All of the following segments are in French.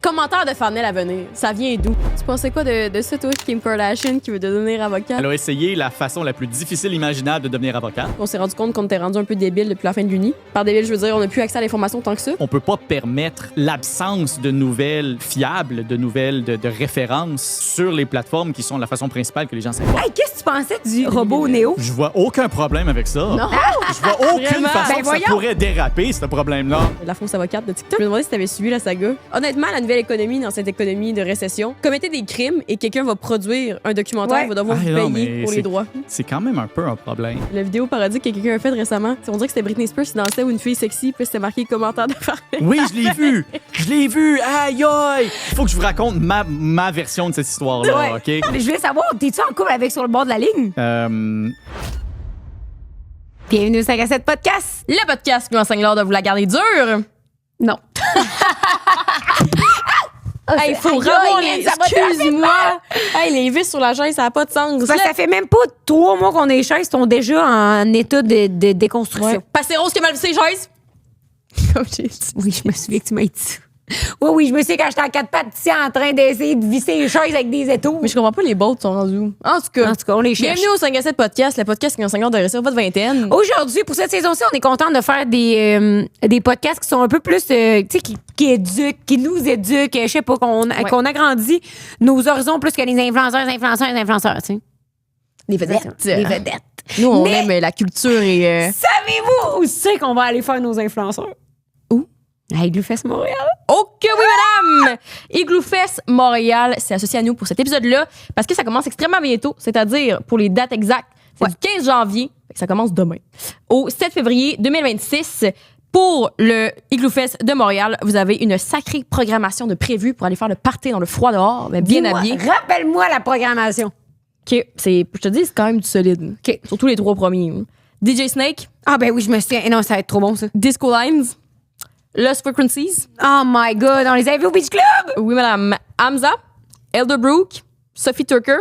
Commentaire de Fanel à venir. Ça vient d'où? Tu pensais quoi de ça, toi, Kim Kardashian, qui veut devenir avocate? Elle a essayé la façon la plus difficile imaginable de devenir avocate. On s'est rendu compte qu'on était rendu un peu débile depuis la fin de l'Uni. Par débile, je veux dire, on n'a plus accès à l'information tant que ça. On peut pas permettre l'absence de nouvelles fiables, de nouvelles de références sur les plateformes qui sont la façon principale que les gens s'informent. Hey, qu'est-ce que tu pensais du robot Néo? Je vois aucun problème avec ça. Non! Je vois aucune Vraiment? façon Ben que ça voyons. pourrait déraper, ce problème-là. La fausse avocate de TikTok. Je me demandais si t'avais suivi la saga. Honnêtement, la nouvelle économie, dans cette économie de récession, commettez des crimes et quelqu'un va produire un documentaire, Ouais. va devoir vous non, payer mais pour les droits. C'est quand même un peu un problème. La vidéo parodie que quelqu'un a faite récemment, on dirait que c'était Britney Spears qui dansait ou une fille sexy, puis c'était marqué commentaire de Fanel. Oui, je l'ai vu! Je l'ai vu! Aïe aïe! Faut que je vous raconte ma version de cette histoire-là, Ouais. OK? Mais je voulais savoir, t'es-tu en couple avec sur le bord de la ligne? Bienvenue au 5 à 7 podcast. Le podcast qui m'enseigne l'art de vous la garder dure. Non. Hey, faut Aïe, revoir aïe, les... ça va Excuse-moi! Hey, les vis sur la chaise, ça n'a pas de sens. Ben, ça fait même pas 3 mois qu'on est chaises, sont déjà en état de déconstruction. Ouais. Passé Rose qui a mal vissé les chaises. Comme j'ai dit. Oui, je me souviens que tu m'as dit ça. Oui, je me souviens quand j'étais en 4 pattes ici en train d'essayer de visser les chaises avec des étaux. Mais je comprends pas, les bottes sont rendus où? En tout cas, En tout cas, on les cherche. bienvenue au 5 à 7 podcast, le podcast qui enseigne l'art de réussir votre vingtaine. Aujourd'hui, pour cette saison-ci, on est content de faire des podcasts qui sont un peu plus, tu sais, qui éduquent, qui nous éduquent, je sais pas, qu'on agrandit nos horizons plus que les influenceurs, tu sais. Des vedettes. Des vedettes. Nous, on Mais- aime la culture et... Savez-vous où c'est qu'on va aller faire nos influenceurs? Où? À Igloo-Fest Montréal. Oh que oui, madame! Igloo Fest Montréal s'est associé à nous pour cet épisode-là parce que ça commence extrêmement bientôt, c'est-à-dire pour les dates exactes, c'est du 15 janvier, fait que ça commence demain, au 7 février 2026. Pour le Igloo Fest de Montréal, vous avez une sacrée programmation de prévue pour aller faire le party dans le froid dehors, mais bien Dis-moi, habillé. Rappelle-moi la programmation. OK, je te dis, c'est quand même du solide. OK. Surtout les 3 premiers. DJ Snake, Ah ben oui, je me souviens. Non, ça va être trop bon, ça. Disco Lines, Lost Frequencies, Oh my God, on les a vus au Beach Club? oui madame, Hamza, Elderbrook, Sophie Turker,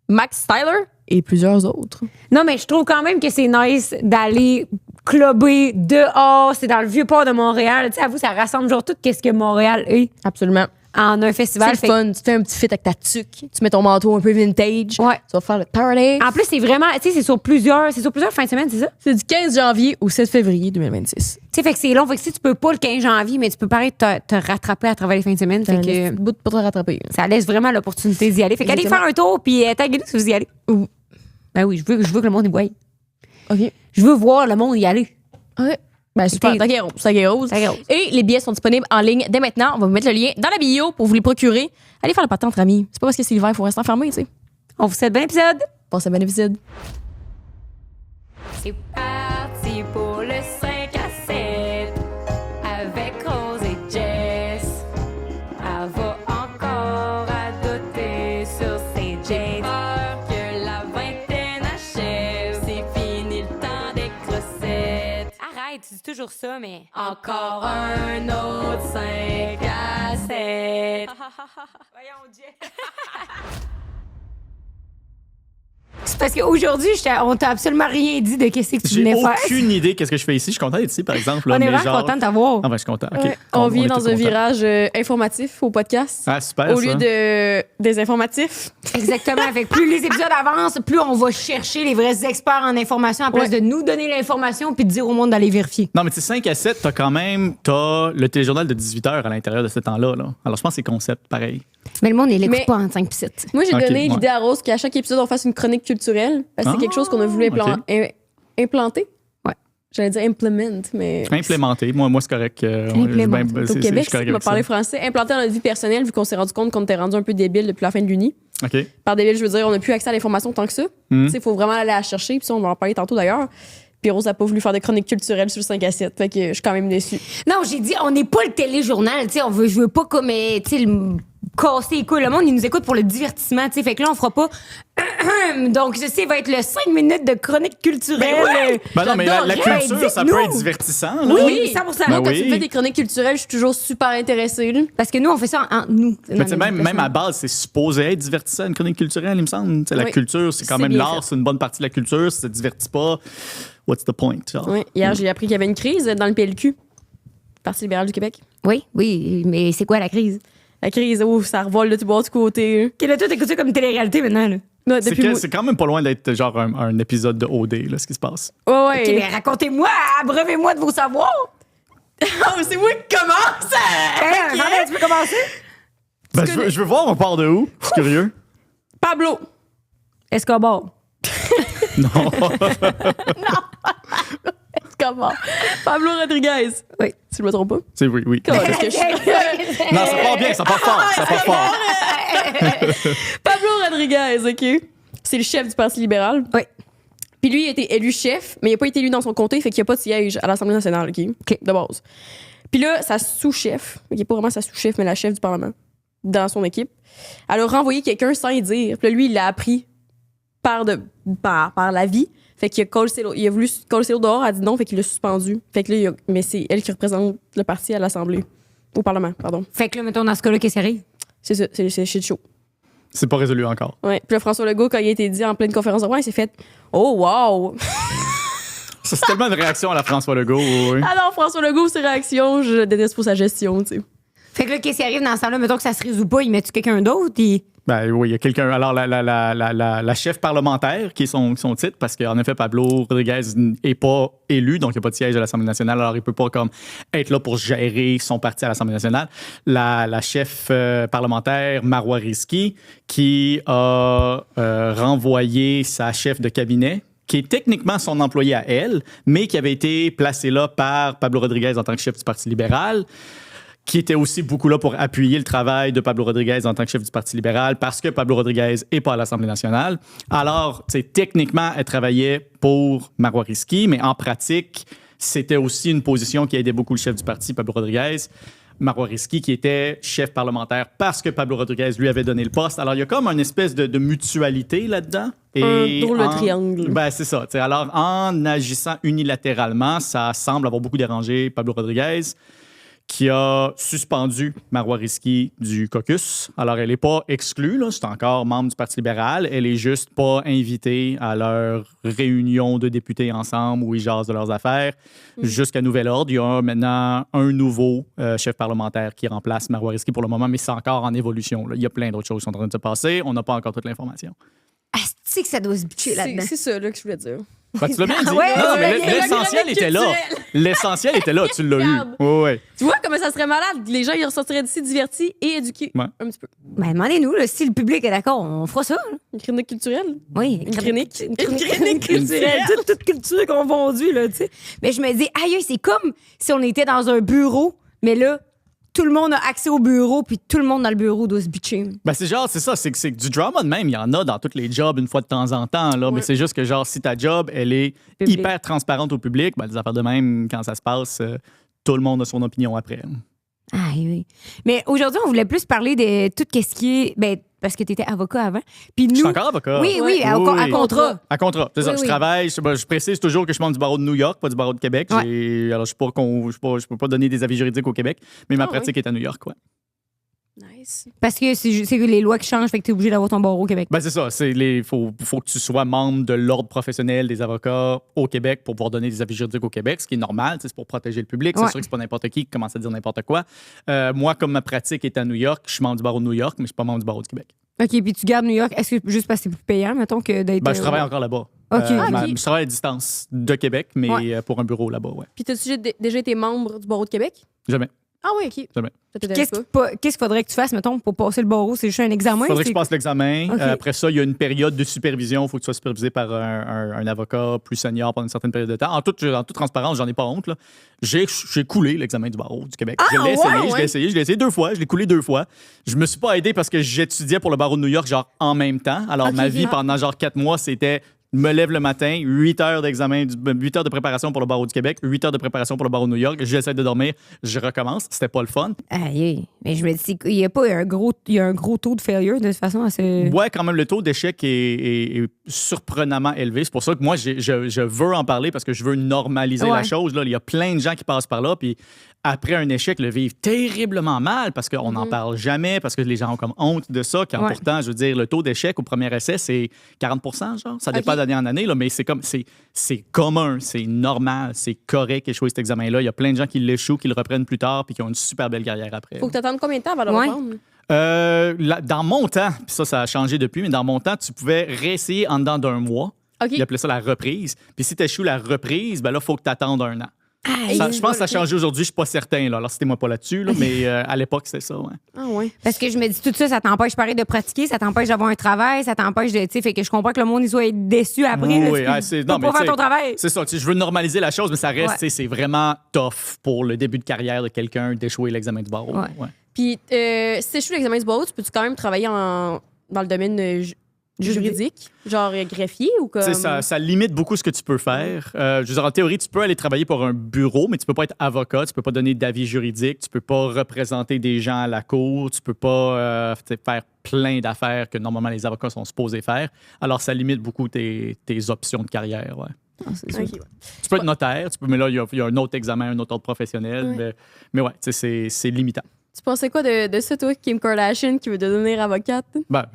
Max Styler et plusieurs autres. Non, mais je trouve quand même que c'est nice d'aller clubber dehors. C'est dans le Vieux-Port de Montréal. Tu sais, à vous, ça rassemble genre tout ce que Montréal est Absolument. en un C'est festival. le Fait- fun. Tu fais un petit fit avec ta tuque. Tu mets ton manteau un peu vintage. Ouais. Tu vas faire le party. En plus, c'est vraiment, tu sais, c'est sur plusieurs fins de semaine, c'est ça? C'est du 15 janvier au 7 février 2026. Tu sais, fait que c'est long. Fait que si tu peux pas le 15 janvier, mais tu peux pareil te rattraper à travers les fins de semaine. Fait que bout pour te rattraper. ça laisse vraiment l'opportunité d'y aller. Fait qu'allez Exactement. faire un tour puis taguez-nous si vous y allez. Ouh. Ben oui, je veux que le monde y voie. OK. Je veux voir le monde y aller. OK. Ben super. T'es- Taguez rose. Taguez rose. Et les billets sont disponibles en ligne dès maintenant. On va vous mettre le lien dans la bio pour vous les procurer. Allez faire le party entre amis. C'est pas parce que c'est l'hiver, il faut rester enfermé, tu sais. On vous souhaite bon épisode. Passez un bon épisode. C'est parti pour le 5 à 7 avec Rose et Jess. Elle va encore adoter sur ses jeans. Peur que la vingtaine achève, c'est fini le temps des crossettes. Arrête, tu dis toujours ça, mais encore un autre 5 à 7. Voyons, Jess. C'est parce qu'aujourd'hui, on t'a absolument rien dit de qu'est-ce que tu J'ai venais faire. aucune idée qu'est-ce que je fais ici. Je suis content d'être ici, par exemple. Là, On est mais vraiment genre... content de t'avoir. Ah ben, je suis content. OK. Ouais. On vient est dans tous un contents. virage informatif au podcast. Ah, super, Au ça. lieu de des informatifs. Exactement. Fait que plus les épisodes avancent, plus on va chercher les vrais experts en information à place Ouais. de nous donner l'information puis de dire au monde d'aller vérifier. Non, mais tu sais, 5 à 7, t'as le téléjournal de 18h à l'intérieur de ce temps-là. Là. Alors, je pense que c'est concept pareil. Mais le monde, il l'écoute Mais- pas en 5 pis 7. Moi, j'ai Ok, donné ouais. l'idée à Rose qu'à chaque épisode, on fasse une chronique culturelle. Parce que c'est quelque chose qu'on a voulu implanter. Ouais. J'allais dire implement, mais. Implémenté. Moi c'est correct. Implémenté. Au je Québec, suis correct on va avec parler ça. français. Implanter dans notre vie personnelle, vu qu'on s'est rendu compte qu'on était rendu un peu débile depuis la fin de l'Uni. OK. Par débile, je veux dire, on n'a plus accès à l'information tant que ça. Tu sais, il faut vraiment aller la chercher. Puis ça, on va en parler tantôt d'ailleurs. Puis Rose n'a pas voulu faire de chronique culturelle sur le 5 à 7. Fait que je suis quand même déçue. Non, j'ai dit, on n'est pas le téléjournal, tu sais, je veux pas comme, tu sais, casser les couilles. Le monde, il nous écoute pour le divertissement, tu sais, fait que là, on fera pas. Donc, ceci va être le 5 minutes de chronique culturelle. Ben non, mais la J'adorerais. culture, ça Dites-nous. peut être divertissant. Là. Oui, 100%. Moi, quand oui. tu fais des chroniques culturelles, je suis toujours super intéressée. Là. Parce que nous, on fait ça entre nous. Mais tu sais, même à base, c'est supposé être divertissant, une chronique culturelle, il me semble. Tu sais, la Oui. culture, c'est quand C'est même bien l'art, fait. c'est une bonne partie de la culture. Si ça te divertit pas, what's the point? Genre? Oui. Hier, j'ai appris qu'il y avait une crise dans le PLQ, Parti libéral du Québec. Oui, mais c'est quoi la crise? La crise, ça revole de tout bord du côté. OK, là, toi, t'écoutes ça comme télé-réalité maintenant, là. Non, C'est depuis que- moi- c'est quand même pas loin d'être genre un épisode de OD, là, ce qui se passe. Ouais. OK, mais racontez-moi, abreuvez-moi de vos savoirs. Oh, c'est moi qui commence! Jean-Alex, tu peux commencer? Ben, je veux voir, on part de où? Je suis curieux. Pablo. Escobar. Non. Comment? Pablo Rodriguez. Oui. Si je me trompe pas. C'est oui. Comment est-ce que je suis? Non, ça part bien, ça part fort, ça part fort. Pablo Rodriguez, OK? C'est le chef du Parti libéral. Oui. Puis lui, il a été élu chef, mais il n'a pas été élu dans son comté, fait qu'il n'y a pas de siège à l'Assemblée nationale, OK? De base. Puis là, sa sous-chef, qui n'est pas vraiment sa sous-chef, mais la chef du Parlement, dans son équipe, elle a renvoyé quelqu'un sans y dire. Puis là, lui, il l'a appris par la vie. Fait qu'il il a voulu coller dehors, elle a dit non, fait qu'il l'a suspendu. Fait que là, mais c'est elle qui représente le parti à l'Assemblée. Au Parlement, pardon. Fait que là, mettons, dans ce cas-là, qu'est-ce qui arrive? C'est ça, c'est shit show. C'est pas résolu encore. Ouais. Puis là, François Legault, quand il a été dit en pleine conférence de presse, il s'est fait « Oh, wow! » Ça, c'est tellement une réaction à la François Legault. Oui. Alors, François Legault, ses réactions, je déteste pour sa gestion, tu sais. Fait que là, qu'est-ce qui arrive dans ce temps-là? Mettons que ça se résout pas, il met-tu quelqu'un d'autre? Ben oui, il y a quelqu'un. Alors, la chef parlementaire, qui est son titre, parce qu'en effet, Pablo Rodriguez n'est pas élu, donc il n'y a pas de siège à l'Assemblée nationale, alors il ne peut pas comme être là pour gérer son parti à l'Assemblée nationale. La chef parlementaire, Marois Risky, qui a renvoyé sa chef de cabinet, qui est techniquement son employé à elle, mais qui avait été placé là par Pablo Rodriguez en tant que chef du Parti libéral, qui était aussi beaucoup là pour appuyer le travail de Pablo Rodriguez en tant que chef du Parti libéral, parce que Pablo Rodriguez n'est pas à l'Assemblée nationale. Alors, techniquement, elle travaillait pour Marois Risky, mais en pratique, c'était aussi une position qui aidait beaucoup le chef du parti, Pablo Rodriguez. Marois Risky, qui était chef parlementaire parce que Pablo Rodriguez lui avait donné le poste. Alors, il y a comme une espèce de mutualité là-dedans. Un drôle de triangle. Ben, c'est ça. Alors, en agissant unilatéralement, ça semble avoir beaucoup dérangé Pablo Rodriguez, qui a suspendu Marois Risky du caucus. Alors, elle n'est pas exclue, là, c'est encore membre du Parti libéral. Elle est juste pas invitée à leur réunion de députés ensemble où ils jasent de leurs affaires. Jusqu'à nouvel ordre, il y a maintenant un nouveau chef parlementaire qui remplace Marois Risky pour le moment, mais c'est encore en évolution, là. Il y a plein d'autres choses qui sont en train de se passer. On n'a pas encore toute l'information. Asti que ça doit se bitcher là-dedans. C'est ça là, que je voulais dire. Ben, tu l'as bien dit. Ouais, Non, mais il y a la l'essentiel chronique était là. culturelle. L'essentiel était là, tu l'as eu. Regarde. Ouais. Tu vois comment ça serait malade? Les gens, ils ressortiraient d'ici divertis et éduqués. Ouais. Un petit peu. Ben, demandez-nous, là, si le public est d'accord, on fera ça. Là. Une chronique culturelle? Oui, Une chronique? Une chronique culturelle. toute culture confondue, là, tu sais. Mais je me dis, aïe, c'est comme si on était dans un bureau, mais là, tout le monde a accès au bureau, puis tout le monde dans le bureau doit se bitcher. Ben c'est ça, c'est que du drama de même, il y en a dans tous les jobs une fois de temps en temps, là, mais c'est juste que genre, si ta job, elle est Public. hyper transparente au public, ben, les affaires de même, quand ça se passe, tout le monde a son opinion après. Ah oui. Mais aujourd'hui, on voulait plus parler de tout ce qui est... Ben, parce que tu étais avocat avant. Puis nous... Je suis encore avocat. Oui, Ouais. à Oui. contrat. À contrat, c'est ça. Oui, Je oui. travaille, je précise toujours que je suis membre du barreau de New York, pas du barreau de Québec. Ouais. Alors, je peux pas donner des avis juridiques au Québec, mais ma Ah, pratique est à New York, ouais. Nice. Parce que c'est les lois qui changent, fait que tu es obligé d'avoir ton barreau au Québec. Ben c'est ça, faut que tu sois membre de l'ordre professionnel des avocats au Québec pour pouvoir donner des avis juridiques au Québec, ce qui est normal, c'est pour protéger le public. Ouais. C'est sûr que c'est pas n'importe qui commence à dire n'importe quoi. Moi, comme ma pratique est à New York, je suis membre du barreau de New York, mais je suis pas membre du barreau du Québec. OK, puis tu gardes New York. Est-ce que juste parce que c'est plus payant, mettons, que d'être... Ben, je travaille encore là-bas. OK. Je travaille à distance de Québec, mais Ouais. pour un bureau là-bas, ouais. Puis t'as-tu déjà été membre du barreau de Québec? Jamais. Ah oui, OK. Jamais. Ça t'intéresse Qu'est-ce pas? qu'est-ce qu'il faudrait que tu fasses, mettons, pour passer le barreau? C'est juste un examen? Il faudrait que c'est- je passe l'examen. OK. Après ça, il y a une période de supervision. Il faut que tu sois supervisé par un avocat plus senior pendant une certaine période de temps. En toute transparence, j'en ai pas honte, là. J'ai coulé l'examen du barreau du Québec. Je l'ai essayé, ouais, je l'ai essayé 2 fois. Je l'ai coulé 2 fois. Je me suis pas aidé parce que j'étudiais pour le barreau de New York, genre, en même temps. Alors, OK. ma vie pendant, genre, 4 mois, c'était... Je me lève le matin, 8 heures d'examen, 8 heures de préparation pour le barreau du Québec, 8 heures de préparation pour le barreau de New York. J'essaie de dormir, je recommence. C'était pas le fun. Aïe, mais je me dis, il y a pas un gros taux de failure de toute façon à ce... Ouais, quand même, le taux d'échec est surprenamment élevé. C'est pour ça que moi, je veux en parler parce que je veux normaliser Ouais. la chose. Là. Il y a plein de gens qui passent par là, puis après un échec, le vivent terriblement mal parce qu'on n'en parle jamais, parce que les gens ont comme honte de ça. Quand Ouais. pourtant, je veux dire, le taux d'échec au premier essai, c'est 40 genre. Ça dépend d'année en année, là, mais c'est commun, c'est normal, c'est correct d'échouer cet examen-là. Il y a plein de gens qui l'échouent, qui le reprennent plus tard puis qui ont une super belle carrière après. Faut que tu attendes combien de temps avant de le Ouais. reprendre? Dans mon temps, puis ça a changé depuis, mais dans mon temps, tu pouvais réessayer en dedans d'un mois. OK. Ils appelaient ça la reprise. Puis si tu échoues la reprise, ben là, il faut que tu attendes un an. Aïe. Je pense que ça a changé aujourd'hui, je suis pas certain. Là. Alors, c'était moi pas là-dessus, là, mais à l'époque, c'était ça. Ouais. Ah ouais. Parce que je me dis, tout ça, ça t'empêche pareil de pratiquer, ça t'empêche d'avoir un travail, ça t'empêche de. Tu sais, fait que je comprends que le monde, il soit déçu après. là, Oui, tu c'est peux non, mais pas faire tu sais, ton travail. C'est ça. Je veux normaliser la chose, mais ça reste, Ouais. tu sais, c'est vraiment tough pour le début de carrière de quelqu'un d'échouer l'examen du barreau. Ouais. Ouais. Puis, si tu échoues l'examen du barreau, tu peux-tu quand même travailler dans le domaine juridique? Genre greffier ou comme. Tu sais, ça limite beaucoup ce que tu peux faire. Je veux dire, en théorie, tu peux aller travailler pour un bureau, mais tu peux pas être avocat, tu peux pas donner d'avis juridique, tu peux pas représenter des gens à la cour, tu peux pas faire plein d'affaires que normalement les avocats sont supposés faire. Alors, ça limite beaucoup tes options de carrière. Ouais. Ah, c'est sûr. OK, ouais. Tu peux être notaire, mais là, il y a un autre examen, un autre ordre professionnel. Ouais. Mais ouais, tu sais, c'est limitant. Tu pensais quoi de ça, toi, Kim Kardashian, qui veut devenir avocate? Ben,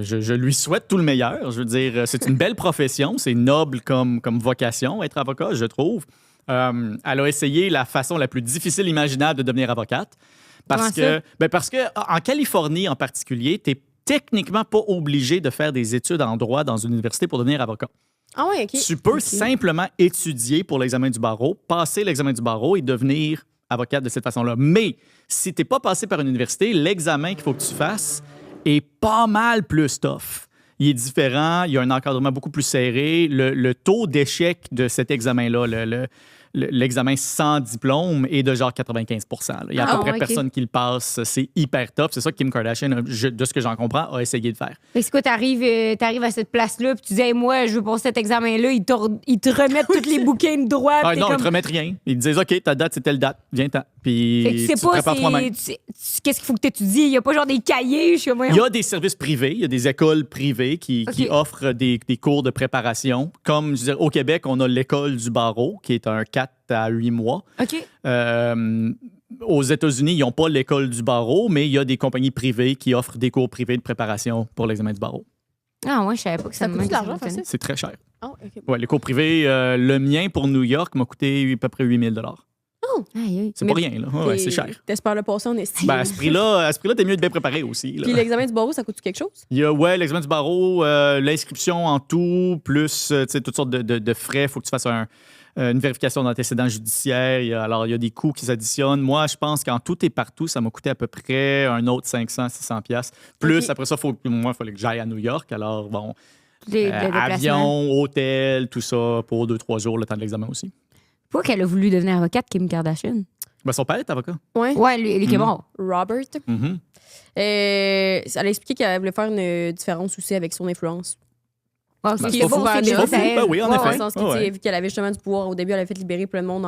je lui souhaite tout le meilleur. Je veux dire, c'est une belle profession, c'est noble comme vocation, être avocat, je trouve. Elle a essayé la façon la plus difficile imaginable de devenir avocate. Parce Comment parce que en Californie en particulier, tu n'es techniquement pas obligé de faire des études en droit dans une université pour devenir avocat. Ah ouais, OK. Tu peux simplement étudier pour l'examen du barreau, passer l'examen du barreau et devenir avocate de cette façon-là. Mais si tu n'es pas passé par une université, l'examen qu'il faut que tu fasses est pas mal plus tough. Il est différent, il y a un encadrement beaucoup plus serré. Le taux d'échec de cet examen-là, l'examen sans diplôme, est de genre 95 %. Il y a à peu près ok. personne qui le passe. C'est hyper tough. C'est ça que Kim Kardashian, de ce que j'en comprends, a essayé de faire. Fait que c'est quoi, t'arrives à cette place-là, puis tu dis, hey, moi, je veux passer cet examen-là, ils te remettent tous les bouquins de droit. Ah, puis non, t'es ils te remettent rien. Ils te disent, OK, ta date, c'est telle date. Viens-t'en. Puis Fait que tu sais te pas, prépares toi-même. qu'est-ce qu'il faut que tu étudies? Il n'y a pas genre des cahiers, je sais pas. Il y a des services privés, il y a des écoles privées qui OK. offrent des cours de préparation. Comme, je veux dire, au Québec, on a l'école du barreau, qui est un 4 à 8 mois. OK. Aux États-Unis, ils n'ont pas l'école du barreau, mais il y a des compagnies privées qui offrent des cours privés de préparation pour l'examen du barreau. Ah, ouais, je savais pas que Ça me coûte de l'argent, fonctionnait. facile? C'est très cher. Ah, OK. Ouais, les cours privés, le mien pour New York m'a coûté à peu près 8 000 $. Aïe, aïe. C'est Mais- pas rien, là. Ouais, c'est cher. T'espères le passer en estime. Ben, à ce prix-là, t'es mieux de bien préparer aussi. Là. Puis l'examen du barreau, ça coûte quelque chose? Il y a, l'examen du barreau, l'inscription en tout, plus tu sais, toutes sortes de frais. Il faut que tu fasses une vérification d'antécédents judiciaires. Alors, il y a des coûts qui s'additionnent. Moi, je pense qu'en tout et partout, ça m'a coûté à peu près un autre 500, 600 $. Plus, OK. après ça, il fallait que j'aille à New York. Alors, bon, Les déplacements. avion, hôtel, tout ça, pour 2-3 jours, le temps de l'examen aussi. Pourquoi qu'elle a voulu devenir avocate, Kim Kardashian? Ben, son père est avocat. Ouais. Ouais, lui qui est mort. Robert. Mhm. Elle a expliqué qu'elle voulait faire une différence aussi avec son influence. Ouais, Ben, c'est c'est pas bon, fou, c'est ben, bien c'est ça pas fou. aide. Ben oui, en Ouais, effet. Dans ouais. le sens que, Ouais, tu sais, ouais. vu qu'elle avait justement du pouvoir, au début, elle avait fait libérer plein de monde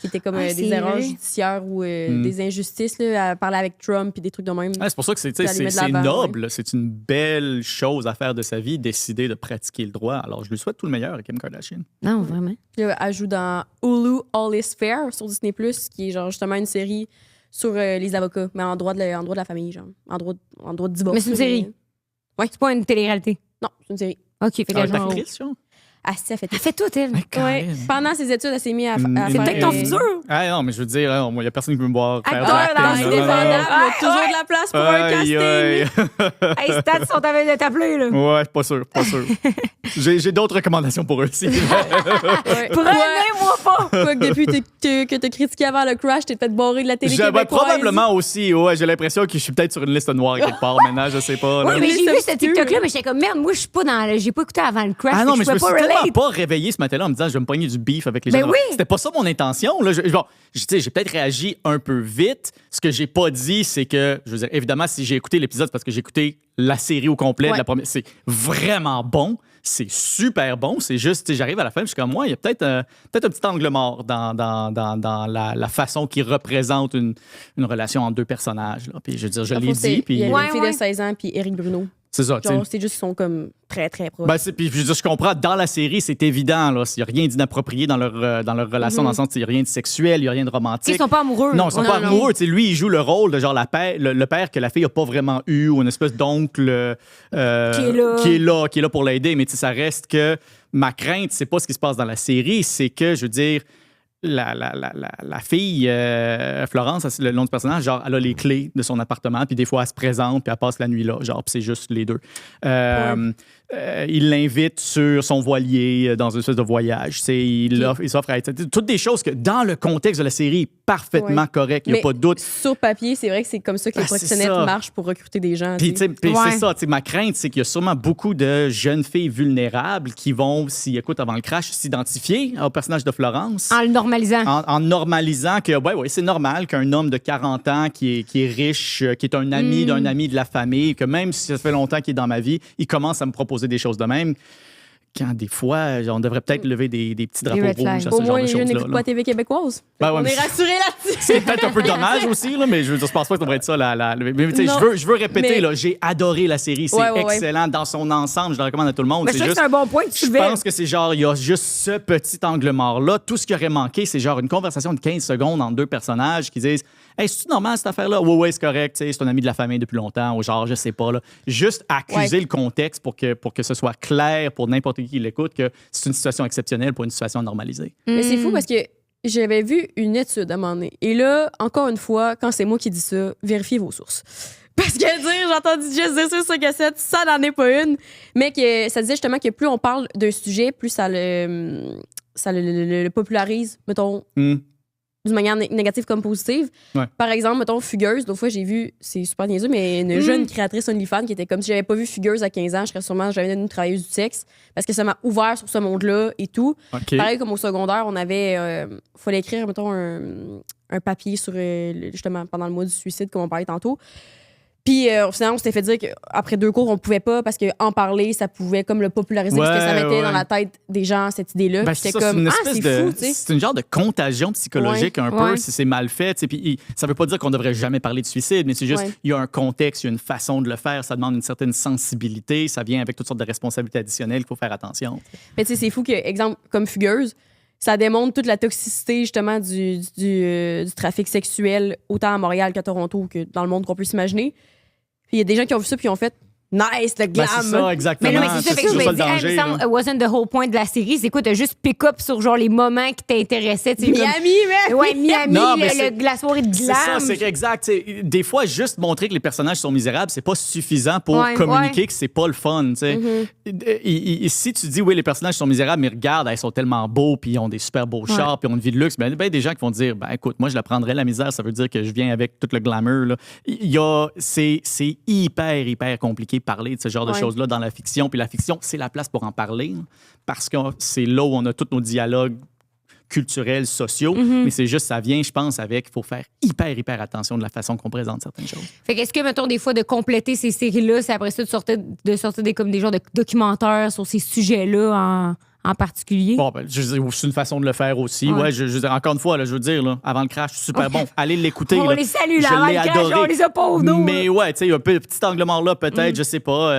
qui était comme Ah, des c'est erreurs vrai. judiciaires ou des injustices. Là. Elle parlait avec Trump et des trucs de même. Ah, c'est pour ça que Ça lui met de c'est l'avant, noble. là. C'est une belle chose à faire de sa vie, décider de pratiquer le droit. Alors, je lui souhaite tout le meilleur à Kim Kardashian. Non, vraiment. Puis là, elle joue dans Hulu All Is Fair sur Disney+, qui est genre justement une série sur les avocats, mais en droit de la famille, genre. En droit de divorce. Mais c'est une série. Ouais. C'est pas une télé-réalité. Non, c'est une série. OK, fait Ah, qu'elle t'es genre... actrice, genre? Ah, si, elle fait Elle fait tout, elle. Ouais. Pendant ses études, elle s'est mise à C'est faire... peut-être ton futur. Ah non, mais je veux dire, il n'y a personne qui veut me voir faire de Acteur l'acting, dans là. Ciné Non, non, non. Indéfendable, il y a toujours Ouais. de la place pour un Aïe, casting. aïe. Hey, Stats sont à de t'appeler, là. Ouais, pas sûr. J'ai d'autres recommandations pour eux aussi. Ouais. Prenez-moi pas! Quoi que depuis que t'as critiqué avant le crash, t'es fait barrer de la télé québécoise. Probablement aussi, ouais, j'ai l'impression que je suis peut-être sur une liste noire quelque part maintenant, je sais pas. là. Oui, mais j'ai C'est vu ce obscur. TikTok-là, mais j'étais comme, merde, moi, je suis pas dans j'ai pas écouté avant le crash. Ah non, mais je me suis pas tellement relate. pas réveillé ce matin-là en me disant je vais me pogner du beef avec les Ben gens. oui. C'était pas ça mon intention. Là. Tu sais, j'ai peut-être réagi un peu vite. Ce que j'ai pas dit, c'est que, je veux dire, évidemment, si j'ai écouté l'épisode, c'est parce que j'ai écouté la série au complet. De Ouais. la première. C'est vraiment bon. C'est super bon. C'est juste, tu sais, j'arrive à la fin, je suis comme moi, il y a peut-être un petit angle mort dans la façon qu'il représente une relation entre deux personnages. Là. Puis je veux dire, je l'ai dit. Il y Puis a Ouais, une fille ouais. de 16 ans puis Éric Bruno. C'est ça, tu sais. Genre, c'est juste qu'ils sont comme très, très proches. Ben, puis je veux dire, je comprends, dans la série, c'est évident, là. Il n'y a rien d'inapproprié dans leur relation, dans le sens qu'il n'y a rien de sexuel, il n'y a rien de romantique. Ils sont pas amoureux. Non, ils sont pas amoureux. Tu sais, lui, il joue le rôle de genre le père que la fille n'a pas vraiment eu, ou une espèce d'oncle qui est là pour l'aider. Mais tu sais, ça reste que ma crainte, c'est pas ce qui se passe dans la série, c'est que, je veux dire, la fille, Florence, c'est le nom du personnage, genre, elle a les clés de son appartement, puis des fois, elle se présente, puis elle passe la nuit là, genre, puis c'est juste les deux. Il l'invite sur son voilier dans une espèce de voyage. Il s'offre à être... Toutes des choses que, dans le contexte de la série, parfaitement correct, il n'y a pas de doute. Sur papier, c'est vrai que c'est comme ça que les professionnels marchent pour recruter des gens. Puis c'est ça, ma crainte, c'est qu'il y a sûrement beaucoup de jeunes filles vulnérables qui vont, s'ils écoutent avant le crash, s'identifier au personnage de Florence. En le normalisant. En normalisant que, c'est normal qu'un homme de 40 ans qui est riche, qui est un ami d'un ami de la famille, que même si ça fait longtemps qu'il est dans ma vie, il commence à me proposer des choses de même. Quand des fois, on devrait peut-être lever des petits drapeaux rouges à ce Au genre moins, de les jeunes choses-là. n'écoutent pas TV québécoise. On est rassurés là-dessus. C'est peut-être un peu dommage aussi, là, mais je pense pas que ça devrait être ça. Mais tu sais, je veux répéter, là, j'ai adoré la série. C'est excellent dans son ensemble. Je la recommande à tout le monde. Mais je trouve que c'est un bon point que tu soulèves. Je pense que c'est genre, il y a juste ce petit angle mort-là. Tout ce qui aurait manqué, c'est genre une conversation de 15 secondes entre deux personnages qui disent « Hey, c'est-tu normal cette affaire-là? » Oui, c'est correct. C'est un ami de la famille depuis longtemps. Ou genre, je sais pas. Là. Juste accuser le contexte pour que ce soit clair pour n'importe qui l'écoute que c'est une situation exceptionnelle pour une situation normalisée. Mais c'est fou parce que j'avais vu une étude à un moment donné. Et là, encore une fois, quand c'est moi qui dis ça, vérifiez vos sources. Parce que j'ai entendu juste dire ça sur cassette, ça n'en est pas une. Mais que ça disait justement que plus on parle d'un sujet, plus ça le popularise, mettons, d'une manière négative comme positive. Ouais. Par exemple, mettons, Fugueuse. D'autres fois, j'ai vu, c'est super niaiseux, mais une jeune créatrice OnlyFans qui était comme si j'avais pas vu Fugueuse à 15 ans, je serais sûrement jamais devenue travailleuse du sexe. Parce que ça m'a ouvert sur ce monde-là et tout. Okay. Pareil comme au secondaire, on avait. Fallait écrire, mettons, un papier sur, justement, pendant le mois du suicide, comme on parlait tantôt. Puis, finalement, on s'était fait dire qu'après 2 cours, on pouvait pas parce qu'en parler, ça pouvait comme le populariser parce que ça mettait dans la tête des gens cette idée-là. Ben, c'était ça, comme, c'est fou, tu sais. C'est une genre de contagion psychologique un peu si c'est mal fait. Puis, ça veut pas dire qu'on devrait jamais parler de suicide, mais c'est juste, il y a un contexte, il y a une façon de le faire, ça demande une certaine sensibilité, ça vient avec toutes sortes de responsabilités additionnelles, il faut faire attention. Mais tu sais, c'est fou que, exemple, comme Fugueuse, ça démontre toute la toxicité, justement, du trafic sexuel, autant à Montréal qu'à Toronto, que dans le monde qu'on peut s'imaginer. Puis il y a des gens qui ont vu ça puis ont fait nice, le glam. Ben, c'est ça, exactement. Mais non, mais c'est ça, fait que je me dis, hey, me semble, wasn't the whole point de la série. C'est quoi, t'as juste pick-up sur genre les moments qui t'intéressaient. Miami, mais. Ouais, Miami, non, la soirée de glam. C'est ça, c'est exact. Des fois, juste montrer que les personnages sont misérables, c'est pas suffisant pour communiquer que c'est pas le fun. Si tu dis, oui, les personnages sont misérables, mais regarde, ils sont tellement beaux, puis ils ont des super beaux chars, puis ils ont une vie de luxe, ben, des gens qui vont dire, ben écoute, moi, je la prendrais la misère, ça veut dire que je viens avec tout le glamour. Là. C'est hyper compliqué de parler de ce genre de choses-là dans la fiction. Puis la fiction, c'est la place pour en parler, là, parce que c'est là où on a tous nos dialogues culturels, sociaux. Mais c'est juste, ça vient, je pense, avec, il faut faire hyper attention de la façon qu'on présente certaines choses. Fait qu'est-ce que, mettons, des fois, de compléter ces séries-là, c'est après ça de sortir comme des genres de documentaires sur ces sujets-là en particulier? Bon, ben, c'est une façon de le faire aussi. Ouais, je veux dire, encore une fois, là, je veux dire, là, avant le crash, super bon. Allez l'écouter. On là. les salue, là, je avant l'ai le crash, adoré. on les a pas au dos. Mais ouais, tu sais, un petit angle mort là, peut-être, je sais pas,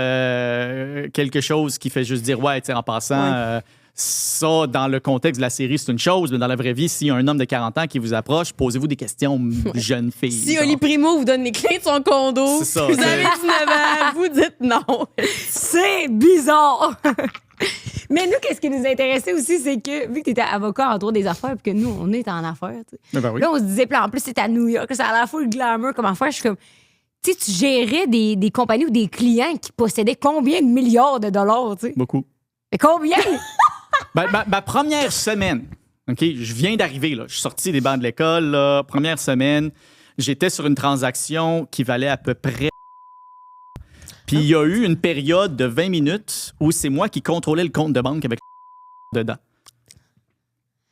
quelque chose qui fait juste dire, ouais, tu sais, en passant... ça, dans le contexte de la série, c'est une chose, mais dans la vraie vie, s'il y a un homme de 40 ans qui vous approche, posez-vous des questions, jeune fille. Si Oli Primo vous donne les clés de son condo, C'est ça, vous avez 19 ans, vous dites non. C'est bizarre! Mais nous, qu'est-ce qui nous intéressait aussi, c'est que, vu que tu étais avocat en droit des affaires, puis que nous, on est en affaires, tu sais. Ben oui. Là, on se disait, puis en plus, c'est à New York, ça a la full glamour comme affaire. Je suis comme, tu sais, tu gérais des compagnies ou des clients qui possédaient combien de milliards de dollars, tu sais? Beaucoup. Mais combien? Ma première semaine, OK, je viens d'arriver, là. Je suis sorti des bancs de l'école, là. Première semaine, j'étais sur une transaction qui valait à peu près. Puis il y a eu une période de 20 minutes où c'est moi qui contrôlais le compte de banque avec dedans.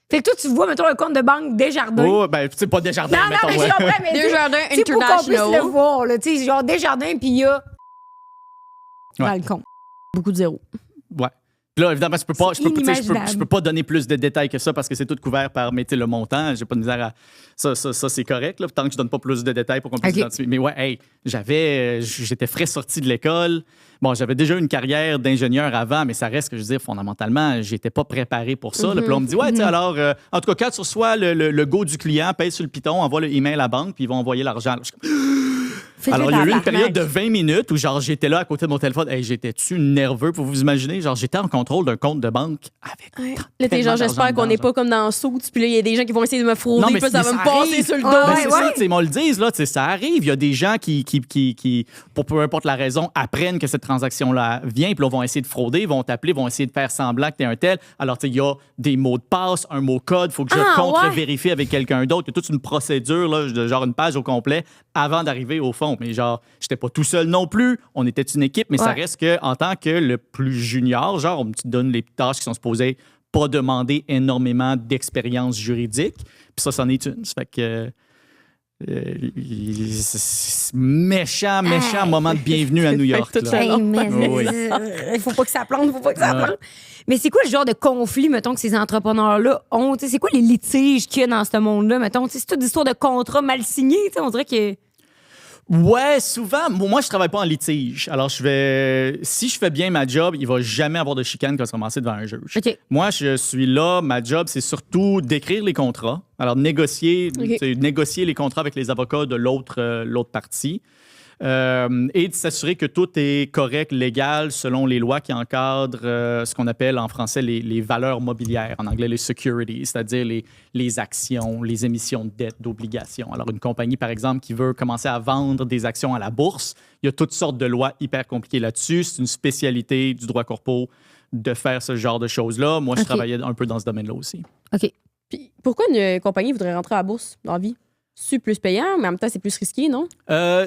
Fait que toi, tu vois, mettons, un compte de banque Desjardins. Oh, ben, tu sais, pas Desjardins, Non, mettons. mais je comprends, mais Desjardins tu sais, pour qu'on puisse International. le voir, là, tu sais, genre Desjardins, puis il y a dans le compte. Beaucoup de zéros. Ouais. Puis là, évidemment, je inimaginable. peux pas donner plus de détails que ça parce que c'est tout couvert par le montant. J'ai pas de misère à. Ça c'est correct, là, tant que je donne pas plus de détails pour qu'on puisse identifier. Mais ouais, hey, j'étais frais sorti de l'école. Bon, j'avais déjà une carrière d'ingénieur avant, mais ça reste que je veux dire, fondamentalement, j'étais pas préparé pour ça. Là. Puis là, on me dit, ouais, tu sais, alors, en tout cas, quand tu reçois le go du client, paye sur le piton, envoie le email à la banque, puis ils vont envoyer l'argent. Là, je suis comme, alors, il y a eu une période de 20 minutes où, genre, j'étais là à côté de mon téléphone. Hey, j'étais-tu nerveux pour vous imaginer? Genre, j'étais en contrôle d'un compte de banque avec. Là, t'es genre, j'espère qu'on n'est pas comme dans Suits, puis là, il y a des gens qui vont essayer de me frauder, Non, mais puis ça va me passer sur le dos. Ben, c'est ça, tu sais, ils me le disent, là, tu sais, ça arrive. Il y a des gens qui, pour peu importe la raison, apprennent que cette transaction-là vient, puis là, vont essayer de frauder, vont t'appeler, vont essayer de faire semblant que t'es un tel. Alors, tu sais, il y a des mots de passe, un mot code, il faut que je contre-vérifie avec quelqu'un d'autre. Il y a toute une procédure, là, de genre une page au complet avant d'arriver au fond. Mais genre, j'étais pas tout seul non plus. On était une équipe, mais ça reste que en tant que le plus junior, genre, on me donne les tâches qui sont supposées pas demander énormément d'expérience juridique. Puis ça, c'en est une. Ça fait que... méchant moment de bienvenue à New York. Là. Hey, mais Oui. il faut pas que ça plante, plante. Mais c'est quoi le genre de conflit, mettons, que ces entrepreneurs-là ont? T'sais, c'est quoi les litiges qu'il y a dans ce monde-là, mettons? T'sais, c'est toute l'histoire de contrats mal signés, on dirait que... Ouais, souvent. Moi, je travaille pas en litige. Alors, si je fais bien ma job, il va jamais avoir de chicane quand je commencer devant un juge. OK. Moi, je suis là. Ma job, c'est surtout d'écrire les contrats. Alors, négocier les contrats avec les avocats de l'autre partie. Et de s'assurer que tout est correct, légal, selon les lois qui encadrent ce qu'on appelle en français les valeurs mobilières, en anglais les securities, c'est-à-dire les actions, les émissions de dette, d'obligations. Alors, une compagnie, par exemple, qui veut commencer à vendre des actions à la bourse, il y a toutes sortes de lois hyper compliquées là-dessus. C'est une spécialité du droit corpo de faire ce genre de choses-là. Moi, je travaillais un peu dans ce domaine-là aussi. OK. Puis pourquoi une compagnie voudrait rentrer à la bourse dans la vie? C'est plus payant, mais en même temps, c'est plus risqué, non?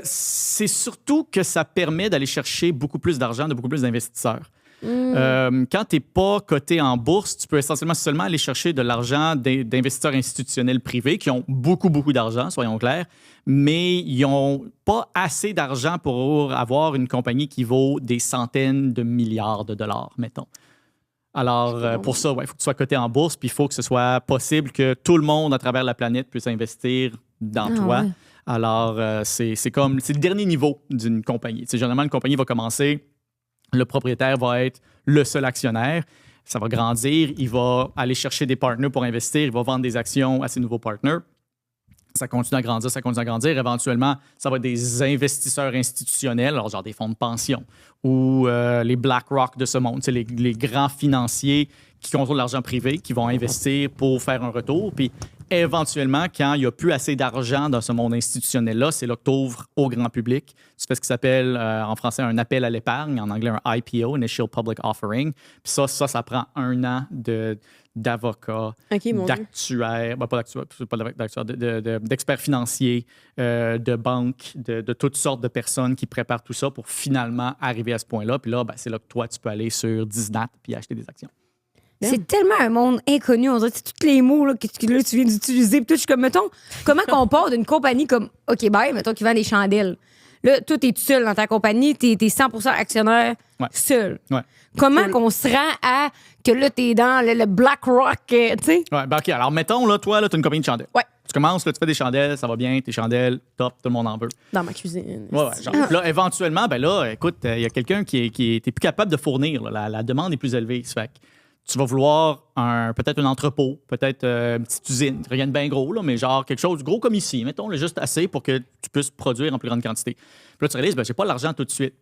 C'est surtout que ça permet d'aller chercher beaucoup plus d'argent de beaucoup plus d'investisseurs. Quand tu n'es pas coté en bourse, tu peux essentiellement seulement aller chercher de l'argent d'investisseurs institutionnels privés qui ont beaucoup, beaucoup d'argent, soyons clairs, mais ils n'ont pas assez d'argent pour avoir une compagnie qui vaut des centaines de milliards de dollars, mettons. Alors, pour ça, il faut que tu sois coté en bourse, puis il faut que ce soit possible que tout le monde à travers la planète puisse investir dans toi. Ouais. Alors, c'est le dernier niveau d'une compagnie. Tu sais, généralement, une compagnie va commencer, le propriétaire va être le seul actionnaire, ça va grandir, il va aller chercher des partenaires pour investir, il va vendre des actions à ses nouveaux partenaires. Ça continue à grandir, ça continue à grandir. Éventuellement, ça va être des investisseurs institutionnels, alors genre des fonds de pension ou les BlackRock de ce monde, les grands financiers qui contrôlent l'argent privé, qui vont investir pour faire un retour. Puis éventuellement, quand il n'y a plus assez d'argent dans ce monde institutionnel-là, c'est là que tu ouvres au grand public. Tu fais ce qui s'appelle en français un appel à l'épargne, en anglais un IPO, Initial Public Offering. Puis ça prend 1 an d'avocats, d'actuaires, d'experts financiers, de banques, de toutes sortes de personnes qui préparent tout ça pour finalement arriver à ce point-là. Puis là, c'est là que toi, tu peux aller sur Disnat puis acheter des actions. C'est tellement un monde inconnu. On dirait que tous les mots là, que tu viens d'utiliser. Puis tout, je suis comme, mettons, comment qu'on part d'une compagnie comme OK Bye, mettons, qui vend des chandelles. Là, toi, t'es tout seul dans ta compagnie, t'es 100% actionnaire seul. Ouais. Comment qu'on se rend à que là, t'es dans le BlackRock, tu sais? Ouais, OK. Alors, mettons, là, toi, là, t'as une compagnie de chandelles. Ouais. Tu commences, là, tu fais des chandelles, ça va bien, tes chandelles, top, tout le monde en veut. Dans ma cuisine. Ouais, genre. Là, éventuellement, là, écoute, il y a quelqu'un qui est plus capable de fournir. Là, la demande est plus élevée. Ça fait que tu vas vouloir peut-être un entrepôt, peut-être une petite usine, rien de bien gros, là, mais genre quelque chose de gros comme ici, mettons, là, juste assez pour que tu puisses produire en plus grande quantité. Puis là, tu réalises, j'ai pas l'argent tout de suite.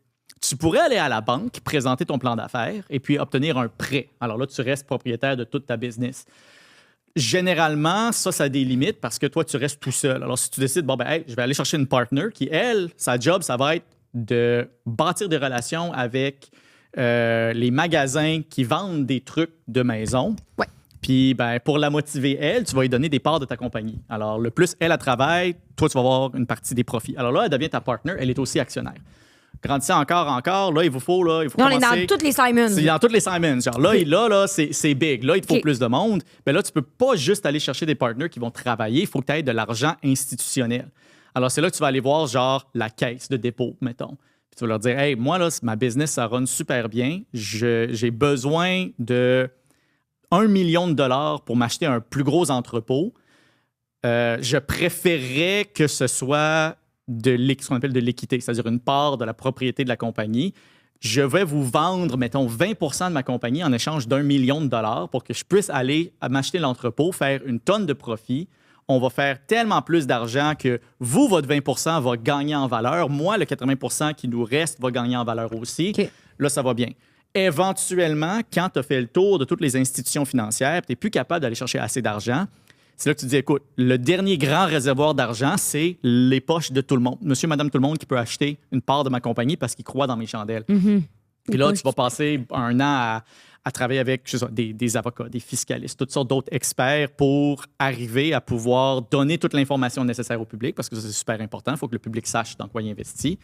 Tu pourrais aller à la banque, présenter ton plan d'affaires et puis obtenir un prêt. Alors là, tu restes propriétaire de toute ta business. Généralement, ça a des limites parce que toi, tu restes tout seul. Alors, si tu décides, je vais aller chercher une partner qui, elle, sa job, ça va être de bâtir des relations avec les magasins qui vendent des trucs de maison. Ouais. Puis, pour la motiver, elle, tu vas lui donner des parts de ta compagnie. Alors, le plus elle travaille, toi, tu vas avoir une partie des profits. Alors là, elle devient ta partner, elle est aussi actionnaire. Grandissant encore, là, il faut commencer. On est dans toutes les Simons. C'est dans toutes les Simons. Genre, là, c'est big. Là, il te faut plus de monde. Mais là, tu peux pas juste aller chercher des partners qui vont travailler. Il faut que tu aies de l'argent institutionnel. Alors, c'est là que tu vas aller voir, genre, la caisse de dépôt, mettons. Puis tu vas leur dire, hey, moi, là, ma business, ça run super bien. J'ai besoin de 1 million de dollars pour m'acheter un plus gros entrepôt. Je préférerais que ce soit ce qu'on appelle de l'équité, c'est-à-dire une part de la propriété de la compagnie. Je vais vous vendre, mettons, 20 de ma compagnie en échange d'1 million de dollars pour que je puisse aller m'acheter l'entrepôt, faire une tonne de profit. On va faire tellement plus d'argent que vous, votre 20 va gagner en valeur. Moi, le 80 qui nous reste va gagner en valeur aussi. OK. Là, ça va bien. Éventuellement, quand tu as fait le tour de toutes les institutions financières, tu n'es plus capable d'aller chercher assez d'argent, c'est là que tu te dis, écoute, le dernier grand réservoir d'argent, c'est les poches de tout le monde. Monsieur, madame, tout le monde qui peut acheter une part de ma compagnie parce qu'il croit dans mes chandelles. Puis là, tu vas passer un an à travailler avec je sais pas, des avocats, des fiscalistes, toutes sortes d'autres experts pour arriver à pouvoir donner toute l'information nécessaire au public parce que ça, c'est super important. Il faut que le public sache dans quoi il investit.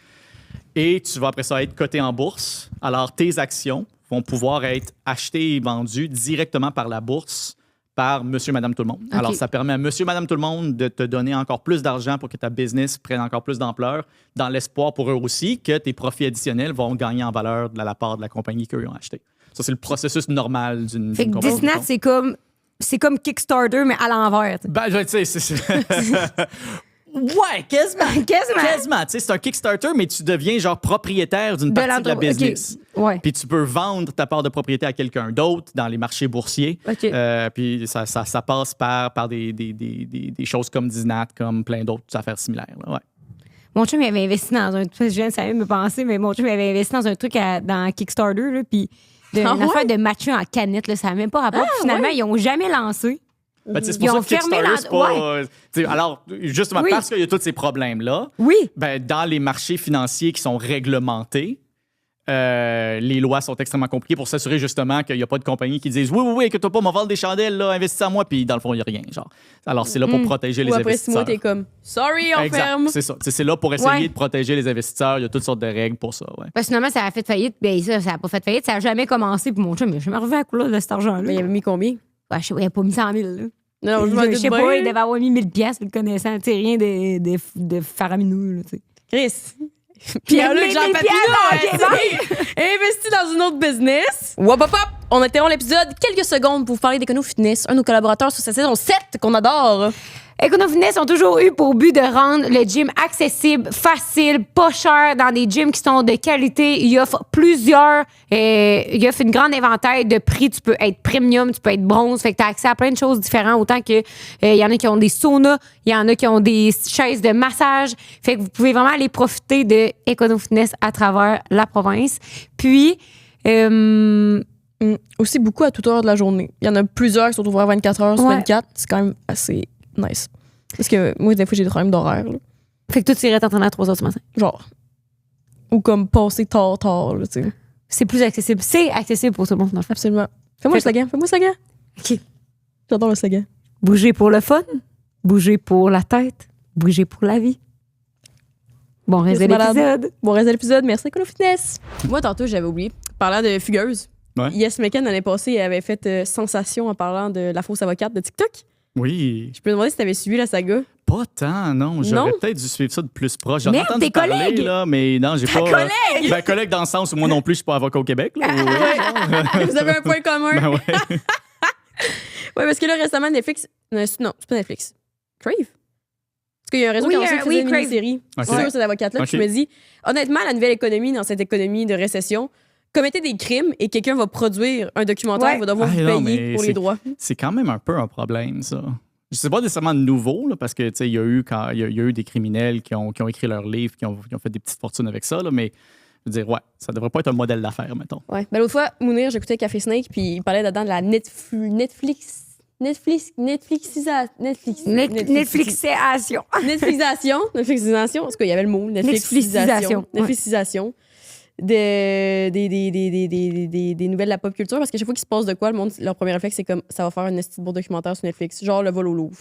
Et tu vas après ça être coté en bourse. Alors, tes actions vont pouvoir être achetées et vendues directement par la bourse par monsieur, madame, tout le monde. OK. Alors, ça permet à monsieur, madame, tout le monde de te donner encore plus d'argent pour que ta business prenne encore plus d'ampleur dans l'espoir pour eux aussi que tes profits additionnels vont gagner en valeur de la part de la compagnie qu'eux ont acheté. Ça, c'est le processus normal d'une Fait que compagnie. Disney, c'est comme Kickstarter, mais à l'envers. tu sais. Ben, tu sais, ouais, quasiment. Quasiment. Tu sais, c'est un Kickstarter, mais tu deviens genre propriétaire d'une partie de la l'entreprise. business. OK. Ouais. Puis tu peux vendre ta part de propriété à quelqu'un d'autre dans les marchés boursiers. OK. Puis ça passe par des choses comme Disney, comme plein d'autres affaires similaires. Là. Ouais. Mon chum, il avait investi dans un truc, je viens de savoir me penser, mais mon chum, il avait investi dans un truc dans Kickstarter, là, puis une affaire de match en canette, là, ça n'a même pas rapport. Puis finalement, ils n'ont jamais lancé. Ben, tu sais, c'est Ils pour ont ça que fermé Kickstarter, c'est pas... tu sais, alors, justement, Oui. parce qu'il y a tous ces problèmes-là, Oui. ben, dans les marchés financiers qui sont réglementés, les lois sont extrêmement compliquées pour s'assurer justement qu'il n'y a pas de compagnie qui disent oui, écoute-toi pas, on va vendre des chandelles, là, investis en moi, puis dans le fond, il n'y a rien. Genre. Alors, c'est là pour protéger les Ou après 6 mois, investisseurs. t'es comme sorry, on Exact, ferme. c'est ça. C'est là pour essayer Ouais. de protéger les investisseurs. Il y a toutes sortes de règles pour ça. Ouais. Parce que finalement, ça a fait faillite. Ben, ça n'a pas fait faillite. Ça n'a jamais commencé. Puis mon chum, il n'a jamais revu à couleur de cet argent-là. Mais il avait mis combien? Ouais, je sais pas, il n'a pas mis 100 000. Là. Non, je m'en Je doute sais pas, il bien. devait avoir mis 1000 piastres, le connaissant. Tu sais, rien de faramineux. Là, tu sais. Chris. Pierre-Luc, Jean Papineau, investi dans une autre business. Wop, hop, hop. On interrompt l'épisode quelques secondes pour vous parler d'Econo Fitness, un de nos collaborateurs sur cette saison 7 qu'on adore. EconoFitness ont toujours eu pour but de rendre le gym accessible, facile, pas cher, dans des gyms qui sont de qualité. Il offre il offre une grande éventail de prix. Tu peux être premium, tu peux être bronze. Fait que tu as accès à plein de choses différentes. Autant que il y en a qui ont des saunas, il y en a qui ont des chaises de massage. Fait que vous pouvez vraiment aller profiter de EconoFitness à travers la province. Puis, Aussi beaucoup à toute heure de la journée. Il y en a plusieurs qui sont ouverts 24 heures sur Ouais. 24. C'est quand même assez nice. Parce que moi, des fois, j'ai des problèmes d'horaire. Là. fait que toi, tu irais t'entraîner à 3 heures du matin. Genre. Ou comme passer tard, là, tu sais. C'est plus accessible. C'est accessible pour tout le monde, dans le fond. Absolument. Fais-moi le slogan. Fais-moi le slogan. OK. J'adore le slogan. Bouger pour le fun, bouger pour la tête, bouger pour la vie. Bon reste de C'est malade. l'épisode. Bon reste de l'épisode. Merci, Écolo Fitness. Moi, tantôt, j'avais oublié. Parlant de fugueuse. Ouais. Yes McCann, l'année passée, avait fait sensation en parlant de la fausse avocate de TikTok. Oui. Je peux te demander si t'avais suivi la saga. Pas tant, non. J'aurais Non? peut-être dû suivre ça de plus proche. J'en ai Merde, entendu tes parler, collègues! là, mais non, j'ai pas... collègue! Ben, collègue dans le sens où moi non plus, je suis pas avocat au Québec. Là, oui. Vous avez un point commun. Ben ouais. Ouais, parce que là, récemment, Netflix. Non, c'est pas Netflix. Crave. Parce qu'il y a un réseau Oui, qui a lancé oui, une Crave. mini-série Ok. sur cette avocate-là. Ok. Puis je me dis, honnêtement, la nouvelle économie, dans cette économie de récession, commettez des crimes et quelqu'un va produire un documentaire, Ouais. va devoir Ah, vous non, payer mais pour les c'est- droits. C'est quand même un peu un problème, ça. Je sais pas nécessairement nouveau, là, parce que il y a eu des criminels qui ont écrit leurs livres, qui ont fait des petites fortunes avec ça, là, mais je veux dire, ouais, ça devrait pas être un modèle d'affaires, mettons. Ouais. Ben, l'autre fois, Mounir, j'écoutais Café Snake, puis il parlait dedans de la Netflixation. Netflixisation. En tout cas, il y avait le mot. Netflixisation, ouais. Netflixisation. Des nouvelles de la pop culture, parce que chaque fois qu'il se passe de quoi, le monde, leur premier réflexe, c'est comme ça va faire un petit beau documentaire sur Netflix, genre le vol au Louvre.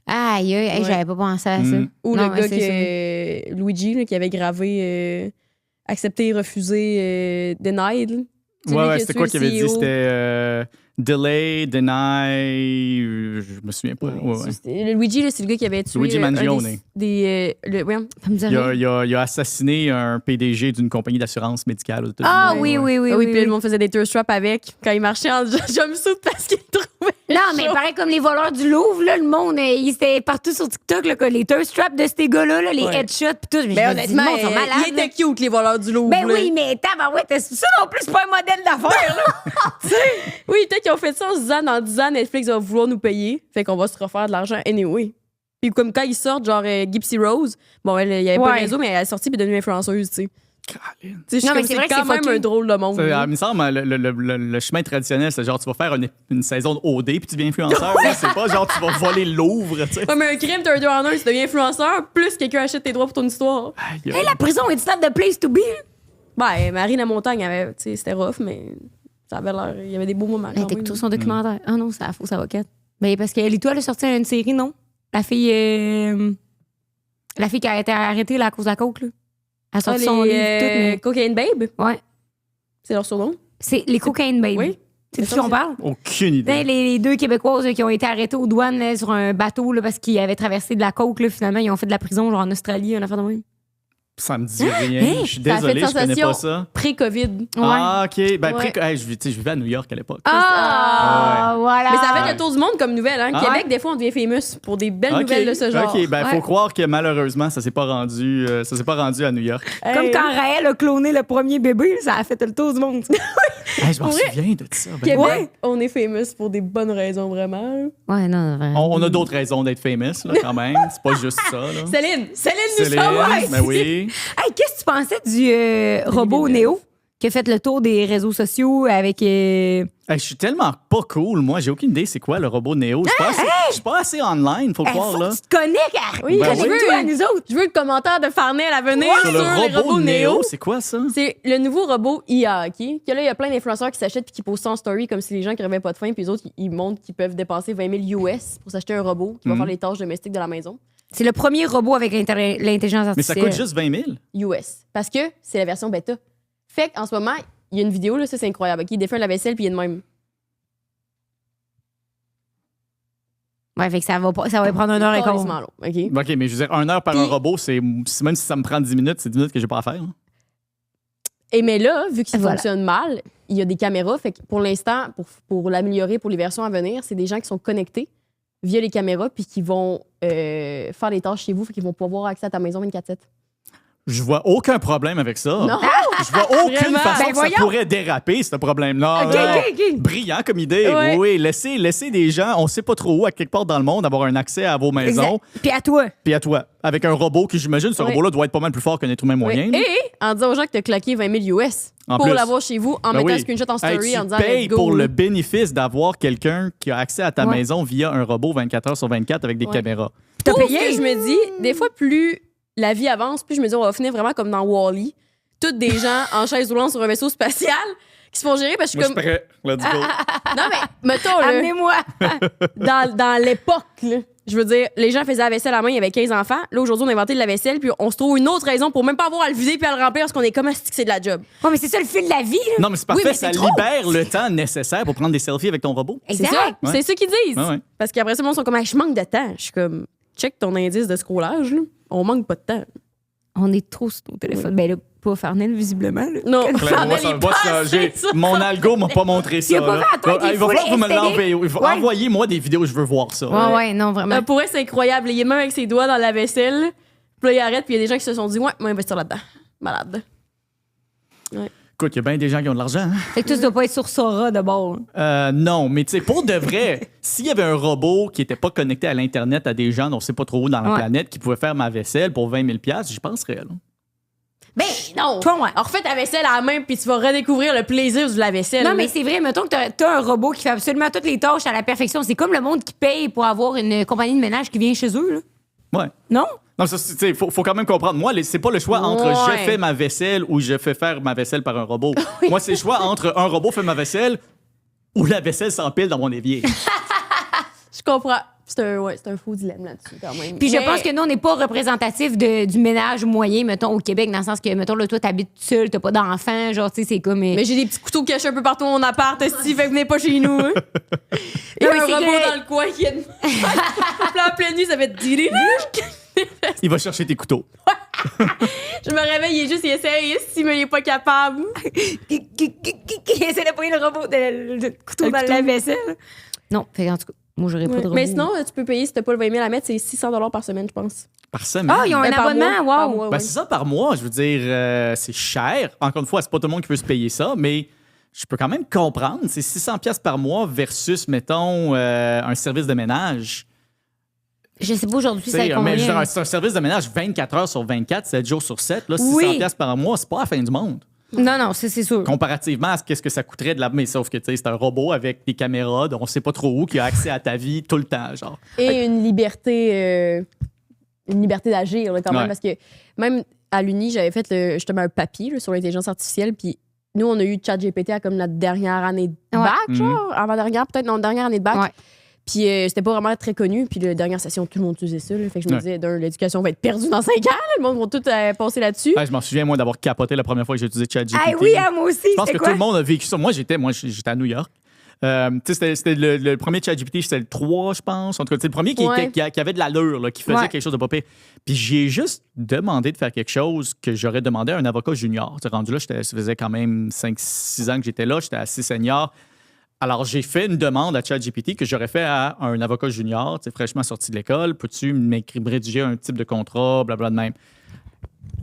Aïe, aïe, Ouais. j'avais pas pensé à ça. Ou Non, le gars c'est Luigi, là, qui avait gravé accepter et refuser denied. Là. C'est lui Ouais, qui a c'était tué quoi le qu'il avait dit? CEO. C'était Delay, Deny, je me souviens pas. Ouais. Le Luigi, là, c'est le gars qui avait tué Luigi Mangione. voyons. Ça me dit rien. Il a assassiné un PDG d'une compagnie d'assurance médicale aux États-Unis. Ah oui, oui, oui. Ah oui, puis oui. le monde faisait des thirst traps avec quand il marchait en jumpsuit parce qu'il trouvait. Non, mais pareil comme les voleurs du Louvre, là, le monde, il était partout sur TikTok, là, que les thirst traps de ces gars-là, là, les Ouais. headshots, pis tout. Mais honnêtement, ils sont malades. il était cute, les voleurs du Louvre. Ben là. oui, mais tabarouette, ça non plus, c'est pas un modèle d'affaires, là. Tu sais. Oui, peut-être qu'ils ont fait ça en se disant dans 10 ans, Netflix va vouloir nous payer. Fait qu'on va se refaire de l'argent anyway. Puis comme quand ils sortent, genre Gypsy Rose, bon, il y avait pas Ouais. de réseau, mais elle est sortie puis est devenue influenceuse, tu sais. Caroline. Tu sais, je suis Non, mais comme, c'est vrai que quand c'est même fucké. un drôle de monde. là. Il me semble, le chemin traditionnel, c'est genre, tu vas faire une saison de OD puis tu deviens influenceur. là. C'est pas genre, tu vas voler le Louvre, tu sais. Ouais, mais un crime, t'as un 2 en 1, tu deviens influenceur, plus quelqu'un achète tes droits pour ton histoire. Aïe, Hey, la prison est not the place to be. Ben, Marie la Montagne, tu sais, c'était rough, mais ça avait l'air. Il y avait des beaux moments. Elle quand était même. tout son documentaire. Ah non, c'est la fausse avocate. Ben, parce qu'Alito, elle a sorti une série, non? La fille qui a été arrêtée là, à cause de la coke, là. Elle a Ah, sorti son livre, tout, mais... Cocaine Babe, Ouais. c'est leur surnom. C'est les Cocaine Baby. Oui. C'est de C'est qui ça, on parle? Aucune idée. Ben, les deux Québécoises là, qui ont été arrêtées aux douanes là, sur un bateau là, parce qu'ils avaient traversé de la coke. Là, finalement, ils ont fait de la prison genre en Australie, une affaire de même. Ça me dit rien. Je suis Ça a fait désolé, je connais sensation. pas ça. Pré-Covid. Ah, OK. Ben, Ouais. hey, je vivais à New York à l'époque. Ah, voilà. Mais ça a fait le tour du monde comme nouvelle. Hein? Ah. Québec, des fois, on devient famous pour des belles OK. nouvelles de ce genre. OK, ben, faut Ouais. croire que malheureusement, ça s'est pas rendu à New York. Comme Hey. quand Raël a cloné le premier bébé, ça a fait le tour du monde. Hey, je m'en Pour vrai? souviens de ça. Ben, Québec, Ouais. on est famous pour des bonnes raisons, vraiment. Ouais, non, vraiment. on a d'autres raisons d'être famous, là, quand même. C'est pas juste ça, là. Céline nous Céline, sommes. ouais. ben oui. Hey, qu'est-ce que tu pensais du robot Néo qui a fait le tour des réseaux sociaux avec. Hey, je suis tellement pas cool, moi. J'ai aucune idée c'est quoi le robot Neo. Je suis pas assez online, faut Hey, croire, faut là. que tu te connectes. Oui, Ben je oui. veux, Toi, à nous autres. je veux le commentaire de Farnell à venir Sur sur les robots Néo. c'est quoi ça? C'est le nouveau robot IA, OK? Que là, il y a plein d'influenceurs qui s'achètent puis qui postent ça en story comme si les gens qui n'avaient pas de faim, puis les autres, ils montrent qu'ils peuvent dépenser 20 000 US pour s'acheter un robot qui va faire les tâches domestiques de la maison. C'est le premier robot avec l'intelligence Mais ça artificielle. coûte juste 20 000? US. Parce que c'est la version bêta. Fait qu'en ce moment, il y a une vidéo, là, ça c'est incroyable, OK? Il défait un lave-vaisselle puis il est de même. Ouais, fait que ça va prendre 1 heure et quart. Carrément long, OK? OK, mais je veux dire, 1 heure par un Puis- robot, même si ça me prend 10 minutes, c'est 10 minutes que j'ai pas à faire. Hein. Et mais là, vu qu'il Voilà. fonctionne mal, il y a des caméras. Fait que pour l'instant, pour l'améliorer pour les versions à venir, c'est des gens qui sont connectés via les caméras puis qui vont faire les tâches chez vous, fait qu'ils vont pouvoir avoir accès à ta maison 24/7. Je vois aucun problème avec ça. Non? Je vois aucune Vraiment? façon Ben que ça voyons. pourrait déraper, ce problème-là. OK, OK, OK. Brillant comme idée. Ouais. Oui, laissez des gens, on sait pas trop où, à quelque part dans le monde, avoir un accès à vos maisons. Exact. Puis à toi. Puis à toi, avec un robot qui, j'imagine, ce Oui. robot-là doit être pas mal plus fort qu'un être humain moyen. Oui. Et en disant aux gens que tu as claqué 20 000 US En pour plus. l'avoir chez vous en Ben mettant oui. un screenshot en story Hey, en tu disant payes let's go. pour le bénéfice d'avoir quelqu'un qui a accès à ta Ouais. maison via un robot 24 heures sur 24 avec des Ouais. caméras. Puis t'as Pour payé. que je me dis, des fois, plus la vie avance, plus je me dis, on va finir vraiment comme dans Wall-E. Toutes des gens en chaise roulante sur un vaisseau spatial qui se font gérer parce que je suis Moi, je comme. suis prêt. Let's go. Non, mais mettons, là, Amenez-moi. dans l'époque, là, je veux dire, les gens faisaient la vaisselle à la main, il y avait 15 enfants. Là, aujourd'hui, on a inventé de la vaisselle, puis on se trouve une autre raison pour même pas avoir à le vider puis à le remplir parce qu'on est comme si c'est de la job. Ouais, mais c'est ça le fil de la vie, là. Non, mais c'est parfait, Oui, mais ça c'est trop. libère le temps nécessaire pour prendre des selfies avec ton robot. C'est Exact. ça. Ouais. C'est ça qu'ils disent. Ouais, ouais. Parce qu'après ça, le monde sont comme, Hey, je manque de temps. Je suis comme, check ton indice de scrollage, là. On manque pas de temps. On est trop sur nos téléphones. Ben là, pas Farnell, visiblement. Là. Non, Claire, Farnell, moi, il moi, passe, j'ai- c'est ça. mon algo m'a pas montré ça. Il a pas là. fait à toi qu'il Il va faut falloir que vous me l'installer. l'envoyez. Ouais. Envoyez-moi des vidéos, je veux voir ça. Ouais, ouais, non, vraiment. Pour elle, c'est incroyable. Il est même avec ses doigts dans la vaisselle. Puis là, il arrête, puis il y a des gens qui se sont dit, ouais, moi, investir là-dedans. Malade. Écoute, il y a bien des gens qui ont de l'argent. Hein? Fait que tout ça doit pas être sur Sora de bord. Non, mais tu sais, pour de vrai, s'il y avait un robot qui était pas connecté à l'Internet à des gens dont on sait pas trop où dans la Ouais. planète qui pouvait faire ma vaisselle pour 20 000 j'y penserais. Là. Ben non! Toi, ouais. Alors, refais ta vaisselle à la main, puis tu vas redécouvrir le plaisir de la vaisselle. Non, mais c'est vrai, mettons que t'as un robot qui fait absolument toutes les tâches à la perfection. C'est comme le monde qui paye pour avoir une compagnie de ménage qui vient chez eux, là. Ouais. Non? Non, ça, tu sais, faut quand même comprendre. Moi, c'est pas le choix entre Ouais. je fais ma vaisselle ou je fais faire ma vaisselle par un robot. Moi, c'est le choix entre un robot fait ma vaisselle ou la vaisselle s'empile dans mon évier. Je comprends. C'est un faux dilemme là-dessus, quand même. Puis je Mais- pense que nous, on n'est pas représentatif du ménage moyen, mettons, au Québec, dans le sens que, mettons, là, toi, t'habites seul, t'as pas d'enfant, genre, tu sais, c'est comme... Mais j'ai des petits couteaux cachés un peu partout dans mon appart, si fait que venez pas chez nous. Hein. Il y a Non, mais un c'est robot correct. dans le coin qui est. En pleine nuit, ça fait dire. Il va chercher tes couteaux. Je me réveille, il est juste, il essaie, mais il est pas capable. Qui essaie de prendre le robot, le couteau dans le couteau. lave-vaisselle. Non, fait en tout cas, moi, j'aurais pas de robot. Mais sinon, tu peux payer, si t'as pas le 20 000 à mettre, c'est 600 par semaine, je pense. Par semaine. Ah, ils ont un Ben, par abonnement, mois, par wow. mois, Ben, ouais. c'est ça par mois. Je veux dire, c'est cher. Encore une fois, c'est pas tout le monde qui peut se payer ça, mais je peux quand même comprendre. C'est 600$ par mois versus, mettons, un service de ménage. Je sais pas aujourd'hui, Tu ça sais, combien. mais je veux dire, c'est un service de ménage 24 heures sur 24, 7 jours sur 7. Là, 600$ Oui. par mois, c'est pas la fin du monde. Non, c'est sûr. Comparativement à ce que ça coûterait de la. Mais sauf que, tu sais, c'est un robot avec des caméras dont on sait pas trop où qui a accès à ta vie tout le temps, genre. Et une liberté d'agir, là, quand même, Ouais. parce que même à l'Uni, j'avais fait justement un papier là, sur l'intelligence artificielle, puis nous, on a eu ChatGPT à comme notre dernière année de Ouais. bac, genre, avant-dernière, peut-être, non, dernière année de bac. Ouais. Puis c'était pas vraiment très connu, puis la dernière session, tout le monde utilisait ça, là. Fait que je me Ouais. disais, l'éducation va être perdue dans 5 ans, là, le monde va tout passer là-dessus. Ouais, je m'en souviens, moi, d'avoir capoté la première fois que j'ai utilisé ChatGPT. Ah oui, hein, moi aussi, Je pense c'est que quoi? tout le monde a vécu ça. Moi, j'étais à New York. Tu sais, c'était le premier ChatGPT, c'était le 3, je pense. En tout cas, c'est le premier Ouais. qui avait de l'allure, là, qui faisait Ouais. quelque chose de pas pire. Puis j'ai juste demandé de faire quelque chose que j'aurais demandé à un avocat junior. Tu sais, rendu là, ça faisait quand même 5-6 ans que j'étais là. J'étais assez senior. Alors, j'ai fait une demande à ChatGPT que j'aurais fait à un avocat junior, tu sais, fraîchement sorti de l'école. Peux-tu me rédiger un type de contrat, blablabla de même?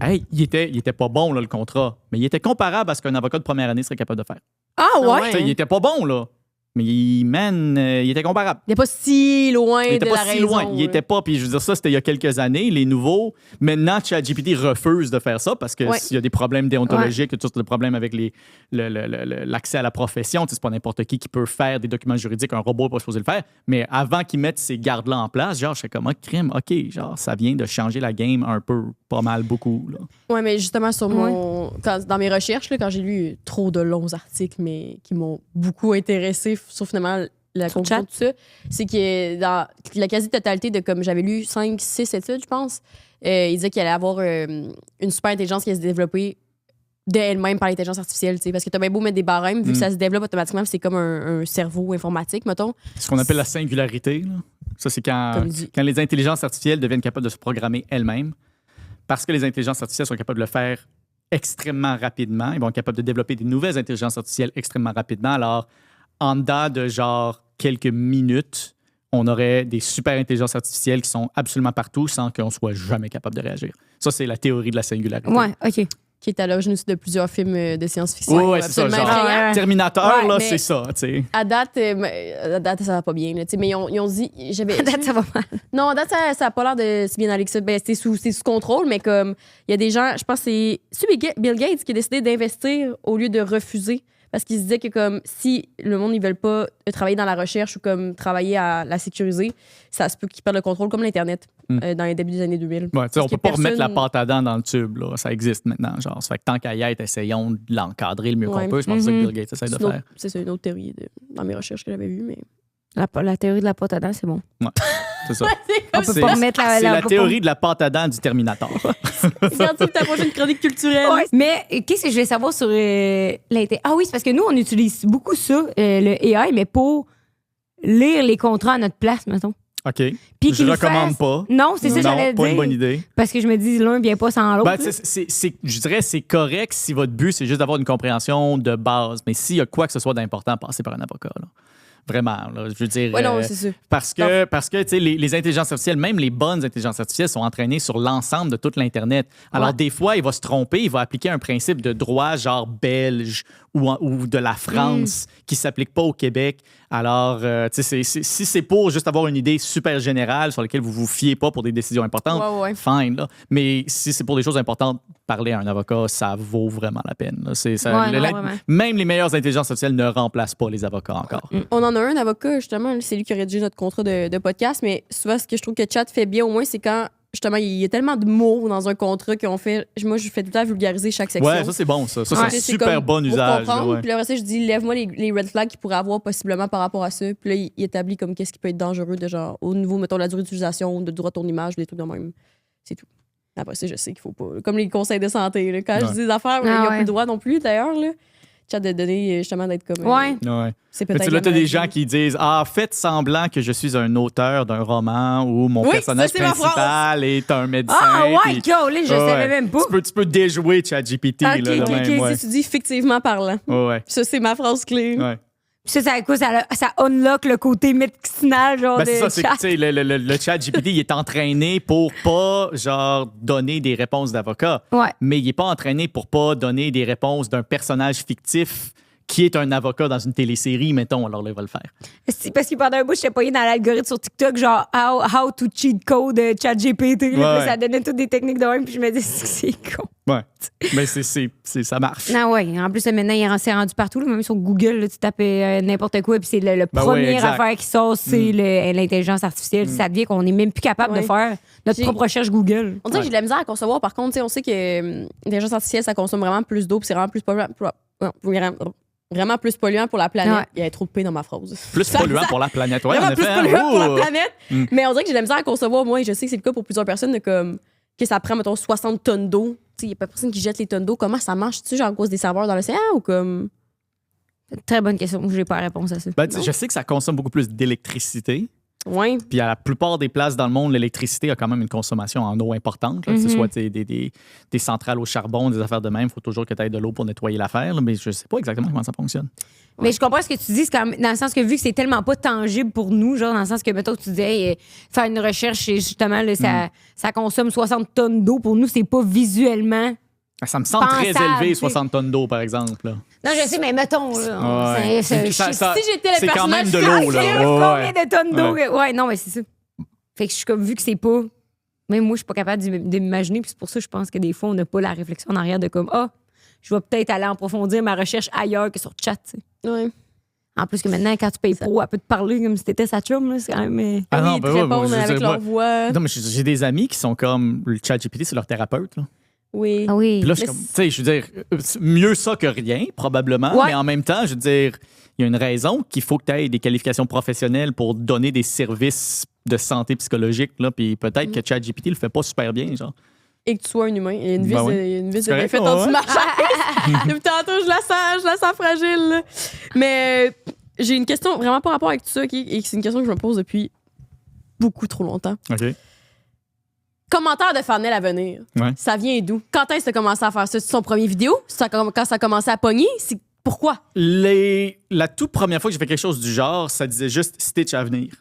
Hey, il était pas bon, là, le contrat. Mais il était comparable à ce qu'un avocat de première année serait capable de faire. Ah ouais? Tu sais, il était pas bon, là. Mais il était comparable. Il n'est pas si loin Il était de pas la si raison. loin. Il là. était pas. Puis je veux dire, ça, c'était il y a quelques années. Les nouveaux. Maintenant, ChatGPT refuse de faire ça parce que Ouais. s'il y a des problèmes déontologiques, tout des problèmes avec l'accès à la profession, tu sais, c'est pas n'importe qui peut faire des documents juridiques. Un robot n'est pas supposé le faire. Mais avant qu'ils mettent ces gardes-là en place, genre, je fais comme un crime. OK, genre, ça vient de changer la game un peu, pas mal, beaucoup. Là. Oui, mais justement, dans mes recherches, là, quand j'ai lu trop de longs articles, mais qui m'ont beaucoup intéressé sur finalement la Sur conclusion chat. de tout ça, c'est que dans la quasi-totalité de, comme j'avais lu 5-6 études, je pense, il disait qu'il allait avoir une super intelligence qui allait se développer d'elle-même par l'intelligence artificielle, tu sais, parce que t'as bien beau mettre des barèmes, vu que ça se développe automatiquement, c'est comme un cerveau informatique, mettons. Ce qu'on appelle la singularité. Là. Ça, c'est quand les intelligences artificielles deviennent capables de se programmer elles-mêmes. Parce que les intelligences artificielles sont capables de le faire extrêmement rapidement. Ils vont être capables de développer des nouvelles intelligences artificielles extrêmement rapidement. Alors, en dedans de genre quelques minutes, on aurait des super intelligences artificielles qui sont absolument partout sans qu'on soit jamais capable de réagir. Ça, c'est la théorie de la singularité. Ouais, OK. Qui est à l'origine aussi de plusieurs films de science-fiction. Oui, c'est ça. absolument Genre, effrayants. Terminator, Ouais, là, mais- c'est ça. Tu sais. À date, ça va pas bien. Là, tu sais, mais ils ont dit. À date, ça va mal. Non, à date, ça a pas l'air de si bien aller que ça. Ben, c'est sous contrôle, mais comme il y a des gens, je pense que c'est Bill Gates qui a décidé d'investir au lieu de refuser. Parce qu'il se disait que comme si le monde ne veulent pas travailler dans la recherche ou comme travailler à la sécuriser, ça se peut qu'ils perdent le contrôle comme l'Internet dans les débuts des années 2000. Ouais, tu sais, on Parce peut que pas remettre la personne- pâte à dents dans le tube. Là. Ça existe maintenant. Genre. Ça fait que tant qu'à y être, essayons de l'encadrer le mieux Ouais. qu'on peut. Je pense que c'est ça que Bill Gates essaie de C'est une autre- faire. c'est ça, une autre théorie dans mes recherches que j'avais vues. Mais... La théorie de la pâte à dents, c'est bon. C'est ça. On peut C'est- pas remettre C'est la on peut pas- théorie de la pâte à dents du Terminator. Regarde ta prochaine chronique culturelle. Ouais. Mais qu'est-ce que je voulais savoir sur l'intelligence? Ah oui, c'est parce que nous, on utilise beaucoup ça, le AI, mais pour lire les contrats à notre place, mettons. OK. Puis Je qu'il nous recommande fasse- pas. Non, c'est ça que Non, j'allais pas dire. une bonne idée. Parce que je me dis, l'un vient pas sans l'autre. Ben, je dirais c'est correct si votre but, c'est juste d'avoir une compréhension de base. Mais s'il y a quoi que ce soit d'important, passez par un avocat. Là. Vraiment. Là, je veux dire. Ouais, non, c'est ça. Parce que tu sais, les intelligences artificielles, même les bonnes intelligences artificielles, sont entraînées sur l'ensemble de toute l'Internet. Alors, Ouais. des fois, il va se tromper, il va appliquer un principe de droit genre belge ou de la France qui ne s'applique pas au Québec. Alors, tu sais, si c'est pour juste avoir une idée super générale sur laquelle vous vous fiez pas pour des décisions importantes, Ouais. fine. Là. Mais si c'est pour des choses importantes, parler à un avocat, ça vaut vraiment la peine. Là. Ouais, non, vraiment. Même les meilleures intelligences artificielles ne remplacent pas les avocats encore. On en a un avocat, justement, c'est lui qui a rédigé notre contrat de podcast, mais souvent, ce que je trouve que Chat fait bien au moins, c'est quand justement, il y a tellement de mots dans un contrat qu'on fait. Moi, je fais tout le temps vulgariser chaque section. Ouais, ça, c'est bon, ça. Ça, Ouais. c'est un C'est super comme bon pour usage. là, comprendre. ouais. Puis après ça, je dis, lève-moi les red flags qu'il pourrait avoir possiblement par rapport à ça. Puis là, il établit comme qu'est-ce qui peut être dangereux de genre, au niveau, mettons, de la durée d'utilisation, de droit de ton image, des trucs de même. C'est tout. Après ça, je sais qu'il faut pas. Comme les conseils de santé, là, quand je dis des affaires, il n'y a ouais. plus le droit non plus, d'ailleurs. Là. Chat de données, justement, d'être comme. Ouais. Ouais. C'est Mais peut-être. tu sais, là, t'as la des maladie. gens qui disent faites semblant que je suis un auteur d'un roman ou mon Oui, personnage ça, c'est ma principal est un médecin. Ah, ouais, puis- Colin, je Ouais. savais même pas. Tu peux déjouer ChatGPT. Ok, là, ok, de même, ouais. Si tu dis fictivement parlant. Ouais. Ça, c'est ma phrase clé. Ouais. Puis ça, quoi, ça unlock le côté médicinal, genre Ben, de c'est ça, c'est que, chat. tu sais, le chat GPT, il est entraîné pour pas, genre, donner des réponses d'avocat. Ouais. Mais il est pas entraîné pour pas donner des réponses d'un personnage fictif qui est un avocat dans une télésérie, mettons. Alors là, il va le faire. C'est parce que pendant un bout, j'étais payé dans l'algorithme sur TikTok, genre how to cheat code ChatGPT. Ouais. Ça donnait toutes des techniques de même, puis je me disais, c'est con. Ouais. Mais ça marche. Non, ouais. En plus, maintenant, c'est rendu partout. Là, même sur Google, là, tu tapes n'importe quoi, puis c'est le Ben première oui, exact. affaire qui sort, c'est l'intelligence artificielle. Ça devient qu'on n'est même plus capable de Ouais. faire notre J'ai- propre recherche Google. On dirait que j'ai de la misère à concevoir. Par contre, tu sais, on sait que l'intelligence artificielle, ça consomme vraiment plus d'eau, puis c'est vraiment plus polluant. Vraiment plus polluant pour la planète. Ouais. Il y a trop de P dans ma phrase. Plus Ça- polluant ça- pour la planète. Ouais, Vraiment en plus effet, polluant pour la oh! planète. Mais on dirait que j'ai de la misère à concevoir, moi, et je sais que c'est le cas pour plusieurs personnes, de comme que ça prend, mettons, 60 tonnes d'eau. Tu sais, il n'y a pas personne qui jette les tonnes d'eau. Comment ça marche, tu sais, genre à cause des serveurs dans l'océan ou comme. Très bonne question. J'ai pas la réponse à ça. Ben, tu sais, je sais que ça consomme beaucoup plus d'électricité. Ouais. Puis à la plupart des places dans le monde, l'électricité a quand même une consommation en eau importante. Là, que ce soit tu sais, des centrales au charbon, des affaires de même. Il faut toujours que tu aies de l'eau pour nettoyer l'affaire. là, Mais je sais pas exactement comment ça fonctionne. Mais je comprends ce que tu dis, c'est quand même, dans le sens que vu que c'est tellement pas tangible pour nous, genre dans le sens que, mettons, tu dis, hey, faire une recherche, et justement, là, ça consomme 60 tonnes d'eau. Pour nous, c'est pas visuellement. Ça me semble très Pensable, élevé, tu sais. 60 tonnes d'eau, par exemple. Là. Non, je sais, mais mettons, là, Ouais. c'est Ça- ça- Si j'étais le c'est quand même de personnage l'eau. fictif, là. Ouais, combien de tonnes d'eau? Ouais. Ouais, non, mais c'est ça. Fait que je suis comme, vu que c'est pas. Même moi, je suis pas capable de m'imaginer, puis c'est pour ça que je pense que des fois, on n'a pas la réflexion en arrière de comme, je vais peut-être aller approfondir ma recherche ailleurs que sur chat, tu sais. Ouais. En plus que maintenant, quand tu payes pro, elle peut te parler comme si t'étais sa chum, là, c'est quand même. Ah non, Oui, ben ils te ouais, répondent je veux avec dire, leur moi- voix. Non, mais j'ai des amis qui sont comme le ChatGPT, c'est leur thérapeute. Là. Oui. Ah oui. Puis là, je suis Mais comme, tu sais, je veux dire, mieux ça que rien, probablement. Ouais. Mais en même temps, je veux dire, il y a une raison qu'il faut que tu aies des qualifications professionnelles pour donner des services de santé psychologique. Là, puis peut-être que ChatGPT le fait pas super bien, genre. Et que tu sois un humain. Il y a une vis, Ben oui. il y a une vis C'est de bien correct, faite en ouais. dessous de ma chaise. Depuis tantôt, je la sens fragile. là. Mais j'ai une question vraiment pas rapport avec tout ça, et c'est une question que je me pose depuis beaucoup trop longtemps. OK. Commentaire de Farnell à venir. Ouais. Ça vient d'où? Quand est-ce que tu as commencé à faire ça? C'est son premier vidéo? Quand ça a commencé à pogner? Pourquoi? La toute première fois que j'ai fait quelque chose du genre, ça disait juste Stitch à venir.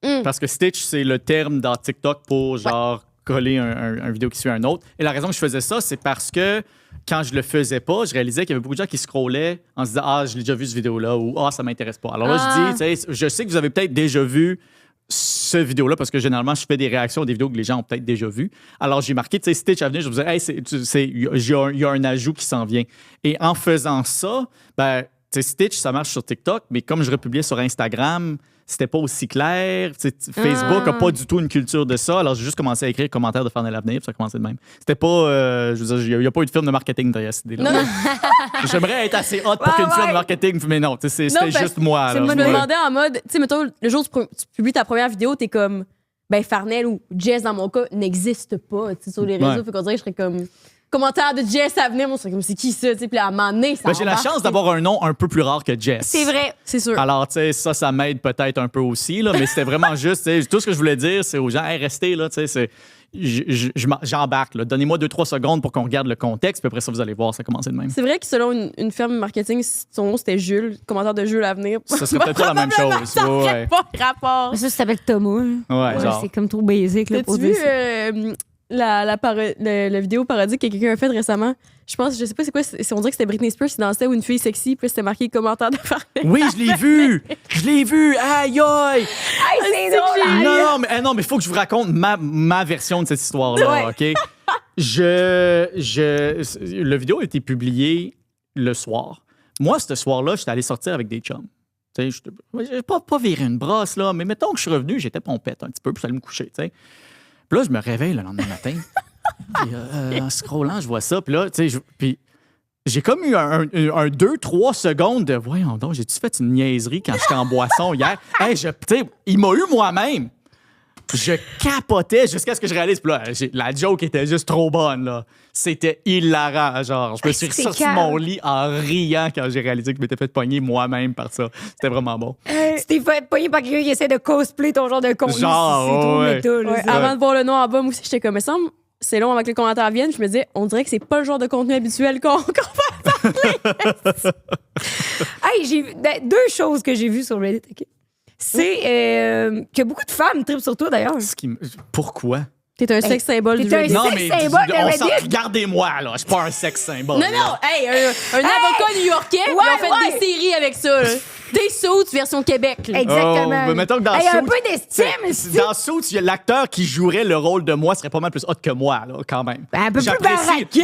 Mm. Parce que Stitch, c'est le terme dans TikTok pour genre coller un vidéo qui suit un autre. Et la raison que je faisais ça, c'est parce que quand je le faisais pas, je réalisais qu'il y avait beaucoup de gens qui scrollaient en se disant ah, je l'ai déjà vu cette vidéo-là ou ah, ça m'intéresse pas. Alors là, je dis, tu sais, je sais que vous avez peut-être déjà vu cette vidéo-là parce que généralement, je fais des réactions à des vidéos que les gens ont peut-être déjà vues. Alors, j'ai marqué, tu sais, Stitch à venir, je vous disais, hey, il y a un ajout qui s'en vient. Et en faisant ça, ben, tu sais, Stitch, ça marche sur TikTok, mais comme je republiais sur Instagram, c'était pas aussi clair. Tu sais, Facebook n'a pas du tout une culture de ça. Alors, j'ai juste commencé à écrire commentaires de Farnell Avenir, puis ça a commencé de même. C'était pas, je veux dire, il n'y a pas eu de film de marketing derrière cette idée-là. Non, non. J'aimerais être assez hot pour qu'une film de marketing, mais non, tu sais, c'était parce juste moi. Je là. me Ouais. demandais en mode, tu sais, mettons, le jour où tu publies ta première vidéo, t'es comme, ben, Farnell ou Jess, dans mon cas, n'existe pas, tu sais, sur les réseaux. Ouais. Fait qu'on dirait que je serais comme, commentaire de Jess à venir, moi, je serais comme, c'est qui ça, tu sais, puis à un moment donné, ça Ben, j'ai la embarque, chance d'avoir un nom un peu plus rare que Jess. C'est vrai. C'est sûr. Alors, tu sais, ça m'aide peut-être un peu aussi, là, mais c'était vraiment juste, tu sais, tout ce que je voulais dire, c'est aux gens, hey, restez là, tu sais, c'est. J'embarque, là. Donnez-moi 2-3 secondes pour qu'on regarde le contexte, puis après ça, vous allez voir, ça a commencé de même. C'est vrai que selon une firme marketing, son nom c'était Jules, commentaire de Jules à venir. Ça serait peut-être pas la même chose. Ça n'aurait Ouais, pas rapport. Ça s'appelle Thomas. là. ouais, genre. C'est comme trop basique, là, pour T'as-tu vu dire ça. la vidéo parodie que quelqu'un a faite récemment? Je sais pas c'est quoi, on dirait que c'était Britney Spears qui dansait ou une fille sexy, puis c'était marqué commentaire de Farnell. Oui, je l'ai vu! Je l'ai vu! Aïe, aïe! C'est drôle. Non, mais il faut que je vous raconte ma version de cette histoire-là, OK? Le vidéo a été publié le soir. Moi, ce soir-là, j'étais allé sortir avec des chums. Tu sais, j'ai pas viré une brosse, là, mais mettons que je suis revenu, j'étais pompette un petit peu, puis j'allais me coucher, tu sais. Puis là, je me réveille le lendemain matin. Puis, en scrollant, je vois ça. Puis là, tu sais, puis j'ai comme eu un 2-3 secondes de voyons donc, j'ai-tu fait une niaiserie quand j'étais en boisson hier? Hey, tu sais, il m'a eu moi-même. Je capotais jusqu'à ce que je réalise. Puis là, la joke était juste trop bonne, là. C'était hilarant, genre. Je me suis C'est ressorti de calme. mon lit en riant quand j'ai réalisé que je m'étais fait pogner moi-même par ça. C'était vraiment bon. Tu t'es fait pogner par quelqu'un qui essaie de cosplay ton genre de con. Genre, c'est trop ouais. méta, là, Ouais, ça. avant de voir le nom en bas, moi aussi, j'étais comme, il me semble, c'est long avant que les commentaires viennent. Je me disais, on dirait que c'est pas le genre de contenu habituel qu'on fait. Hey, j'ai vu deux choses que j'ai vues sur Reddit. OK? C'est que beaucoup de femmes trippent sur toi, d'ailleurs. Pourquoi? T'es un sexe symbole du t'es un Reddit. sexe- Non, mais symbole de on s'en... Reddit. Regardez-moi, là. Je suis pas un sexe symbole. Non, non, hey, un avocat new-yorkais, ils ont fait ouais. des séries avec ça. Là. Des Suits version Québec. Là. Exactement. Oh, mais mettons que dans Hey, un Suits, peu d'estime, c'est- dans Suits, l'acteur qui jouerait le rôle de moi serait pas mal plus hot que moi, là, quand même. Ben, un peu plus J'apprécie. baraqué,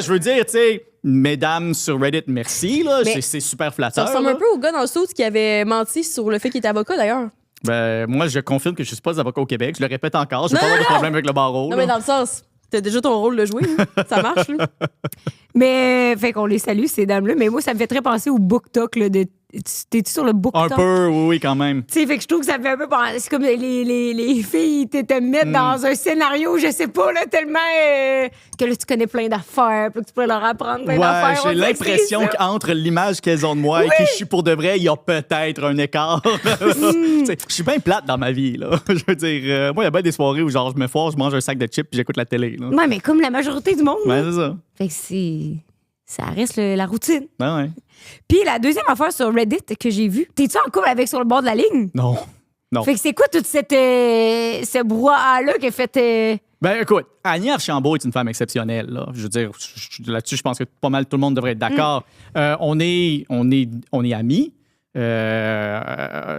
Je veux dire, tu sais, mesdames sur Reddit, merci, là. Mais- C'est super Ça flatteur. ressemble là. un peu au gars dans Suits qui avait menti sur le fait qu'il était avocat, d'ailleurs. Ben, moi, je confirme que je suis pas avocat au Québec. Je le répète encore. J'ai pas avoir de problème avec le barreau. Non, là. mais dans le sens, t'as déjà ton rôle de jouer. Là. Ça marche, là. Mais, fait qu'on les salue, ces dames-là. Mais moi, ça me fait très penser au BookTok, là, de. T'es-tu sur le Un BookTok? peu, oui, quand même. Tu sais, fait que je trouve que ça me fait un peu penser. C'est comme les filles te mettent dans un scénario, je sais pas, là, tellement que là, tu connais plein d'affaires, puis que tu pourrais leur apprendre plein d'affaires. Ouais, On j'ai dirait que c'est l'impression ça. qu'entre l'image qu'elles ont de moi et qui je suis pour de vrai, il y a peut-être un écart. Tu sais, je suis bien plate dans ma vie, là. Je veux dire, moi, il y a bien des soirées où genre je me foire, je mange un sac de chips puis j'écoute la télé. Là. Ouais, mais comme la majorité du monde. Ouais, c'est ça. Fait que c'est. Ça reste la routine. Ben ouais. Puis la deuxième affaire sur Reddit que j'ai vue, t'es-tu en couple avec sur le bord de la ligne? Non. Non. Fait que c'est quoi toute cette ce brouhaha-là qui a fait. Ben écoute, Annie Archambault est une femme exceptionnelle. Là. Je veux dire, là-dessus, je pense que pas mal tout le monde devrait être d'accord. On est amis.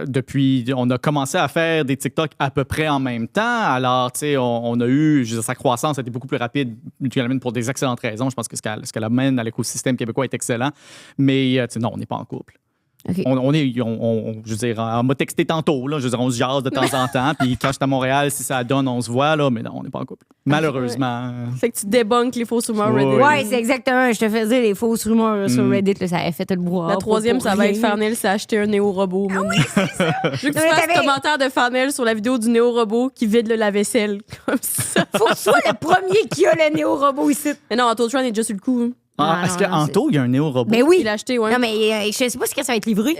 Depuis, on a commencé à faire des TikTok à peu près en même temps. Alors, tu sais, on a eu, je veux dire, sa croissance a été beaucoup plus rapide pour des excellentes raisons. Je pense que ce qu'elle amène à l'écosystème québécois est excellent. Mais, tu sais, non, on n'est pas en couple. OK. Je veux dire, on m'a texté tantôt, là, je veux dire, on se jase de temps en temps, puis quand je suis à Montréal, si ça donne, on se voit, là, mais non, on n'est pas en couple. Malheureusement. Fait que tu débunkes les fausses rumeurs Ouais. Reddit. Ouais, c'est exactement. Je te faisais les fausses rumeurs sur Reddit. Là, ça avait fait le brouhaha. La troisième, pour ça va rien. être Farnell s'est acheté un néo-robot. Ah oui, c'est ça. Je veux que tu Non, mais fasses t'avais- commentaire de Farnell sur la vidéo du néo-robot qui vide le lave-vaisselle. Comme ça. Faut que tu sois le premier qui a le néo-robot ici. Mais non, Anto Tron est déjà sur le coup. Hein. Ah, Non, est-ce non, qu'Anto, il y a un néo-robot? Ben oui. Il l'a acheté, ouais. Non, mais je sais pas si ça va être livré.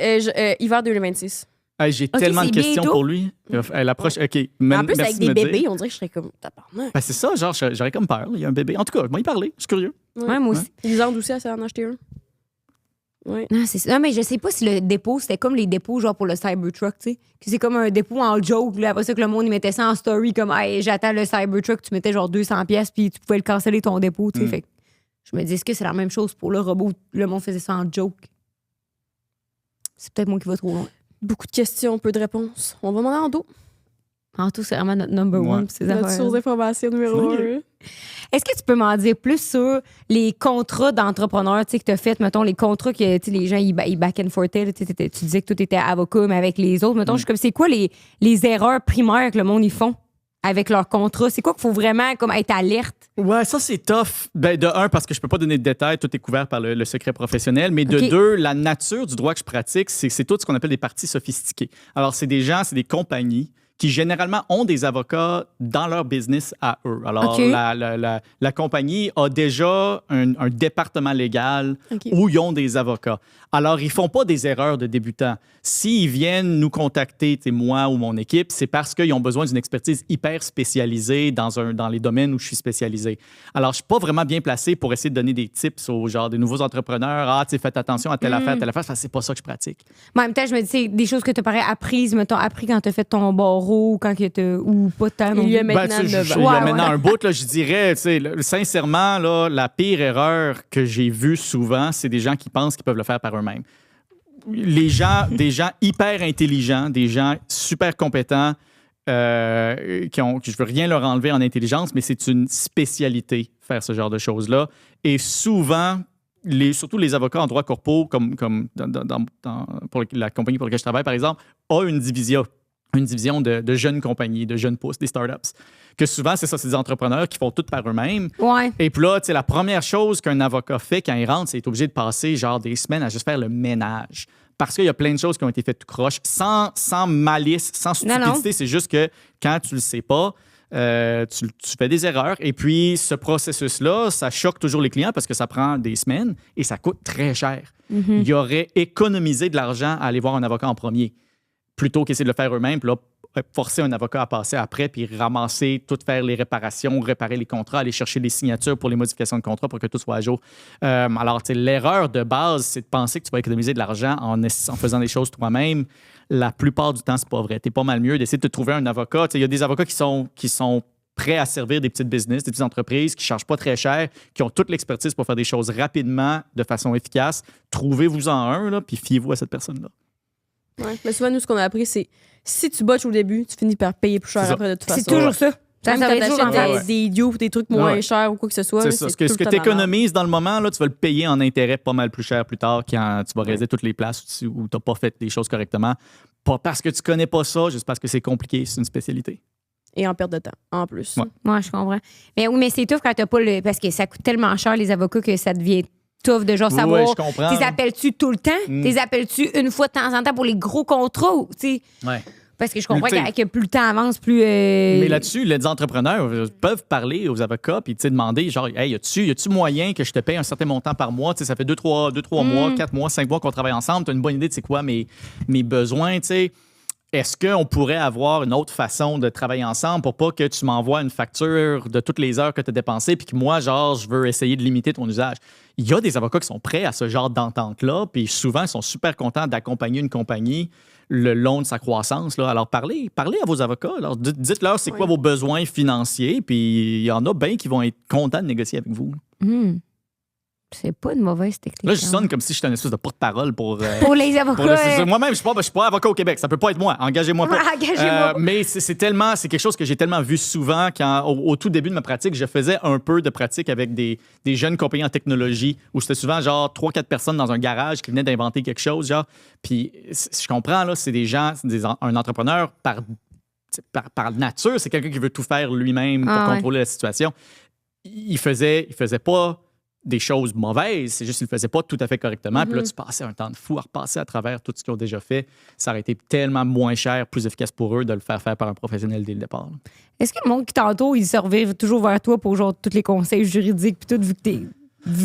Hiver 2026. Hey, j'ai tellement de c'est questions bientôt. pour lui. Elle approche. OK. En plus, merci avec de des me dire. bébés, on dirait que je serais comme tabarnak. Ben, c'est ça, genre, j'aurais comme peur. Il y a un bébé. En tout cas, je vais y parler. Je suis curieux. Ouais, moi aussi. Lisande aussi, elle s'est en acheté un. Ouais. Non, c'est ça. Non, mais je sais pas si le dépôt, c'était comme les dépôts, genre pour le Cybertruck, tu sais. Que c'est comme un dépôt en joke, là. Après ça, que le monde, il mettait ça en story, comme, hey, j'attends le Cybertruck, tu mettais genre 200$, puis tu pouvais le canceller ton dépôt, tu sais. Fait que je me dis, est-ce que c'est la même chose pour le robot? Le monde faisait ça en joke. C'est peut-être moi qui va trop loin. Beaucoup de questions, peu de réponses. On va demander en dos. En tout, c'est vraiment notre number Ouais. one pour ces Notre affaires. source d'information numéro Ok. 1. Est-ce que tu peux m'en dire plus sur les contrats d'entrepreneurs que tu as fait, mettons, les contrats que les gens, ils back and forth, là, tu disais que tout était avocat, mais avec les autres, mettons, je suis comme, c'est quoi les erreurs primaires que le monde, ils font avec leurs contrats? C'est quoi qu'il faut vraiment comme être alerte? Ouais, ça, c'est tough. Ben, de un, parce que je peux pas donner de détails, tout est couvert par le secret professionnel. Mais de OK. deux, la nature du droit que je pratique, c'est tout ce qu'on appelle des parties sophistiquées. Alors, c'est des gens, c'est des compagnies qui généralement ont des avocats dans leur business à eux. Alors, OK. la compagnie a déjà un département légal OK. où ils ont des avocats. Alors, ils font pas des erreurs de débutants. S'ils viennent nous contacter, moi ou mon équipe, c'est parce qu'ils ont besoin d'une expertise hyper spécialisée dans les domaines où je suis spécialisé. Alors, je suis pas vraiment bien placé pour essayer de donner des tips aux genre des nouveaux entrepreneurs. Ah, tu sais, faites attention à telle affaire, telle affaire. Parce que c'est pas ça que je pratique. Mais en même temps, je me dis, c'est des choses que tu parais apprises, mettons, appris quand tu as fait ton barreau, ou quand ou pas tant. Il y a non. maintenant tu sais, 9 il y ans. a Ouais, maintenant ouais. un bout, là, je dirais, tu sais, sincèrement, là, la pire erreur que j'ai vue souvent, c'est des gens qui pensent qu'ils peuvent le faire par eux-mêmes. Des gens hyper intelligents, des gens super compétents, je veux rien leur enlever en intelligence, mais c'est une spécialité, faire ce genre de choses-là. Et souvent, surtout les avocats en droit corpo, comme pour la compagnie pour laquelle je travaille, par exemple, a une division une division de jeunes compagnies, de jeunes pousses, des startups. Que souvent, c'est ça, c'est des entrepreneurs qui font tout par eux-mêmes. Ouais. Et puis là, tu sais, la première chose qu'un avocat fait quand il rentre, c'est qu'il est obligé de passer genre des semaines à juste faire le ménage. Parce qu'il y a plein de choses qui ont été faites tout croche, sans malice, sans stupidité. C'est juste que quand tu le sais pas, tu fais des erreurs. Et puis, ce processus-là, ça choque toujours les clients parce que ça prend des semaines et ça coûte très cher. Il y aurait économisé de l'argent à aller voir un avocat en premier plutôt qu'essayer de le faire eux-mêmes. Puis là, forcer un avocat à passer après, puis ramasser, tout faire les réparations, réparer les contrats, aller chercher les signatures pour les modifications de contrat pour que tout soit à jour. Alors, tu sais, l'erreur de base, c'est de penser que tu vas économiser de l'argent en faisant des choses toi-même. La plupart du temps, c'est pas vrai. Tu es pas mal mieux d'essayer de te trouver un avocat. Tu sais, il y a des avocats qui sont prêts à servir des petites business, des petites entreprises qui ne chargent pas très cher, qui ont toute l'expertise pour faire des choses rapidement, de façon efficace. Trouvez-vous-en un, là, puis fiez-vous à cette personne-là. Ouais. Mais souvent, nous, ce qu'on a appris, c'est si tu botches au début, tu finis par payer plus cher après de toute façon. C'est toujours ça. Même Ça quand va toujours en t'achètes face. des idiots ou des trucs moins chers ou quoi que ce soit. C'est ça. Ce que tu économises dans le moment, là, tu vas le payer en intérêt pas mal plus cher plus tard quand tu vas réaliser toutes les places où tu n'as pas fait les choses correctement. Pas parce que tu connais pas ça, juste parce que c'est compliqué, c'est une spécialité. Et en perte de temps, en plus. Ouais. Moi, je comprends. Mais oui, mais c'est tough quand t'as pas le. Parce que ça coûte tellement cher, les avocats, que ça devient tough de genre savoir. Oui, je comprends. T'es appelles-tu tout le temps? T'es appelles-tu une fois de temps en temps pour les gros contrats? Tu sais? Ouais. Parce que je comprends Mais que plus le temps avance, plus. Mais là-dessus, les entrepreneurs peuvent parler aux avocats puis demander genre, hey, y a-tu moyen que je te paye un certain montant par mois? T'sais, ça fait 2-3 mois, 4 mois, 5 mois qu'on travaille ensemble. Tu as une bonne idée de c'est quoi mes besoins. T'sais. Est-ce qu'on pourrait avoir une autre façon de travailler ensemble pour pas que tu m'envoies une facture de toutes les heures que tu as dépensées puis que moi, genre, je veux essayer de limiter ton usage? Il y a des avocats qui sont prêts à ce genre d'entente-là, puis souvent, ils sont super contents d'accompagner une compagnie le long de sa croissance. Là. Alors, parlez à vos avocats. Alors, dites-leur c'est quoi vos besoins financiers, puis il y en a bien qui vont être contents de négocier avec vous. C'est pas une mauvaise technique. Là, je sonne comme si j'étais une espèce de porte-parole pour... Pour les avocats. Moi-même, je suis pas avocat au Québec. Ça peut pas être moi. Engagez-moi pas. Engagez-moi pas. Mais c'est quelque chose que j'ai tellement vu souvent quand, au tout début de ma pratique, je faisais un peu de pratique avec des jeunes compagnies en technologie où c'était souvent genre 3-4 personnes dans un garage qui venaient d'inventer quelque chose. Genre. Puis je comprends, là, c'est des gens, un entrepreneur par nature, c'est quelqu'un qui veut tout faire lui-même pour contrôler la situation. Il faisait pas des choses mauvaises, c'est juste qu'ils ne le faisaient pas tout à fait correctement. Puis là, tu passais un temps de fou à repasser à travers tout ce qu'ils ont déjà fait. Ça aurait été tellement moins cher, plus efficace pour eux de le faire par un professionnel dès le départ. Est-ce que le monde qui t'entoure, il se revient toujours vers toi pour genre tous les conseils juridiques puis tout, vu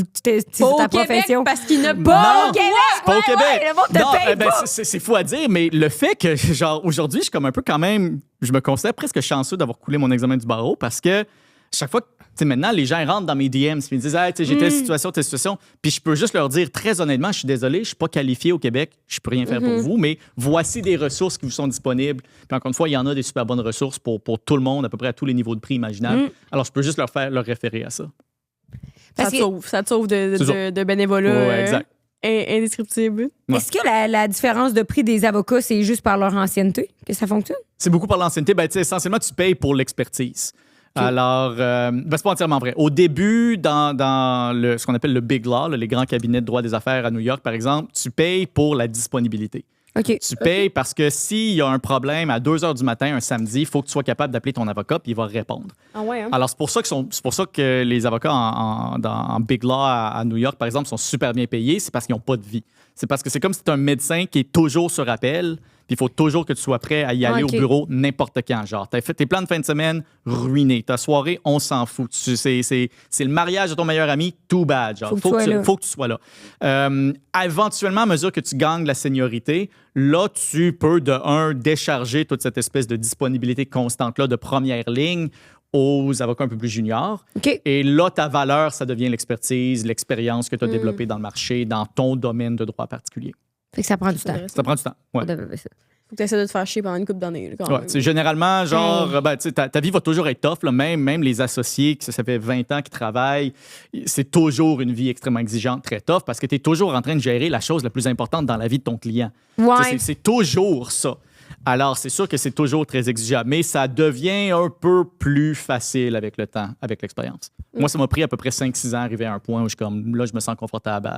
que c'est ta profession? Parce qu'il n'a Non, pas c'est pas au Québec. le monde te paye pas. C'est fou à dire, mais le fait que, genre, aujourd'hui, je suis comme un peu quand même... Je me considère presque chanceux d'avoir coulé mon examen du barreau parce que chaque fois que maintenant, les gens rentrent dans mes DMs et me disent hey, j'ai telle situation, puis je peux juste leur dire très honnêtement, je suis désolé, je ne suis pas qualifié au Québec, je ne peux rien faire pour vous, mais voici des ressources qui vous sont disponibles. Puis encore une fois, il y en a des super bonnes ressources pour tout le monde, à peu près à tous les niveaux de prix imaginables. Alors, je peux juste leur référer à ça. Ça te sauve de bénévolat. Ouais, exact. Indescriptible. Ouais. Est-ce que la différence de prix des avocats, c'est juste par leur ancienneté que ça fonctionne? C'est beaucoup par l'ancienneté. Essentiellement, tu payes pour l'expertise. Okay. Alors, c'est pas entièrement vrai. Au début, dans ce qu'on appelle le Big Law, les grands cabinets de droit des affaires à New York, par exemple, tu payes pour la disponibilité. Okay. Tu payes parce que s'il y a un problème à 2 h du matin un samedi, il faut que tu sois capable d'appeler ton avocat puis il va répondre. Ah ouais, hein? Alors, c'est pour ça que les avocats en Big Law à New York, par exemple, sont super bien payés. C'est parce qu'ils n'ont pas de vie. C'est parce que c'est comme si tu es un médecin qui est toujours sur appel. Puis il faut toujours que tu sois prêt à y aller au bureau n'importe quand. Genre, tu as fait tes plans de fin de semaine ruinés. Ta soirée, on s'en fout. C'est le mariage de ton meilleur ami, too bad. Genre, faut que tu sois là. Éventuellement, à mesure que tu gagnes la seniorité, là, tu peux, décharger toute cette espèce de disponibilité constante-là de première ligne aux avocats un peu plus juniors. Okay. Et là, ta valeur, ça devient l'expertise, l'expérience que tu as développée dans le marché, dans ton domaine de droit particulier. Fait que ça prend du temps. Ça prend du temps, ouais. Faut que tu essaies de te faire chier pendant une couple d'années. Généralement, genre, ta vie va toujours être tough. Là, même les associés, ça fait 20 ans qu'ils travaillent, c'est toujours une vie extrêmement exigeante, très tough, parce que tu es toujours en train de gérer la chose la plus importante dans la vie de ton client. Ouais. C'est toujours ça. Alors, c'est sûr que c'est toujours très exigeant, mais ça devient un peu plus facile avec le temps, avec l'expérience. Moi, ça m'a pris à peu près 5-6 ans d'arriver à un point où je me sens confortable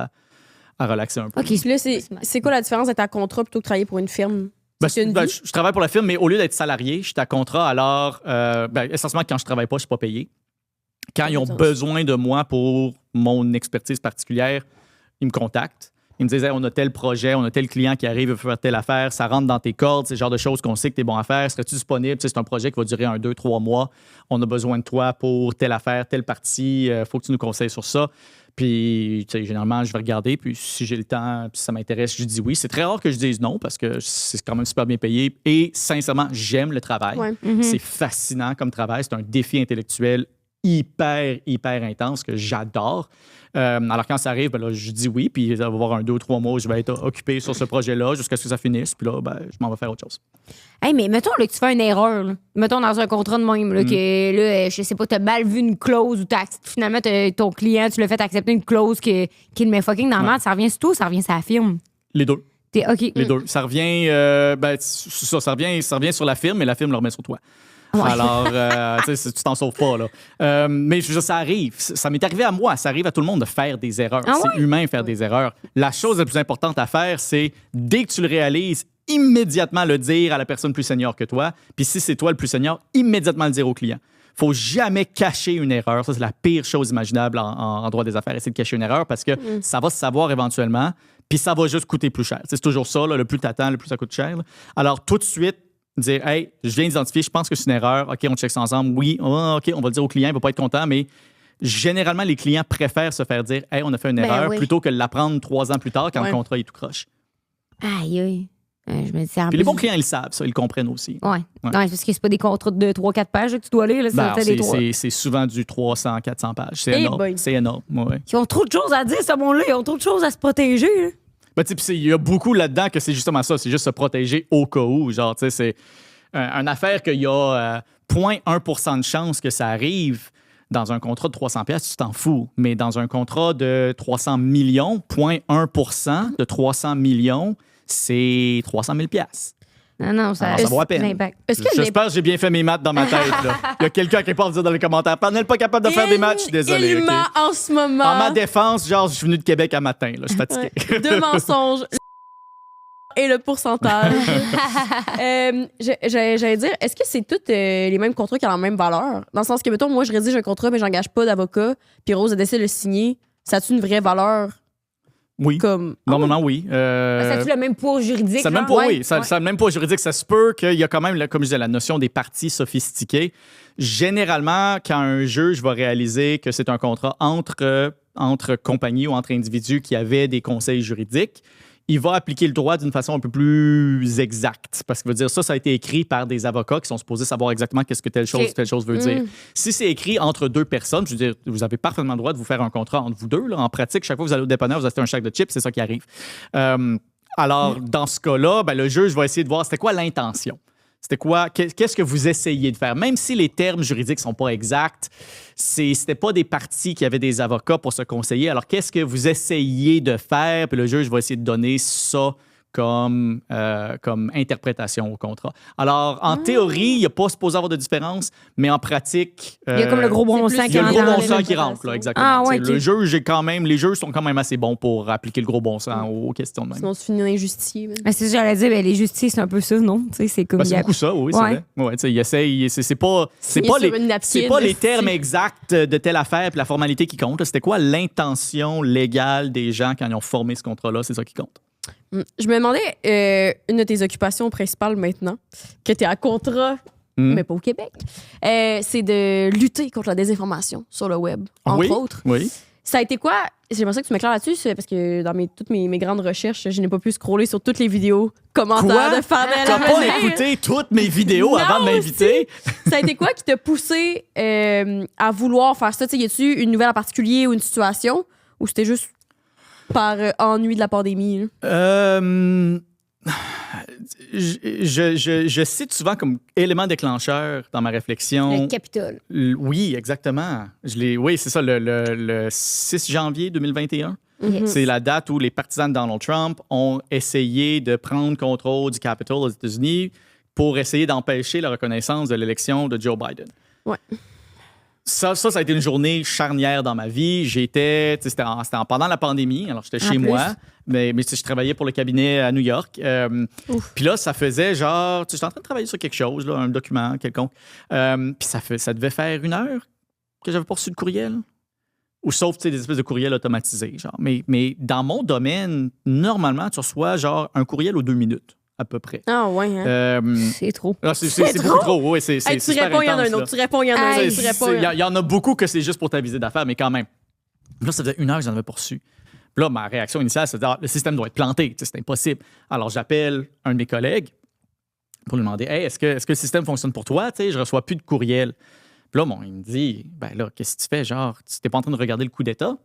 à relaxer un peu. OK. Là, c'est quoi la différence d'être à contrat plutôt que de travailler pour une firme? C'est une vie. Je travaille pour la firme, mais au lieu d'être salarié, je suis à contrat. Alors, essentiellement, quand je travaille pas, je suis pas payé. Quand ils ont besoin de moi pour mon expertise particulière, ils me contactent. Ils me disent hey, on a tel projet, on a tel client qui arrive, il veut faire telle affaire, ça rentre dans tes cordes, c'est le genre de choses qu'on sait que tu es bon à faire. Serais-tu disponible? C'est un projet qui va durer 1, 2, 3 mois. On a besoin de toi pour telle affaire, telle partie. Il faut que tu nous conseilles sur ça. Puis, généralement, je vais regarder. Puis, si j'ai le temps, puis ça m'intéresse, je dis oui. C'est très rare que je dise non parce que c'est quand même super bien payé. Et sincèrement, j'aime le travail. Ouais. C'est fascinant comme travail. C'est un défi intellectuel hyper intense que j'adore. Alors, quand ça arrive, ben là, je dis oui, puis ça va avoir 1, 2, 3 mois où je vais être occupé sur ce projet-là jusqu'à ce que ça finisse. Puis là, ben, je m'en vais faire autre chose. Hey, mais mettons là, que tu fais une erreur. Là. Mettons dans un contrat de même, là, que là, je sais pas, t'as mal vu une clause ou finalement, ton client, tu l'as fait accepter une clause qui le met fucking dans la merde. Ça revient sur tout, ça revient sur la firme. Les deux. OK. Les deux. Ça revient, ça revient sur la firme, mais la firme le remet sur toi. Ouais. Alors, tu sais, tu t'en sauves pas, là. Mais je veux dire, ça arrive. Ça m'est arrivé à moi. Ça arrive à tout le monde de faire des erreurs. C'est humain de faire des erreurs. La chose la plus importante à faire, c'est dès que tu le réalises, immédiatement le dire à la personne plus senior que toi. Puis si c'est toi le plus senior, immédiatement le dire au client. Faut jamais cacher une erreur. Ça, c'est la pire chose imaginable en droit des affaires, essayer de cacher une erreur parce que ça va se savoir éventuellement, puis ça va juste coûter plus cher. C'est toujours ça, là, le plus t'attends, le plus ça coûte cher. Là. Alors, tout de suite, dire, hey, je viens d'identifier, je pense que c'est une erreur. OK, on check ça ensemble. Oui, OK, on va le dire au client, il va pas être content, mais généralement, les clients préfèrent se faire dire, hey, on a fait une erreur plutôt que de l'apprendre 3 ans plus tard quand le contrat est tout croche. Aïe, aïe. Je me dis, Puis les bons clients, ils le savent, ça, ils le comprennent aussi. Ouais. Non, parce que c'est pas des contrats de 3-4 pages que tu dois lire. Là, c'est souvent du 300-400 pages. C'est énorme. Boy. C'est énorme. Ouais. Ils ont trop de choses à dire, ce monde-là. Ils ont trop de choses à se protéger. Là. Ben, il y a beaucoup là-dedans que c'est justement ça. C'est juste se protéger au cas où. Genre, tu sais, c'est une affaire qu'il y a 0,1% de chance que ça arrive. Dans un contrat de 300$, tu t'en fous. Mais dans un contrat de 300 millions, 0,1% de 300 millions, c'est 300 000$. Non, ça vaut à peine. J'espère que j'ai bien fait mes maths dans ma tête. Là. Il y a quelqu'un qui est pas à dire dans les commentaires. Panel pas capable de faire des matchs, je suis désolé. Il ment en ce moment. En ma défense, genre, je suis venu de Québec à matin. Là, je suis fatigué. Ouais. 2 mensonges. Et le pourcentage. J'allais dire, est-ce que c'est tous les mêmes contrats qui ont la même valeur? Dans le sens que, mettons, moi, je rédige un contrat, mais j'engage pas d'avocat, puis Rose a décidé de le signer. Ça a-tu une vraie valeur? Oui. Normalement, oui. Ça a-tu le même poids juridique? Ça même pas, oui. Ça a même pas juridique. Ça se peut qu'il y a quand même, comme je disais, la notion des parties sophistiquées. Généralement, quand un juge va réaliser que c'est un contrat entre compagnies ou entre individus qui avaient des conseils juridiques, il va appliquer le droit d'une façon un peu plus exacte. Parce qu'il veut dire ça a été écrit par des avocats qui sont supposés savoir exactement qu'est-ce que telle chose veut dire. Si c'est écrit entre 2 personnes, je veux dire, vous avez parfaitement le droit de vous faire un contrat entre vous deux. Là. En pratique, chaque fois que vous allez au dépanneur, vous achetez un chèque de chips, c'est ça qui arrive. Alors, dans ce cas-là, ben, le juge va essayer de voir c'était quoi l'intention. C'était quoi? Qu'est-ce que vous essayez de faire? Même si les termes juridiques ne sont pas exacts, c'était pas des parties qui avaient des avocats pour se conseiller. Alors, qu'est-ce que vous essayez de faire? Puis le juge va essayer de donner ça comme interprétation au contrat. Alors, en théorie, il n'y a pas supposé avoir de différence, mais en pratique... il y a comme le gros bon sens qui rentre. Il y a le gros bon sens qui rentre, là, exactement. Ah, ouais, les juges sont quand même assez bons pour appliquer le gros bon sens aux questions de même. Sinon, tu finis injustifié. C'est ce que j'allais dire, les justices, c'est un peu ça, non? C'est comme c'est beaucoup ça, oui, c'est vrai. Ouais, il essaye, c'est pas les termes exacts de telle affaire puis la formalité qui compte. C'était quoi l'intention légale des gens quand ils ont formé ce contrat-là? C'est ça qui compte. Je me demandais, une de tes occupations principales maintenant, que tu es à contrat, mais pas au Québec, c'est de lutter contre la désinformation sur le web, entre autres. Oui. Ça a été quoi? J'aimerais ça que tu m'éclaires là-dessus, parce que dans toutes mes grandes recherches, je n'ai pas pu scroller sur toutes les vidéos, commentaires de Fadel. T'as pas écouté toutes mes vidéos avant de m'inviter? Ça a été quoi qui t'a poussé à vouloir faire ça? T'sais, y a-tu une nouvelle en particulier ou une situation? Ou c'était juste par ennui de la pandémie? Je cite souvent comme élément déclencheur dans ma réflexion. Le Capitole. Oui, exactement. Oui, c'est ça, le 6 janvier 2021. C'est la date où les partisans de Donald Trump ont essayé de prendre contrôle du Capitole aux États-Unis pour essayer d'empêcher la reconnaissance de l'élection de Joe Biden. Ouais. Ça a été une journée charnière dans ma vie. Pendant la pandémie, alors j'étais chez plus. moi, mais je travaillais pour le cabinet à New York. Puis là, ça faisait genre, j'étais en train de travailler sur quelque chose, là, un document quelconque. Puis ça devait faire 1 heure que j'avais pas reçu de courriel. Ou sauf des espèces de courriels automatisés. Genre. Mais dans mon domaine, normalement, tu reçois genre un courriel aux 2 minutes. À peu près. Ah ouais, hein? C'est trop. C'est beaucoup trop, oui. C'est Hey, tu super réponds, il y en a intense, un autre. là. Tu réponds, il y en a un Hey, autre. Tu réponds. Il y en a beaucoup que c'est juste pour ta visite d'affaires, mais quand même. Là, ça faisait 1 heure que j'en avais pas reçu. Puis là, ma réaction initiale, c'est de dire, le système doit être planté. C'est impossible. Alors, j'appelle un de mes collègues pour lui demander, hey, est-ce que le système fonctionne pour toi? Je reçois plus de courriel. Puis là, il me dit, ben là, qu'est-ce que tu fais? Genre, tu n'es pas en train de regarder le coup d'État?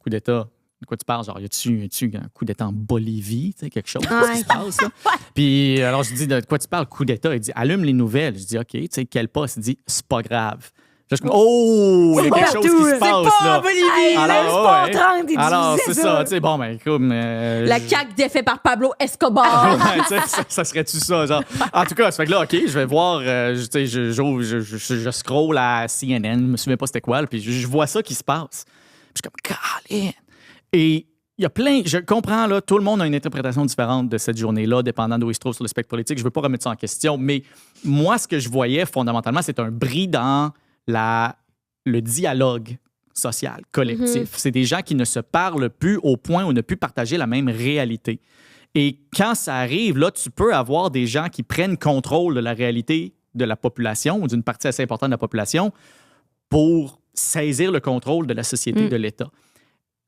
Coup d'État? De quoi tu parles? Genre, y a-tu un coup d'État en Bolivie? Quelque chose? Qu'est-ce qui se passe, là? Puis, alors, je dis, de quoi tu parles? Coup d'État? Il dit, allume les nouvelles. Je dis, OK, tu sais, quel poste? Il dit, c'est pas grave. Là, je suis comme, oh, il y a quelque chose qui se passe, là. Hey, Alors, sport ouais. 30, il Alors, disait c'est ça. Tu sais, bon, ben, écoute, La CAQ défait par Pablo Escobar. Ouais, tu sais, ça serait-tu ça, genre? En tout cas, ça fait que là, OK, je vais voir, tu sais, je scroll à CNN, je me souviens pas c'était quoi, là, puis je vois ça qui se passe. Puis je suis comme, Colin! Et il y a plein, je comprends, là, tout le monde a une interprétation différente de cette journée-là, dépendant d'où il se trouve sur le spectre politique. Je veux pas remettre ça en question, mais moi, ce que je voyais fondamentalement, c'est un bris dans le dialogue social, collectif. C'est des gens qui ne se parlent plus au point où ne plus partager la même réalité. Et quand ça arrive, là, tu peux avoir des gens qui prennent contrôle de la réalité de la population ou d'une partie assez importante de la population pour saisir le contrôle de la société, de l'État.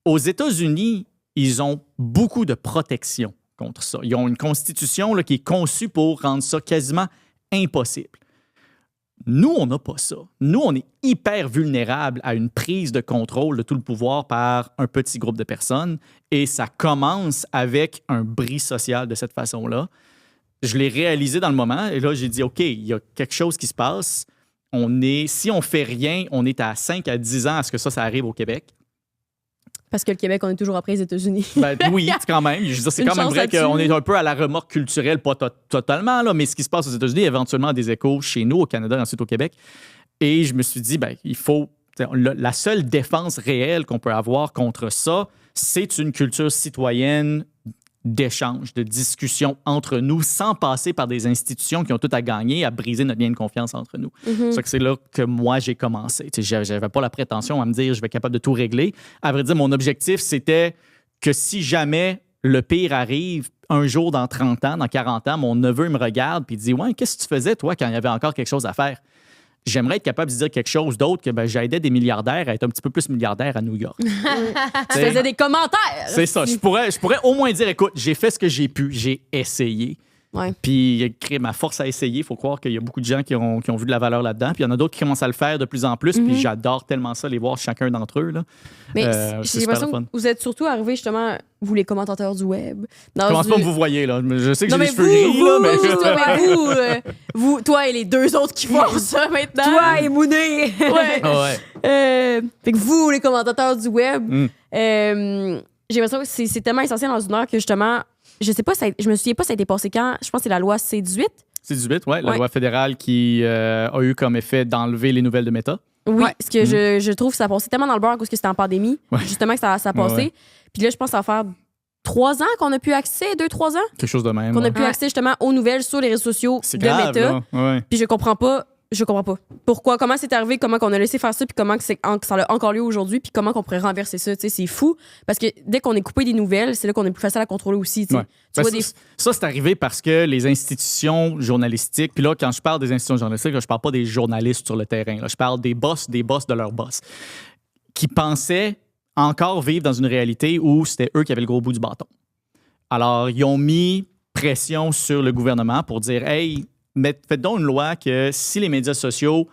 Aux États-Unis, ils ont beaucoup de protection contre ça. Ils ont une constitution là, qui est conçue pour rendre ça quasiment impossible. Nous, on n'a pas ça. Nous, on est hyper vulnérables à une prise de contrôle de tout le pouvoir par un petit groupe de personnes et ça commence avec un bris social de cette façon-là. Je l'ai réalisé dans le moment et là, j'ai dit, OK, il y a quelque chose qui se passe. Si on fait rien, on est à 5 à 10 ans à ce que ça arrive au Québec. Parce que le Québec, on est toujours après les États-Unis. Ben, oui, quand même. Je veux dire, c'est Une quand même chance vrai là-dessus. qu'on est un peu à la remorque culturelle, pas totalement, là, mais ce qui se passe aux États-Unis, éventuellement, a des échos chez nous, au Canada et ensuite au Québec. Et je me suis dit, ben, il faut. La seule défense réelle qu'on peut avoir contre ça, c'est une culture citoyenne d'échange, de discussion entre nous, sans passer par des institutions qui ont tout à gagner à briser notre lien de confiance entre nous. C'est là que moi, j'ai commencé. J'avais pas la prétention à me dire je vais être capable de tout régler. À vrai dire, mon objectif, c'était que si jamais le pire arrive, un jour dans 30 ans, dans 40 ans, mon neveu me regarde et dit « Ouais, qu'est-ce que tu faisais, toi, quand il y avait encore quelque chose à faire? » J'aimerais être capable de dire quelque chose d'autre que j'aidais des milliardaires à être un petit peu plus milliardaires à New York. Tu faisais des commentaires. C'est ça. Je pourrais au moins dire, écoute, j'ai fait ce que j'ai pu, j'ai essayé. Ouais. Puis créer ma force à essayer. Il faut croire qu'il y a beaucoup de gens qui ont vu de la valeur là-dedans. Puis il y en a d'autres qui commencent à le faire de plus en plus. Puis j'adore tellement ça, les voir chacun d'entre eux. Là. Mais c'est j'ai super l'impression le fun. que vous êtes surtout arrivés, justement, vous les commentateurs du web. Commence pas à vous voyez, là. Je sais que Non, j'ai mais les cheveux gris, là, mais... vous, toi et les 2 autres qui font ça maintenant. Toi et Mounet. Ouais. Ah ouais. Fait que vous, les commentateurs du web, Mm. j'ai l'impression que c'est tellement essentiel dans une heure que justement, je sais pas, je me souviens pas ça a été passé quand. Je pense que c'est la loi C-18. C'est 18, ouais, la Ouais. loi fédérale qui a eu comme effet d'enlever les nouvelles de Meta. Oui, Ouais. parce que je trouve que ça passait tellement dans le beurre parce que c'était en pandémie, Ouais. justement que ça a passé. Ouais. Puis là, je pense que ça va faire 3 ans qu'on a pu accès, 2-3 ans, Quelque chose de même. qu'on a ouais. pu accès justement aux nouvelles sur les réseaux sociaux C'est de grave, Meta. là. Ouais. Puis je comprends pas. Pourquoi, comment c'est arrivé, comment qu'on a laissé faire ça, puis comment que ça a encore lieu aujourd'hui, puis comment qu'on pourrait renverser ça. Tu sais, c'est fou. Parce que dès qu'on est coupé des nouvelles, c'est là qu'on est plus facile à contrôler aussi. Tu sais. Ouais. Tu Ben, vois ça, c'est arrivé parce que les institutions journalistiques, puis là, quand je parle des institutions journalistiques, là, je parle pas des journalistes sur le terrain. Là, je parle des boss de leurs boss, qui pensaient encore vivre dans une réalité où c'était eux qui avaient le gros bout du bâton. Alors, ils ont mis pression sur le gouvernement pour dire « Hey, faites donc une loi que si les médias sociaux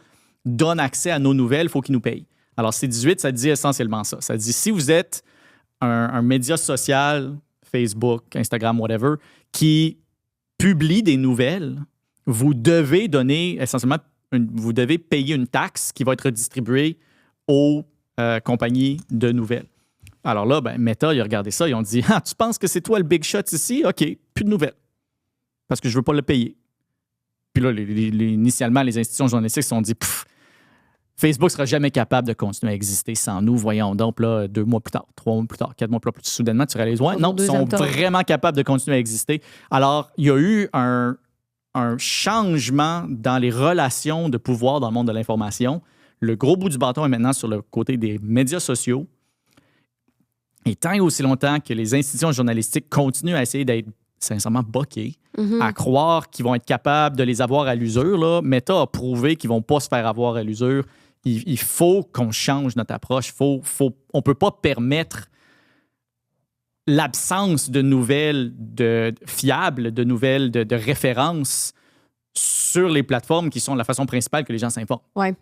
donnent accès à nos nouvelles, il faut qu'ils nous payent. » Alors, C-18, ça dit essentiellement ça. Ça dit si vous êtes un média social, Facebook, Instagram, whatever, qui publie des nouvelles, vous devez donner essentiellement, vous devez payer une taxe qui va être distribuée aux compagnies de nouvelles. Alors là, Meta, ils ont regardé ça, ils ont dit « Ah, tu penses que c'est toi le big shot ici? OK, plus de nouvelles. Parce que je ne veux pas le payer. » Puis là, initialement, les institutions journalistiques se sont dit « Pfff, Facebook sera jamais capable de continuer à exister sans nous. Voyons donc, là, 2 mois plus tard, 3 mois plus tard, 4 mois plus tard, soudainement, tu réalises, ouais, non, ils sont vraiment capables de continuer à exister. Alors, il y a eu un changement dans les relations de pouvoir dans le monde de l'information. Le gros bout du bâton est maintenant sur le côté des médias sociaux. Et tant et aussi longtemps que les institutions journalistiques continuent à essayer d'être sincèrement boquées, à croire qu'ils vont être capables de les avoir à l'usure, là, Meta a prouvé qu'ils ne vont pas se faire avoir à l'usure. Il faut qu'on change notre approche. On ne peut pas permettre l'absence de nouvelles fiables, de nouvelles de références sur les plateformes qui sont la façon principale que les gens s'informent. Ouais.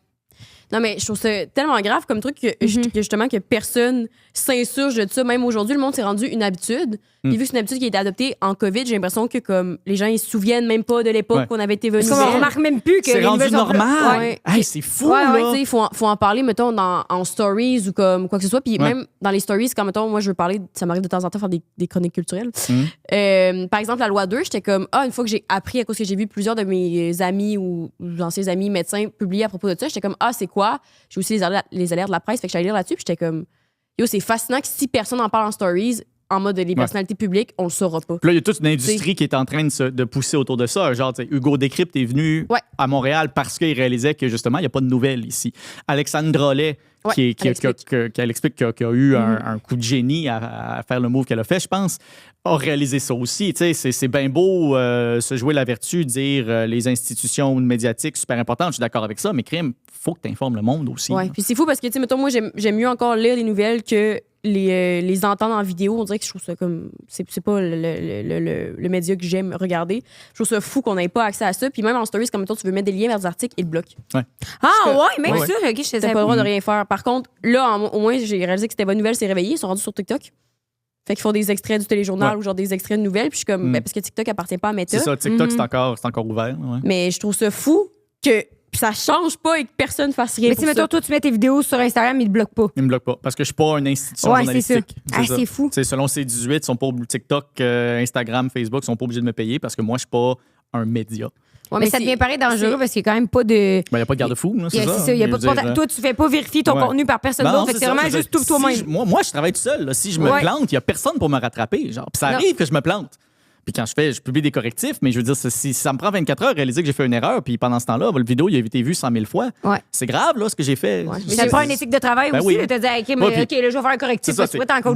Non, mais je trouve ça tellement grave comme truc que justement que personne s'insurge de ça. Même aujourd'hui, le monde s'est rendu une habitude. Puis vu que c'est une habitude qui a été adoptée en COVID, j'ai l'impression que comme les gens ils se souviennent même pas de l'époque qu'on avait été venus. On remarque même plus que c'est les rendu nouvelles sont normal. Ouais. Hey, c'est fou, Ouais, là. il faut en parler, mettons, en stories ou comme quoi que ce soit. Puis même dans les stories, quand, mettons, moi, je veux parler, ça m'arrive de temps en temps faire des chroniques culturelles. Par exemple, la loi 2, j'étais comme, une fois que j'ai appris, à cause que j'ai vu plusieurs de mes amis ou anciens amis médecins publier à propos de ça, j'étais comme, c'est quoi? J'ai aussi les alertes de la presse, fait que j'allais lire là-dessus, puis j'étais comme, c'est fascinant que si personne en parle en stories, en mode les personnalités publiques, on le saura pas. Puis là, il y a toute une industrie qui est en train de pousser autour de ça. Genre, Hugo Décrypte est venu à Montréal parce qu'il réalisait que, justement, il n'y a pas de nouvelles ici. Alexandre Drolet, qui explique qu'il a eu un coup de génie à faire le move qu'elle a fait, je pense, a réalisé ça aussi. C'est bien beau se jouer la vertu, dire les institutions médiatiques, super importantes, je suis d'accord avec ça, mais crime, faut que tu informes le monde aussi. Oui, puis c'est fou parce que, mettons, moi, j'aime mieux encore lire les nouvelles que les entendre en vidéo. On dirait que je trouve ça comme... C'est pas le média que j'aime regarder. Je trouve ça fou qu'on n'ait pas accès à ça. Puis même en stories, comme mettons, tu veux mettre des liens vers des articles, ils le bloquent. Ouais. Même ça, OK, je T'as pas le droit de rien faire. Par contre, là, au moins, j'ai réalisé que C'était Bonne Nouvelle s'est réveillé. Ils sont rendus sur TikTok. Fait qu'ils font des extraits du téléjournal ou genre des extraits de nouvelles. Puis je suis comme, parce que TikTok appartient pas à Meta. C'est ça, TikTok, c'est encore ouvert. Ouais. Mais je trouve ça fou que ça change pas et que personne fasse rien. Mais si, mettons, toi, tu mets tes vidéos sur Instagram, ils te bloquent pas. Ils me bloquent pas parce que je suis pas une institution journalistique. C'est ça. C'est fou. Selon C18, ils sont pas TikTok, Instagram, Facebook, ils sont pas obligés de me payer parce que moi, je suis pas un média. Ouais, mais ça devient pareil dangereux parce qu'il n'y a quand même pas de. Il n'y a pas de garde-fou, c'est ça. C'est ça. Toi, tu fais pas vérifier ton contenu par personne d'autre. C'est vraiment juste toi-même. Moi, je travaille tout seul. Là. Si je me plante, il n'y a personne pour me rattraper. Genre. Puis ça arrive que je me plante. Puis quand je publie des correctifs, mais je veux dire, si ça me prend 24 heures à réaliser que j'ai fait une erreur, puis pendant ce temps-là, la vidéo, il a été vue 100 000 fois. Ouais. C'est grave, là, ce que j'ai fait. Ouais. Mais ça te prend une éthique de travail aussi. Tu te dis, OK, là, je vais faire un correctif parce que tu es encore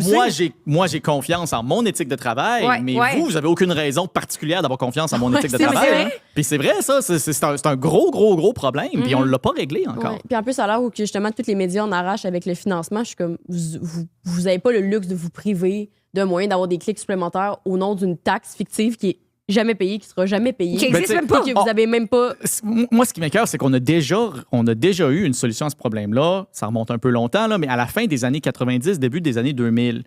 Moi, j'ai confiance en mon éthique de travail, mais vous n'avez aucune raison particulière d'avoir confiance en mon éthique de travail. Puis c'est vrai, ça. C'est un gros problème, puis on ne l'a pas réglé encore. Puis en plus, à l'heure où justement tous les médias en arrachent avec le financement, je suis comme, vous n'avez pas le luxe de vous priver d'un moyen d'avoir des clics supplémentaires au nom d'une taxe fictive qui est jamais payé, qui sera jamais payé. Qui existe même pas. Que vous avez même pas. Moi, ce qui m'écoeure, c'est qu'on a déjà eu une solution à ce problème-là. Ça remonte un peu longtemps, là, mais à la fin des années 90, début des années 2000,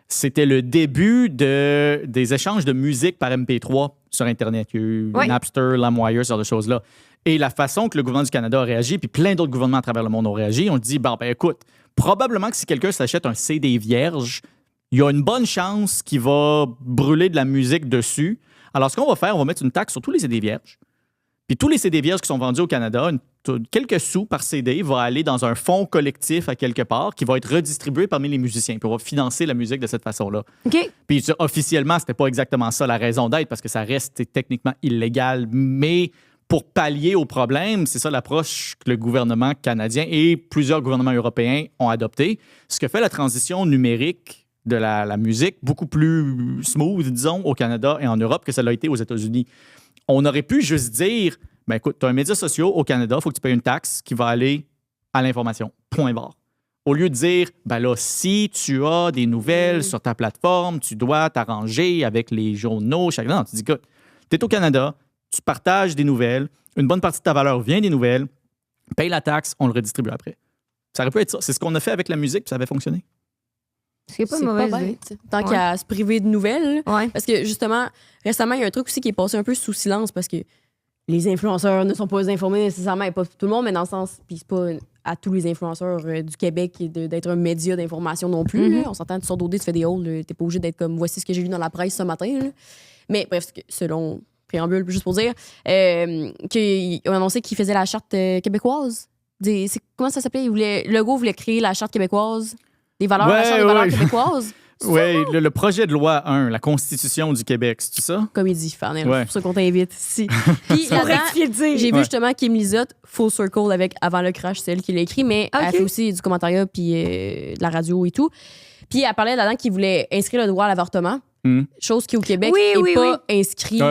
c'était le début des échanges de musique par MP3 sur Internet. Il y a eu Napster, LimeWire, ce genre de choses-là. Et la façon que le gouvernement du Canada a réagi, puis plein d'autres gouvernements à travers le monde ont réagi, on dit, écoute, probablement que si quelqu'un s'achète un CD vierge, il y a une bonne chance qu'il va brûler de la musique dessus. Alors, ce qu'on va faire, on va mettre une taxe sur tous les CD vierges. Puis tous les CD vierges qui sont vendus au Canada, quelques sous par CD, va aller dans un fonds collectif à quelque part qui va être redistribué parmi les musiciens. Puis on va financer la musique de cette façon-là. OK. Puis officiellement, c'était pas exactement ça la raison d'être parce que ça reste techniquement illégal. Mais pour pallier au problème, c'est ça l'approche que le gouvernement canadien et plusieurs gouvernements européens ont adopté. Ce que fait la transition numérique de la musique beaucoup plus smooth, disons, au Canada et en Europe que ça l'a été aux États-Unis. On aurait pu juste dire, écoute, tu as un média social au Canada, il faut que tu payes une taxe qui va aller à l'information. Point barre. Au lieu de dire, là, si tu as des nouvelles sur ta plateforme, tu dois t'arranger avec les journaux. Non, tu dis, écoute, tu es au Canada, tu partages des nouvelles, une bonne partie de ta valeur vient des nouvelles, paye la taxe, on le redistribue après. Ça aurait pu être ça. C'est ce qu'on a fait avec la musique, puis ça avait fonctionné. C'est pas une mauvaise idée. Tant qu'à se priver de nouvelles. Parce que justement, récemment, il y a un truc aussi qui est passé un peu sous silence parce que les influenceurs ne sont pas informés nécessairement, et pas tout le monde, mais dans le sens, puis c'est pas à tous les influenceurs du Québec d'être un média d'information non plus. Là. On s'entend, tu sors d'OD, tu fais des hauls, t'es pas obligé d'être comme voici ce que j'ai lu dans la presse ce matin. Là. Mais bref, selon préambule, juste pour dire, qu'ils ont annoncé qu'ils faisaient la charte québécoise comment ça s'appelait? Legault voulait créer la Charte québécoise, la Charte des valeurs québécoises. Oui, le projet de loi 1, la Constitution du Québec, c'est ça? Comédie, Farnell. Ouais. C'est pour ça qu'on t'invite ici. Puis Pour là-dedans, rectifier le tir. j'ai vu justement Kim Lizotte, Full Circle avec Avant le crash, c'est elle qui l'a écrit, mais elle fait aussi du commentariat puis de la radio et tout. Puis elle parlait là-dedans qu'il voulait inscrire le droit à l'avortement, chose qui au Québec n'est pas inscrit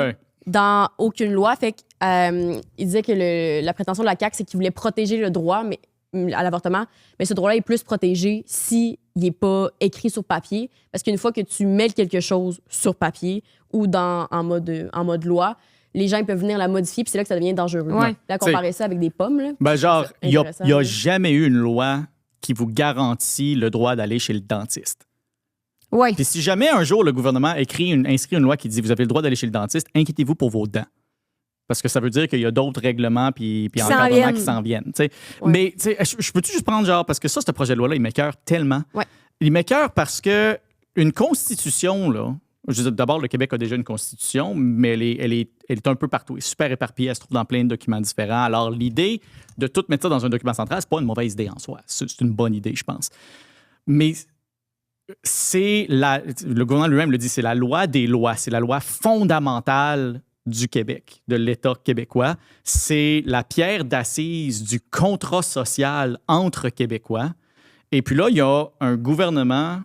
dans aucune loi. Fait qu'il disait que la prétention de la CAQ, c'est qu'il voulait protéger le droit à l'avortement, mais ce droit-là est plus protégé s'il n'est pas écrit sur papier. Parce qu'une fois que tu mets quelque chose sur papier ou en mode loi, les gens ils peuvent venir la modifier, puis c'est là que ça devient dangereux. Ouais. Là, comparer ça avec des pommes. Là, ben genre, il n'y a là. jamais eu une loi qui vous garantit le droit d'aller chez le dentiste. Ouais. Puis si jamais un jour le gouvernement inscrit une loi qui dit vous avez le droit d'aller chez le dentiste, inquiétez-vous pour vos dents. Parce que ça veut dire qu'il y a d'autres règlements puis encadrements qui s'en viennent. Ouais. Mais je peux-tu juste prendre genre, parce que ça, ce projet de loi-là, il m'écoeure tellement. Ouais. Il m'écoeure parce que une constitution, là, je veux dire, d'abord, le Québec a déjà une constitution, mais elle est un peu partout. Elle est super éparpillée, elle se trouve dans plein de documents différents. Alors, l'idée de tout mettre ça dans un document central, c'est pas une mauvaise idée en soi. C'est une bonne idée, je pense. Mais le gouvernement lui-même le dit, c'est la loi des lois, c'est la loi fondamentale du Québec, de l'État québécois. C'est la pierre d'assise du contrat social entre Québécois. Et puis là, il y a un gouvernement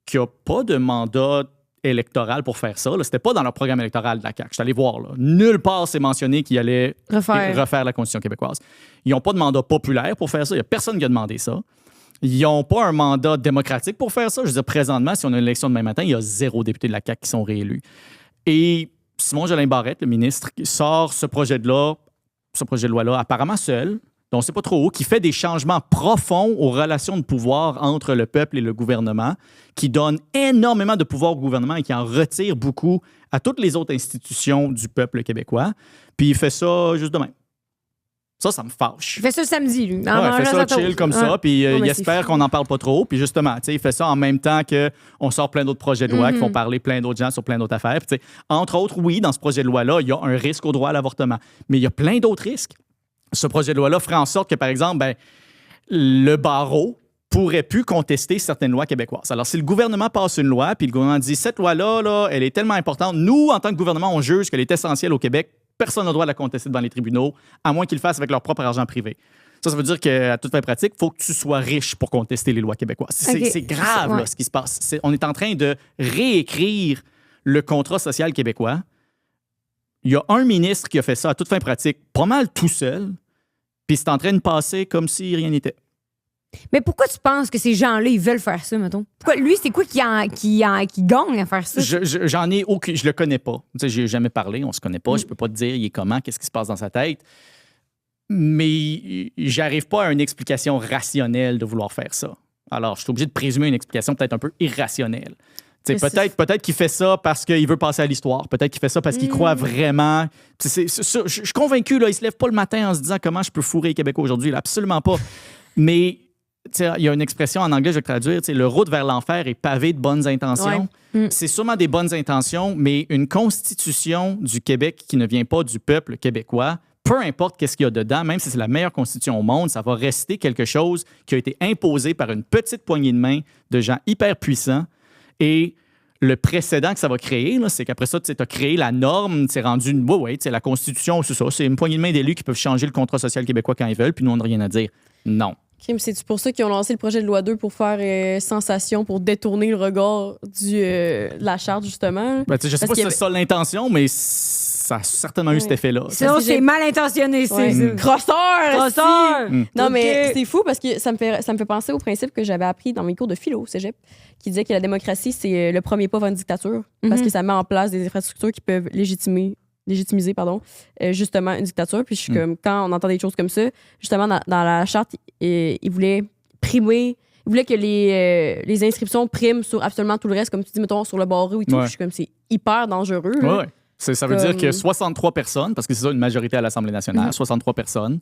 qui n'a pas de mandat électoral pour faire ça. C'était pas dans leur programme électoral de la CAQ. Je suis allé voir. Là. Nulle part c'est mentionné qu'ils allaient refaire la Constitution québécoise. Ils n'ont pas de mandat populaire pour faire ça. Il n'y a personne qui a demandé ça. Ils n'ont pas un mandat démocratique pour faire ça. Je veux dire, présentement, si on a une élection demain matin, il y a 0 députés de la CAQ qui sont réélus. Et Simon-Jolin Barrette, le ministre, sort ce projet de loi-là, apparemment seul, dont on ne sait pas trop où, qui fait des changements profonds aux relations de pouvoir entre le peuple et le gouvernement, qui donne énormément de pouvoir au gouvernement et qui en retire beaucoup à toutes les autres institutions du peuple québécois. Puis il fait ça juste demain. Ça me fâche. Il fait ça le samedi, lui. Il fait ça chill comme ça, puis il espère qu'on n'en parle pas trop. Puis justement, il fait ça en même temps qu'on sort plein d'autres projets de loi qui font parler plein d'autres gens sur plein d'autres affaires. Puis, entre autres, oui, dans ce projet de loi-là, il y a un risque au droit à l'avortement. Mais il y a plein d'autres risques. Ce projet de loi-là ferait en sorte que, par exemple, le barreau pourrait plus contester certaines lois québécoises. Alors, si le gouvernement passe une loi, puis le gouvernement dit « cette loi-là, elle est tellement importante, nous, en tant que gouvernement, on juge qu'elle est essentielle au Québec, personne n'a le droit de la contester devant les tribunaux, à moins qu'ils le fassent avec leur propre argent privé. » Ça veut dire qu'à toute fin pratique, il faut que tu sois riche pour contester les lois québécoises. C'est grave là, ce qui se passe. On est en train de réécrire le contrat social québécois. Il y a un ministre qui a fait ça à toute fin pratique, pas mal tout seul, puis c'est en train de passer comme si rien n'était. Mais pourquoi tu penses que ces gens-là, ils veulent faire ça, mettons? Lui, c'est quoi qui gagne à faire ça? J'en ai aucun... Je le connais pas. Tu sais, j'ai jamais parlé, on se connaît pas. Je peux pas te dire il est comment, qu'est-ce qui se passe dans sa tête. Mais j'arrive pas à une explication rationnelle de vouloir faire ça. Alors, je suis obligé de présumer une explication peut-être un peu irrationnelle. Peut-être qu'il fait ça parce qu'il veut passer à l'histoire. Peut-être qu'il fait ça parce qu'il croit vraiment. Je suis convaincu, là, il se lève pas le matin en se disant comment je peux fourrer les Québécois aujourd'hui. Là, absolument pas. Mais il y a une expression en anglais, je vais traduire, le route vers l'enfer est pavé de bonnes intentions. Ouais. C'est sûrement des bonnes intentions, mais une constitution du Québec qui ne vient pas du peuple québécois, peu importe qu'est-ce qu'il y a dedans, même si c'est la meilleure constitution au monde, ça va rester quelque chose qui a été imposé par une petite poignée de main de gens hyper puissants. Et le précédent que ça va créer, là, c'est qu'après ça, tu as créé la norme, c'est rendu la Constitution, c'est ça. C'est une poignée de main d'élus qui peuvent changer le contrat social québécois quand ils veulent, puis nous, on n'a rien à dire. Non. Kim, c'est pour ça qu'ils ont lancé le projet de loi 2 pour faire sensation, pour détourner le regard de la charte, justement. Je sais pas si c'est ça l'intention, mais ça a certainement eu cet effet-là. Sinon, c'est mal intentionné. Crosseur! Non, mais c'est fou parce que ça me fait penser au principe que j'avais appris dans mes cours de philo au cégep, qui disait que la démocratie, c'est le premier pas vers une dictature, parce que ça met en place des infrastructures qui peuvent légitimiser justement une dictature. Puis je suis comme, quand on entend des choses comme ça, justement dans la charte, il voulait primer, il voulait que les inscriptions priment sur absolument tout le reste, comme tu dis, mettons, sur le barreau et tout. Puis je suis comme, c'est hyper dangereux. Ouais. Ça veut dire que 63 personnes, parce que c'est ça une majorité à l'Assemblée nationale, 63 personnes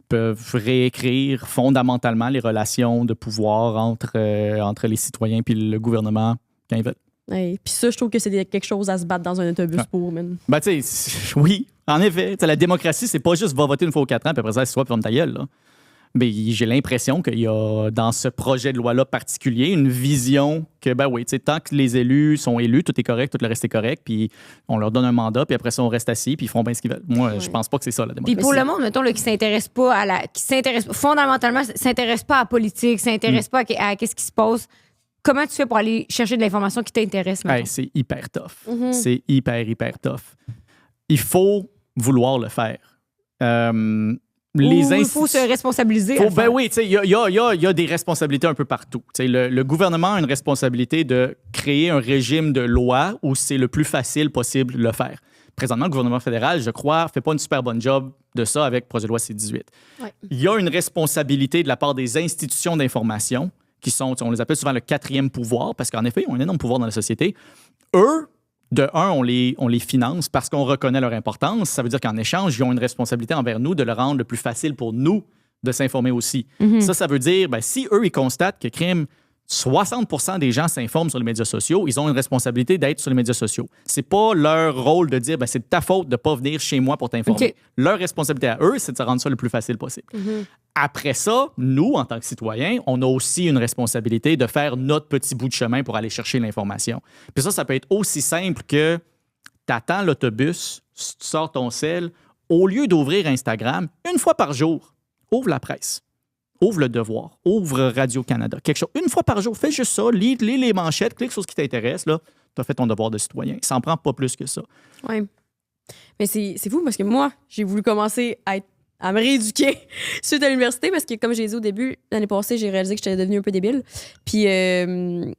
peuvent réécrire fondamentalement les relations de pouvoir entre les citoyens et le gouvernement quand ils veulent. Ouais, puis ça, je trouve que c'est quelque chose à se battre dans un autobus pour, man. Tu sais, oui, en effet. La démocratie, c'est pas juste va voter une fois aux 4 ans, puis après ça, c'est toi, puis ferme ta gueule, là. Mais j'ai l'impression qu'il y a dans ce projet de loi-là particulier une vision que, ben oui, tant que les élus sont élus, tout est correct, tout le reste est correct, puis on leur donne un mandat, puis après ça, on reste assis, puis ils font bien ce qu'ils veulent. Moi, je pense pas que c'est ça, la Puis démocratie. pour le monde, mettons, là, qui s'intéresse pas à fondamentalement, s'intéresse pas à la politique, s'intéresse pas à qu'est-ce qui se passe, comment tu fais pour aller chercher de l'information qui t'intéresse, mettons? Hey, c'est hyper tough. C'est hyper tough. Il faut vouloir le faire. Il faut se responsabiliser. Ben oui, il y a des responsabilités un peu partout. Le gouvernement a une responsabilité de créer un régime de loi où c'est le plus facile possible de le faire. Présentement, le gouvernement fédéral, je crois, ne fait pas une super bonne job de ça avec le projet de loi C-18. Ouais. Il y a une responsabilité de la part des institutions d'information qui sont, on les appelle souvent le quatrième pouvoir, parce qu'en effet, ils ont un énorme pouvoir dans la société. Eux, de un, on les finance parce qu'on reconnaît leur importance. Ça veut dire qu'en échange, ils ont une responsabilité envers nous de le rendre le plus facile pour nous de s'informer aussi. Ça veut dire, si eux, ils constatent que crime, 60% des gens s'informent sur les médias sociaux, ils ont une responsabilité d'être sur les médias sociaux. C'est pas leur rôle de dire, c'est de ta faute de pas venir chez moi pour t'informer. OK. Leur responsabilité à eux, c'est de se rendre ça le plus facile possible. Après ça, nous, en tant que citoyens, on a aussi une responsabilité de faire notre petit bout de chemin pour aller chercher l'information. Puis ça peut être aussi simple que tu attends l'autobus, tu sors ton sel, au lieu d'ouvrir Instagram, une fois par jour, ouvre la presse. Ouvre Le Devoir, ouvre Radio-Canada, quelque chose. Une fois par jour, fais juste ça, lis les manchettes, clique sur ce qui t'intéresse, là, tu as fait ton devoir de citoyen. Ça n'en prend pas plus que ça. Ouais. Mais c'est fou parce que moi, j'ai voulu commencer à me rééduquer suite à l'université parce que, comme j'ai dit au début, l'année passée, j'ai réalisé que j'étais devenue un peu débile puis et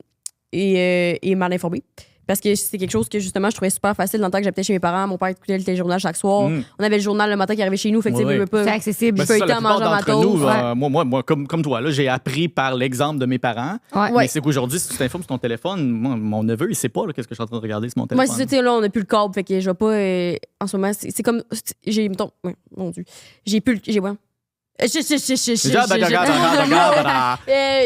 mal informée. Parce que c'est quelque chose que, justement, je trouvais super facile dans le temps que j'habitais chez mes parents. Mon père écoutait le téléjournal chaque soir. On avait le journal le matin qui arrivait chez nous. Fait que, Ouais, pas. C'est accessible. Ben, C'est ça, feuilleter la en plupart mangeant ma d'entre nous, toast. moi comme toi, là, j'ai appris par l'exemple de mes parents. Ouais. Mais c'est qu'aujourd'hui, si tu t'informes sur ton téléphone, moi, mon neveu, il sait pas qu'est-ce que je suis en train de regarder sur mon Moi, téléphone. c'est là, on n'a plus le câble. Fait que je vais pas. En ce moment, c'est comme. J'ai. Mettons. Mon Dieu. J'ai plus. J'ai. Ouais.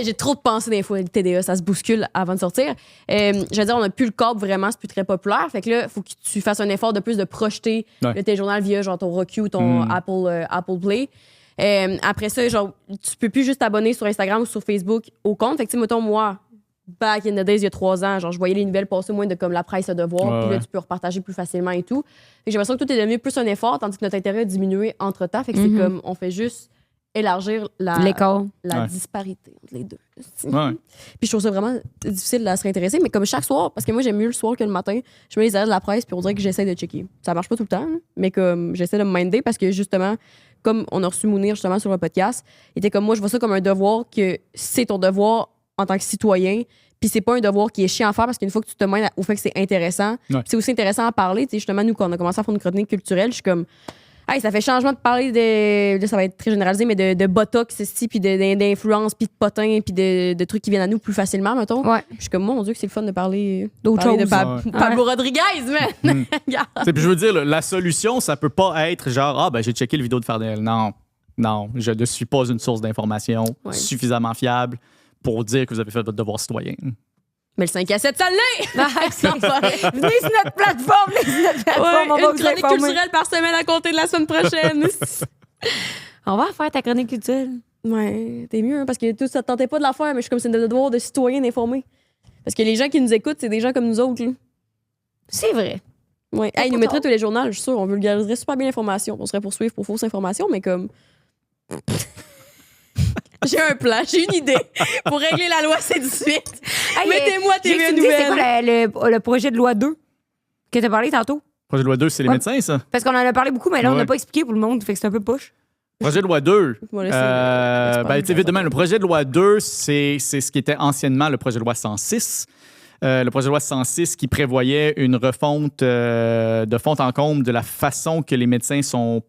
J'ai trop de pensées des fois. Le TDA, ça se bouscule avant de sortir. Je veux dire, on n'a plus le câble vraiment, c'est plus très populaire. Fait que là, il faut que tu fasses un effort de plus de projeter le téléjournal via genre ton Roku ou ton Apple Play. Après ça, genre, tu peux plus juste t'abonner sur Instagram ou sur Facebook au compte. Fait que, tu sais, mettons, moi, back in the days, il y a 3 ans, genre, je voyais les nouvelles passer moins de comme la presse, le devoir. Puis là, tu peux repartager plus facilement et tout. Fait que j'ai l'impression que tout est devenu plus un effort, tandis que notre intérêt a diminué entre-temps. Fait que c'est comme, on fait juste élargir la disparité entre les deux. Ouais. Puis je trouve ça vraiment difficile de se réintéresser, mais comme chaque soir, parce que moi j'aime mieux le soir que le matin, je mets les arrêts de la presse puis on dirait que j'essaie de checker. Ça marche pas tout le temps, mais comme j'essaie de me minder parce que justement, comme on a reçu Mounir justement sur le podcast, il était comme moi, je vois ça comme un devoir que c'est ton devoir en tant que citoyen. Puis c'est pas un devoir qui est chiant à faire parce qu'une fois que tu te mènes au fait que c'est intéressant, c'est aussi intéressant à parler. Tu sais, justement, nous, quand on a commencé à faire une chronique culturelle, je suis comme, hey, ça fait changement de parler de. Là, ça va être très généralisé, mais de botox, puis d'influence, puis de potins, puis de trucs qui viennent à nous plus facilement, mettons. Ouais. Je suis comme, mon Dieu, que c'est le fun de parler D'autres de choses. Pablo Rodriguez, man! Puis je veux dire, la solution, ça peut pas être genre, j'ai checké le vidéo de Fardel. Non, je ne suis pas une source d'information suffisamment fiable pour dire que vous avez fait votre devoir citoyen. Mais le 5 à 7, ça l'est! Venez sur notre plateforme, on va une vous chronique informer. culturelle par semaine à compter de la semaine prochaine. On va faire ta chronique culturelle. Ouais, t'es mieux, hein, parce que tout ça te tentait pas de la faire, mais je suis comme c'est un devoir de citoyen d'informer. Parce que les gens qui nous écoutent, c'est des gens comme nous autres. Là. C'est vrai. Ouais. Hey, ils nous mettraient tous les journaux, je suis sûre, on vulgariserait super bien l'information. On serait poursuivre pour fausse information, mais comme. J'ai un plan, j'ai une idée pour régler la loi C-18. Hey, Mettez-moi tes j'ai nouvelles. C'est quoi le projet de loi 2 que t'as parlé tantôt? Projet de loi 2, c'est les médecins, ça? Parce qu'on en a parlé beaucoup, mais là, on Ouais. n'a pas expliqué pour le monde, fait que c'est un peu poche. Projet de loi 2. On va laisser l'expert Vite demain, le projet de loi 2, c'est ce qui était anciennement le projet de loi 106. Le projet de loi 106 qui prévoyait une refonte de fond en comble de la façon que les médecins sont.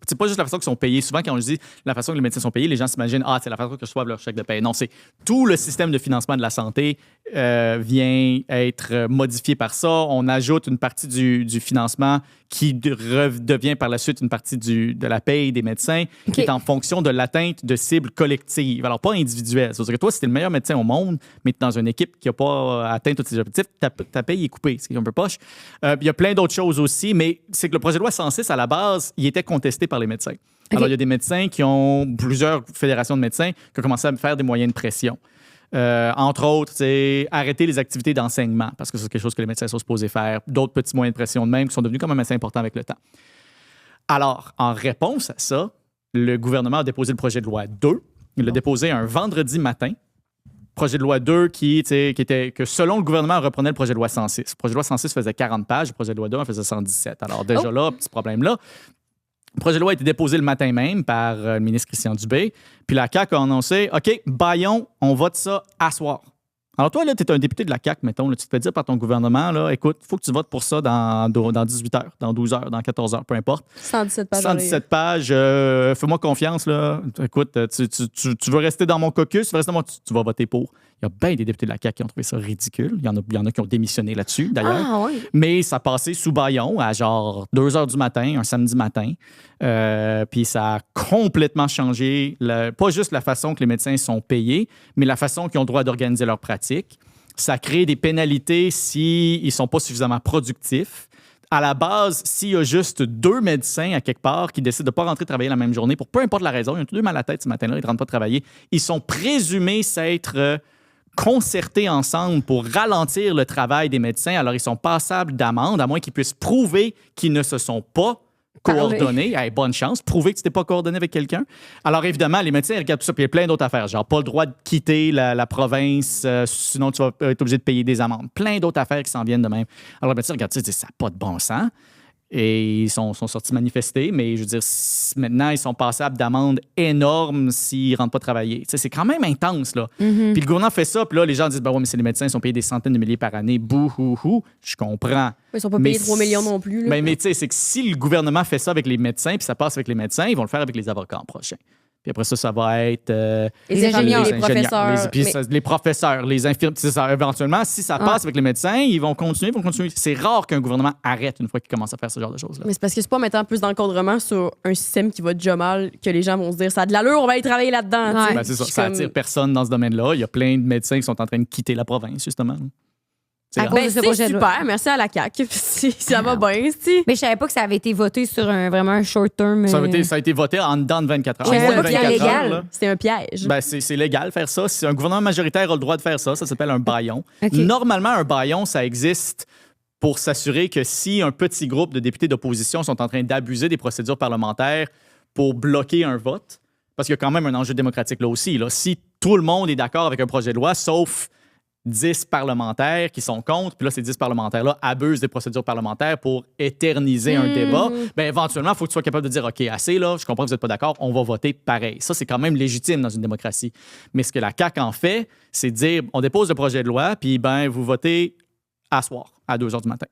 C'est pas juste la façon qu'ils sont payés. Souvent, quand je dis la façon que les médecins sont payés, les gens s'imaginent c'est la façon que je reçoivent leur chèque de paie. Non, c'est tout le système de financement de la santé vient être modifié par ça. On ajoute une partie du financement qui devient par la suite une partie de la paye des médecins qui est en fonction de l'atteinte de cibles collectives. Alors, pas individuelles. C'est-à-dire que toi, si t'es le meilleur médecin au monde, mais t'es dans une équipe qui n'a pas atteint tous ses objectifs, ta paye est coupée. C'est un peu poche. Il y a plein d'autres choses aussi, mais c'est que le projet de loi 106, à la base, il était contesté contesté par les médecins. Alors, il y a des médecins plusieurs fédérations de médecins qui ont commencé à faire des moyens de pression. Entre autres, arrêter les activités d'enseignement, parce que c'est quelque chose que les médecins sont supposés faire. D'autres petits moyens de pression de même qui sont devenus quand même assez importants avec le temps. Alors, en réponse à ça, le gouvernement a déposé le projet de loi 2. Il l'a déposé un vendredi matin. Projet de loi 2 que selon le gouvernement, reprenait le projet de loi 106. Le projet de loi 106 faisait 40 pages, le projet de loi 2 en faisait 117. Alors déjà là, petit problème là. Le projet de loi a été déposé le matin même par le ministre Christian Dubé. Puis la CAQ a annoncé, OK, baillons, on vote ça à soir. Alors toi, là, tu es un député de la CAQ, mettons, là, tu te fais dire par ton gouvernement, là, écoute, il faut que tu votes pour ça dans 18 heures, dans 12 heures, dans 14 heures, peu importe. 117 pages. 117 pages, fais-moi confiance, là. Écoute, tu veux rester dans mon caucus, tu vas voter pour. Il y a bien des députés de la CAQ qui ont trouvé ça ridicule. Il y en a qui ont démissionné là-dessus, d'ailleurs. Ah, oui. Mais ça passait sous bâillon à genre 2 heures du matin, un samedi matin. Puis ça a complètement changé, pas juste la façon que les médecins sont payés, mais la façon qu'ils ont le droit d'organiser leur pratique. Ça crée des pénalités s'ils ne sont pas suffisamment productifs. À la base, s'il y a juste 2 médecins à quelque part qui décident de ne pas rentrer travailler la même journée, pour peu importe la raison, ils ont tous 2 mal à la tête ce matin-là, ils ne rentrent pas travailler, ils sont présumés s'être concertés ensemble pour ralentir le travail des médecins. Alors, ils sont passables d'amende, à moins qu'ils puissent prouver qu'ils ne se sont pas coordonnés. Hey, bonne chance. Prouver que tu t'es pas coordonné avec quelqu'un. Alors, évidemment, les médecins regardent tout ça, puis il y a plein d'autres affaires. Genre, pas le droit de quitter la province, sinon tu vas être obligé de payer des amendes. Plein d'autres affaires qui s'en viennent de même. Alors, les médecins regardent ça et disent, ça n'a pas de bon sens. Et ils sont sortis manifester, mais je veux dire, maintenant, ils sont passables d'amendes énormes s'ils ne rentrent pas travailler. Tu sais, c'est quand même intense, là. Mm-hmm. Puis le gouvernement fait ça, puis là, les gens disent, ben ouais, mais c'est les médecins, ils sont payés des centaines de milliers par année. Bouhouhou. Je comprends. Ils sont pas payés 3 millions non plus. Là. Mais tu sais, c'est que si le gouvernement fait ça avec les médecins, puis ça passe avec les médecins, ils vont le faire avec les avocats en prochain. Puis après ça va être les ingénieurs, les professeurs. Les professeurs, les infirmiers. C'est ça, éventuellement, si ça passe avec les médecins, ils vont continuer. C'est rare qu'un gouvernement arrête une fois qu'il commence à faire ce genre de choses-là. Mais c'est parce que c'est pas en mettant plus d'encadrement sur un système qui va déjà mal que les gens vont se dire ça a de l'allure, on va aller travailler là-dedans. Ouais. Ben, c'est ça, ça attire personne dans ce domaine-là. Il y a plein de médecins qui sont en train de quitter la province, justement. À cause de ce c'est projet de loi. super, merci à la CAQ. Ça va bien, si. Mais je savais pas que ça avait été voté sur vraiment un short term. Ça a été voté en dedans de 24 heures. Je savais En moins pas de que c'était 24 heures, légal. là. C'est un piège. Ben, c'est légal faire ça. Si un gouvernement majoritaire a le droit de faire ça, ça s'appelle un bâillon. OK. Normalement, un bâillon, ça existe pour s'assurer que si un petit groupe de députés d'opposition sont en train d'abuser des procédures parlementaires pour bloquer un vote, parce qu'il y a quand même un enjeu démocratique là aussi. Là. Si tout le monde est d'accord avec un projet de loi, sauf 10 parlementaires qui sont contre, puis là, ces 10 parlementaires-là abusent des procédures parlementaires pour éterniser un débat, bien, éventuellement, il faut que tu sois capable de dire, OK, assez, là, je comprends que vous n'êtes pas d'accord, on va voter pareil. Ça, c'est quand même légitime dans une démocratie. Mais ce que la CAQ en fait, c'est de dire, on dépose le projet de loi, puis ben, vous votez à soir, à 2 heures du matin.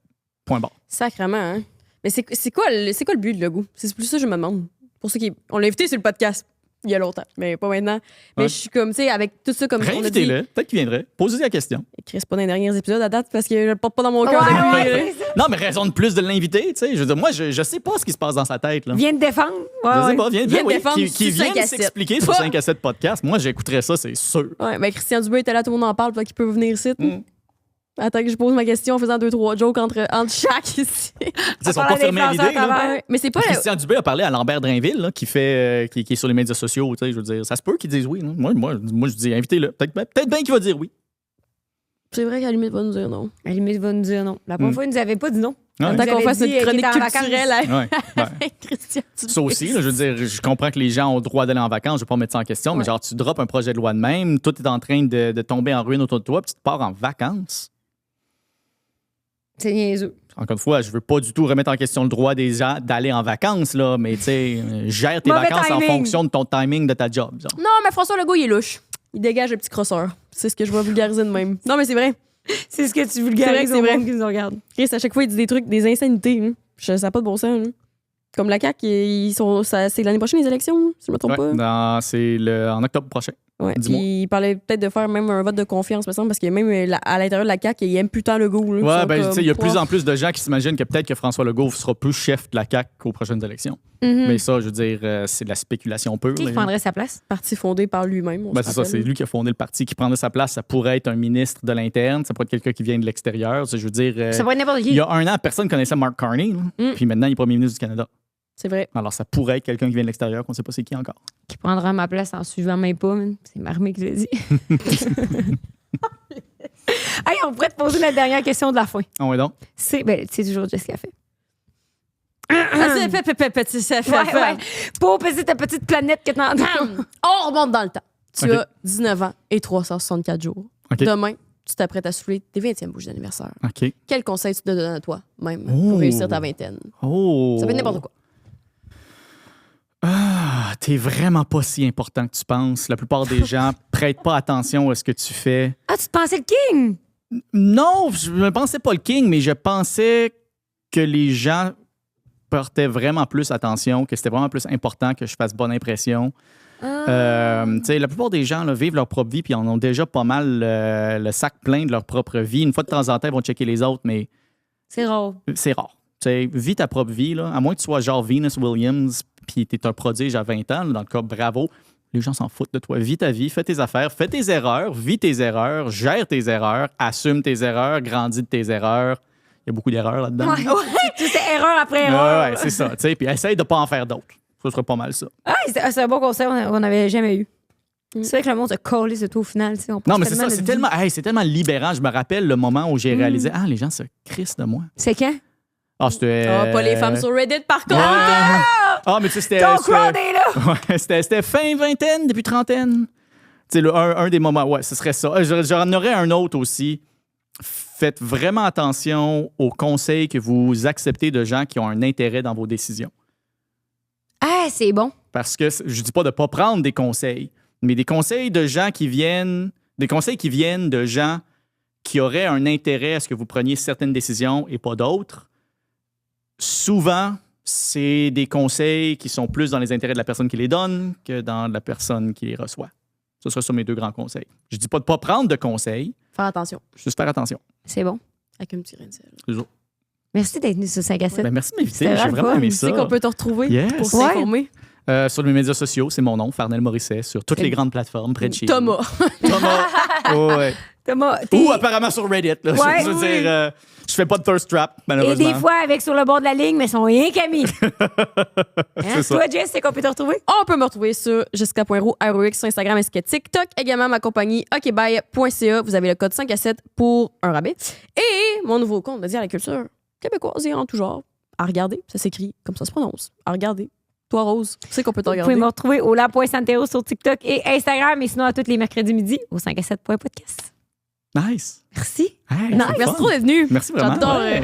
Point barre. Sacrément, hein? Mais c'est quoi le but de Legault? C'est plus ça que je me demande. Pour ceux qui... On l'a invité sur le podcast il y a longtemps, mais pas maintenant. Mais Ouais. je suis comme, tu sais, avec tout ça, comme on a dit... Réinvitez-le, peut-être qu'il viendrait. Posez-lui la question. Chris, pas dans les derniers épisodes à date parce que je le porte pas dans mon cœur. Ouais, depuis, ouais, là. Non, mais raison de plus de l'inviter, tu sais. Je veux dire, moi, je sais pas ce qui se passe dans sa tête, là. Viens de défendre. Ouais, Je sais ouais. pas, viens Viens oui, défendre qui sur vient 5 à 7. s'expliquer sur 5 à 7 podcasts. Moi, j'écouterais ça, c'est sûr. Ouais, mais Christian Dubé était là, tout le monde en parle, fait qu'il peut venir ici. Attends que je pose ma question en faisant 2-3 jokes entre chaque ici. Ils sont parle pas à fermés à défenseur l'idée, là. à travers. Ouais, mais c'est pas... Christian Dubé a parlé à Lambert Drainville, là, qui est sur les médias sociaux, tu sais, je veux dire, ça se peut qu'ils disent oui. Non? Moi, je dis, invitez-le. Peut-être bien qu'il va dire oui. C'est vrai qu'à la limite, il va nous dire non. À la limite, il va nous dire non. La première fois, il nous avait pas dit non. Ouais. Tant qu'on avait fasse dit, notre chronique qu'il était en culturelle vacances. Ouais. avec Christian Dubé. Ça aussi, là, je veux dire, je comprends que les gens ont le droit d'aller en vacances, je vais pas mettre ça en question, mais Ouais. genre, tu droppes un projet de loi de même, tout est en train de tomber en ruine autour de toi, puis tu te pars en vacances. C'est niaiseux. Encore une fois, je veux pas du tout remettre en question le droit des gens d'aller en vacances, là, mais tu sais, gère tes Mauvais vacances timing. en fonction de ton timing de ta job. Genre. Non, mais François Legault, il est louche. Il dégage le petit crosseur. C'est ce que je vois vulgariser de même. Non, mais c'est vrai. C'est ce que tu C'est vulgarises vrai, au c'est vrai. monde qui nous regarde. Chris, à chaque fois, il dit des trucs, des insanités. Hein. Ça n'a pas de bon sens. Hein. Comme la CAQ, c'est l'année prochaine, les élections, hein, si je me trompe Ouais, pas. c'est en octobre prochain. Ouais. Dis-moi. Puis il parlait peut-être de faire même un vote de confiance, me semble, parce que même à l'intérieur de la CAQ, il aime plus tant Legault. Là, Ils Ouais, sont ben, tu comme, sais, il y a de plus Pouah. en plus de gens qui s'imaginent que peut-être que François Legault sera plus chef de la CAQ qu'aux prochaines élections. Mm-hmm. Mais ça, je veux dire, c'est de la spéculation pure. Qui là. prendrait sa place? Parti fondé par lui-même. on Ben, se c'est ça, rappelle. c'est lui qui a fondé le parti. Qui prendrait sa place, ça pourrait être un ministre de l'interne, ça pourrait être quelqu'un qui vient de l'extérieur. Je veux dire, Ça pourrait être n'importe il qui. y a un an, personne connaissait Mark Carney, là. Puis maintenant, il est premier ministre du Canada. C'est vrai. Alors, ça pourrait être quelqu'un qui vient de l'extérieur, qu'on ne sait pas c'est qui encore. Qui prendra ma place en suivant mes pas, man. C'est Marmé qui l'a dit. Hey, on pourrait te poser la dernière question de la fin. Ah ouais donc. C'est toujours Jessica fait. Ouais. Pour passer ta petite planète que t'en On remonte dans le temps. Tu Ok. as 19 ans et 364 jours. OK. Demain, tu t'apprêtes à souffler tes 20e bougies d'anniversaire. OK. Quel conseil tu te donnes à toi, même, Oh. pour réussir ta vingtaine? Oh. Ça peut être n'importe quoi. Ah, t'es vraiment pas si important que tu penses. La plupart des gens prêtent pas attention à ce que tu fais. Ah, tu te pensais le king? Non, je ne pensais pas le king, mais je pensais que les gens portaient vraiment plus attention, que c'était vraiment plus important que je fasse bonne impression. Tu sais, la plupart des gens là, vivent leur propre vie puis en ont déjà pas mal le sac plein de leur propre vie. Une fois de temps en temps, ils vont checker les autres, mais C'est rare. c'est rare. Tu sais, vis ta propre vie, là, à moins que tu sois genre Venus Williams puis tu es un prodige à 20 ans, là, dans le cas, bravo. Les gens s'en foutent de toi. Vis ta vie, fais tes affaires, fais tes erreurs, vis tes erreurs, gère tes erreurs, assume tes erreurs, grandis de tes erreurs. Il y a beaucoup d'erreurs là-dedans. C'est erreur après Ouais, erreur. ouais, c'est ça. Tu sais, puis essaye de pas en faire d'autres. Ça serait pas mal ça. Ah, c'est un bon conseil qu'on n'avait jamais eu. C'est vrai que le monde se colle c'est tout au final. Tu sais, on Non, passe mais c'est ça, notre c'est vie. tellement, hey, c'est tellement libérant. Je me rappelle le moment où j'ai réalisé, ah, les gens se crissent de moi. C'est quand? Ah, c'était. Ah, pas les femmes sur Reddit, par contre. Ouais. Ah, mais tu sais, c'était. Ton c'était- crowd est là! Ouais, c'était fin vingtaine, début trentaine. Tu sais, un des moments, ouais, ce serait ça. J'en aurais un autre aussi. Faites vraiment attention aux conseils que vous acceptez de gens qui ont un intérêt dans vos décisions. Ah, c'est bon. Parce que je dis pas de pas prendre des conseils, mais des conseils de gens qui viennent, des conseils qui viennent de gens qui auraient un intérêt à ce que vous preniez certaines décisions et pas d'autres. Souvent, c'est des conseils qui sont plus dans les intérêts de la personne qui les donne que dans la personne qui les reçoit. Ce serait ça mes deux grands conseils. Je dis pas de pas prendre de conseils, Faire attention. juste faire attention. C'est bon. Avec un petit grain de sel. C'est ça. Merci d'être venu sur 5 à 7. Ben, merci de m'inviter. C'était J'ai vraiment vraiment fun. aimé Tu ça. sais qu'on peut te retrouver Yes. pour s'informer. Sur les médias sociaux, c'est mon nom, Farnel Morisset, sur toutes les grandes plateformes près de chez Thomas. vous. Thomas. Oh, ouais. Thomas, Ou apparemment sur Reddit. Là. Ouais, je veux oui. dire, je fais pas de thirst trap, et malheureusement. des fois avec sur le bord de la ligne, mais ils sont rien qu'amis. Hein? ça. Toi, Jess, c'est qu'on peut te retrouver? On peut me retrouver sur jessica.roux, ROX sur Instagram ainsi que TikTok. Également ma compagnie okbye.ca. Vous avez le code 5 à 7 pour un rabais. Et mon nouveau compte dédié à la culture québécoise et en tout genre. À regarder, ça s'écrit comme ça se prononce. À regarder. Toi, Rose, tu sais qu'on peut te Vous regarder. pouvez me retrouver au la.santero sur TikTok et Instagram, et sinon à tous les mercredis midi au 5 à 7.podcast. Nice. Merci. Hey, Nice. c'est le Merci fun. trop d'être venu. Merci vraiment. J'adore. Ouais.